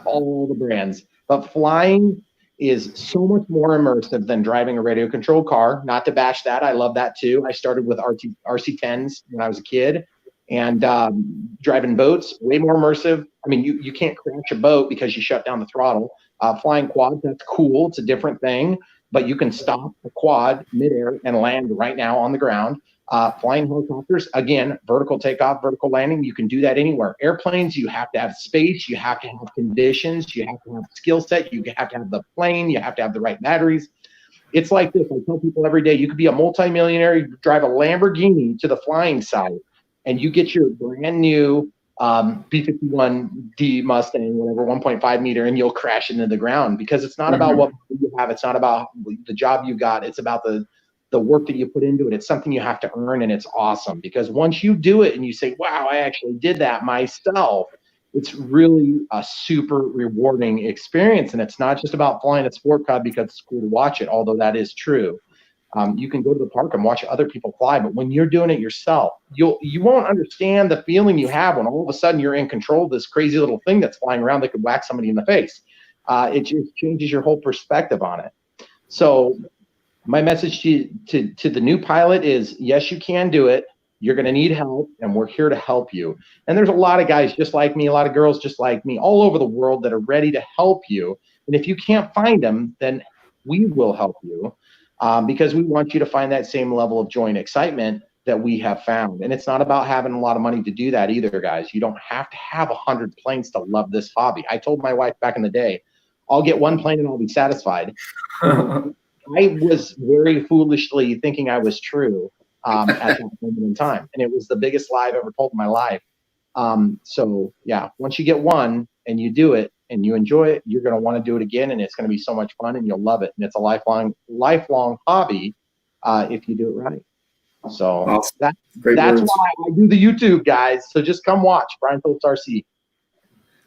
all the brands. But flying is so much more immersive than driving a radio controlled car. Not to bash that, I love that too. I started with RC10s when I was a kid, and driving boats, way more immersive. I mean, you can't crash a boat because you shut down the throttle. Flying quads, that's cool. It's a different thing, but you can stop the quad midair and land right now on the ground. Flying helicopters, again, vertical takeoff, vertical landing, you can do that anywhere. Airplanes, you have to have space, you have to have conditions, you have to have skill set, you have to have the plane, you have to have the right batteries. It's like this. I tell people every day, you could be a multimillionaire, you drive a Lamborghini to the flying side, and you get your brand new B-51D Mustang, whatever, 1.5 meter, and you'll crash into the ground, because it's not about what you have. It's not about the job you got. It's about the work that you put into it. It's something you have to earn, and it's awesome, because once you do it and you say, wow, I actually did that myself, it's really a super rewarding experience. And it's not just about flying a sport car because it's cool to watch it, although that is true. You can go to the park and watch other people fly, but when you're doing it yourself, you won't understand the feeling you have when all of a sudden you're in control of this crazy little thing that's flying around that could whack somebody in the face. It just changes your whole perspective on it. So my message to the new pilot is, yes, you can do it. You're going to need help, and we're here to help you. And there's a lot of guys just like me, a lot of girls just like me, all over the world that are ready to help you. And if you can't find them, then we will help you. Because we want you to find that same level of joy and excitement that we have found. And it's not about having a lot of money to do that either, guys. You don't have to have 100 planes to love this hobby. I told my wife back in the day, I'll get one plane and I'll be satisfied. I was very foolishly thinking I was true at that moment in time. And it was the biggest lie I've ever told in my life. So yeah, once you get one and you do it and you enjoy it, you're going to want to do it again, and it's going to be so much fun, and you'll love it. And it's a lifelong hobby if you do it right. So awesome. that's words. why I do the YouTube, guys. So just come watch Brian Phillips RC.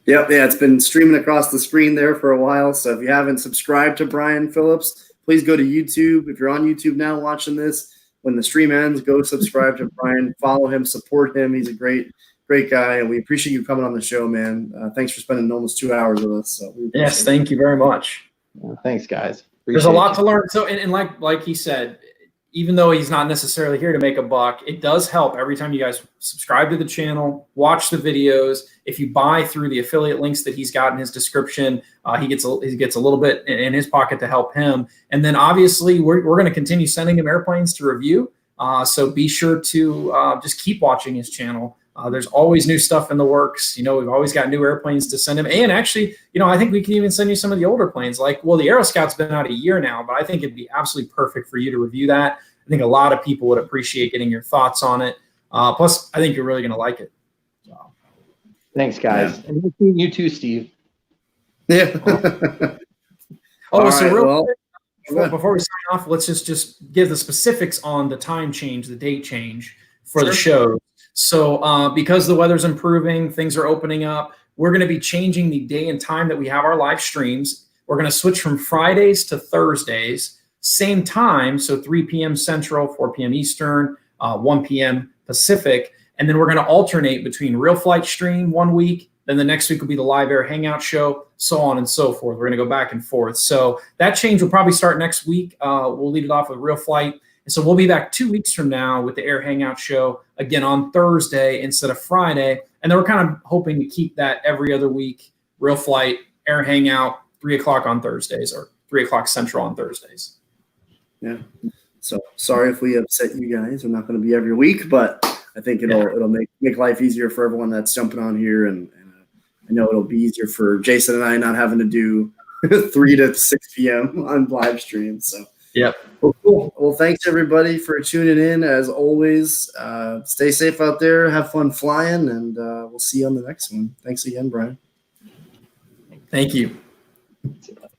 Yep, yeah, it's been streaming across the screen there for a while. So if you haven't subscribed to Brian Phillips, please go to YouTube. If you're on YouTube now watching this, when the stream ends, go subscribe to Brian, follow him, support him. He's a great guy, and we appreciate you coming on the show, man. Thanks for spending almost 2 hours with us. So yes, thank you very much. Yeah, thanks, guys. There's a lot to learn. So, and like he said, even though he's not necessarily here to make a buck, it does help every time you guys subscribe to the channel, watch the videos. If you buy through the affiliate links that he's got in his description, he gets a little bit in his pocket to help him. And then obviously we're going to continue sending him airplanes to review. So be sure to just keep watching his channel. There's always new stuff in the works. You know, we've always got new airplanes to send him. And actually, you know, I think we can even send you some of the older planes. Like, well, the Aero Scout's been out a year now, but I think it'd be absolutely perfect for you to review that. I think a lot of people would appreciate getting your thoughts on it. Plus, I think you're really going to like it. So. Thanks, guys. Yeah. And you too, Steve. Yeah. Before we sign off, let's just give the specifics on the time change, the date change for the show. So because the weather's improving, things are opening up, we're going to be changing the day and time that we have our live streams. We're going to switch from Fridays to Thursdays, same time, so 3 p.m. Central, 4 p.m. Eastern, 1 p.m. Pacific, and then we're going to alternate between Real Flight Stream one week, then the next week will be the Live Air Hangout show, so on and so forth. We're going to go back and forth. So that change will probably start next week. We'll lead it off with Real Flight. And so we'll be back 2 weeks from now with the Air Hangout show, again on Thursday instead of Friday. And then we're kind of hoping to keep that every other week, Real Flight, Air Hangout, 3 o'clock on Thursdays or 3 o'clock Central on Thursdays. Yeah. So sorry if we upset you guys. We're not going to be every week, but I think it'll make life easier for everyone that's jumping on here. And I know it'll be easier for Jason and I not having to do 3 to 6 p.m. on live stream. So. Yep. Well, cool. Well, thanks everybody for tuning in. As always, stay safe out there, have fun flying, and we'll see you on the next one. Thanks again, Brian. Thank you. See you.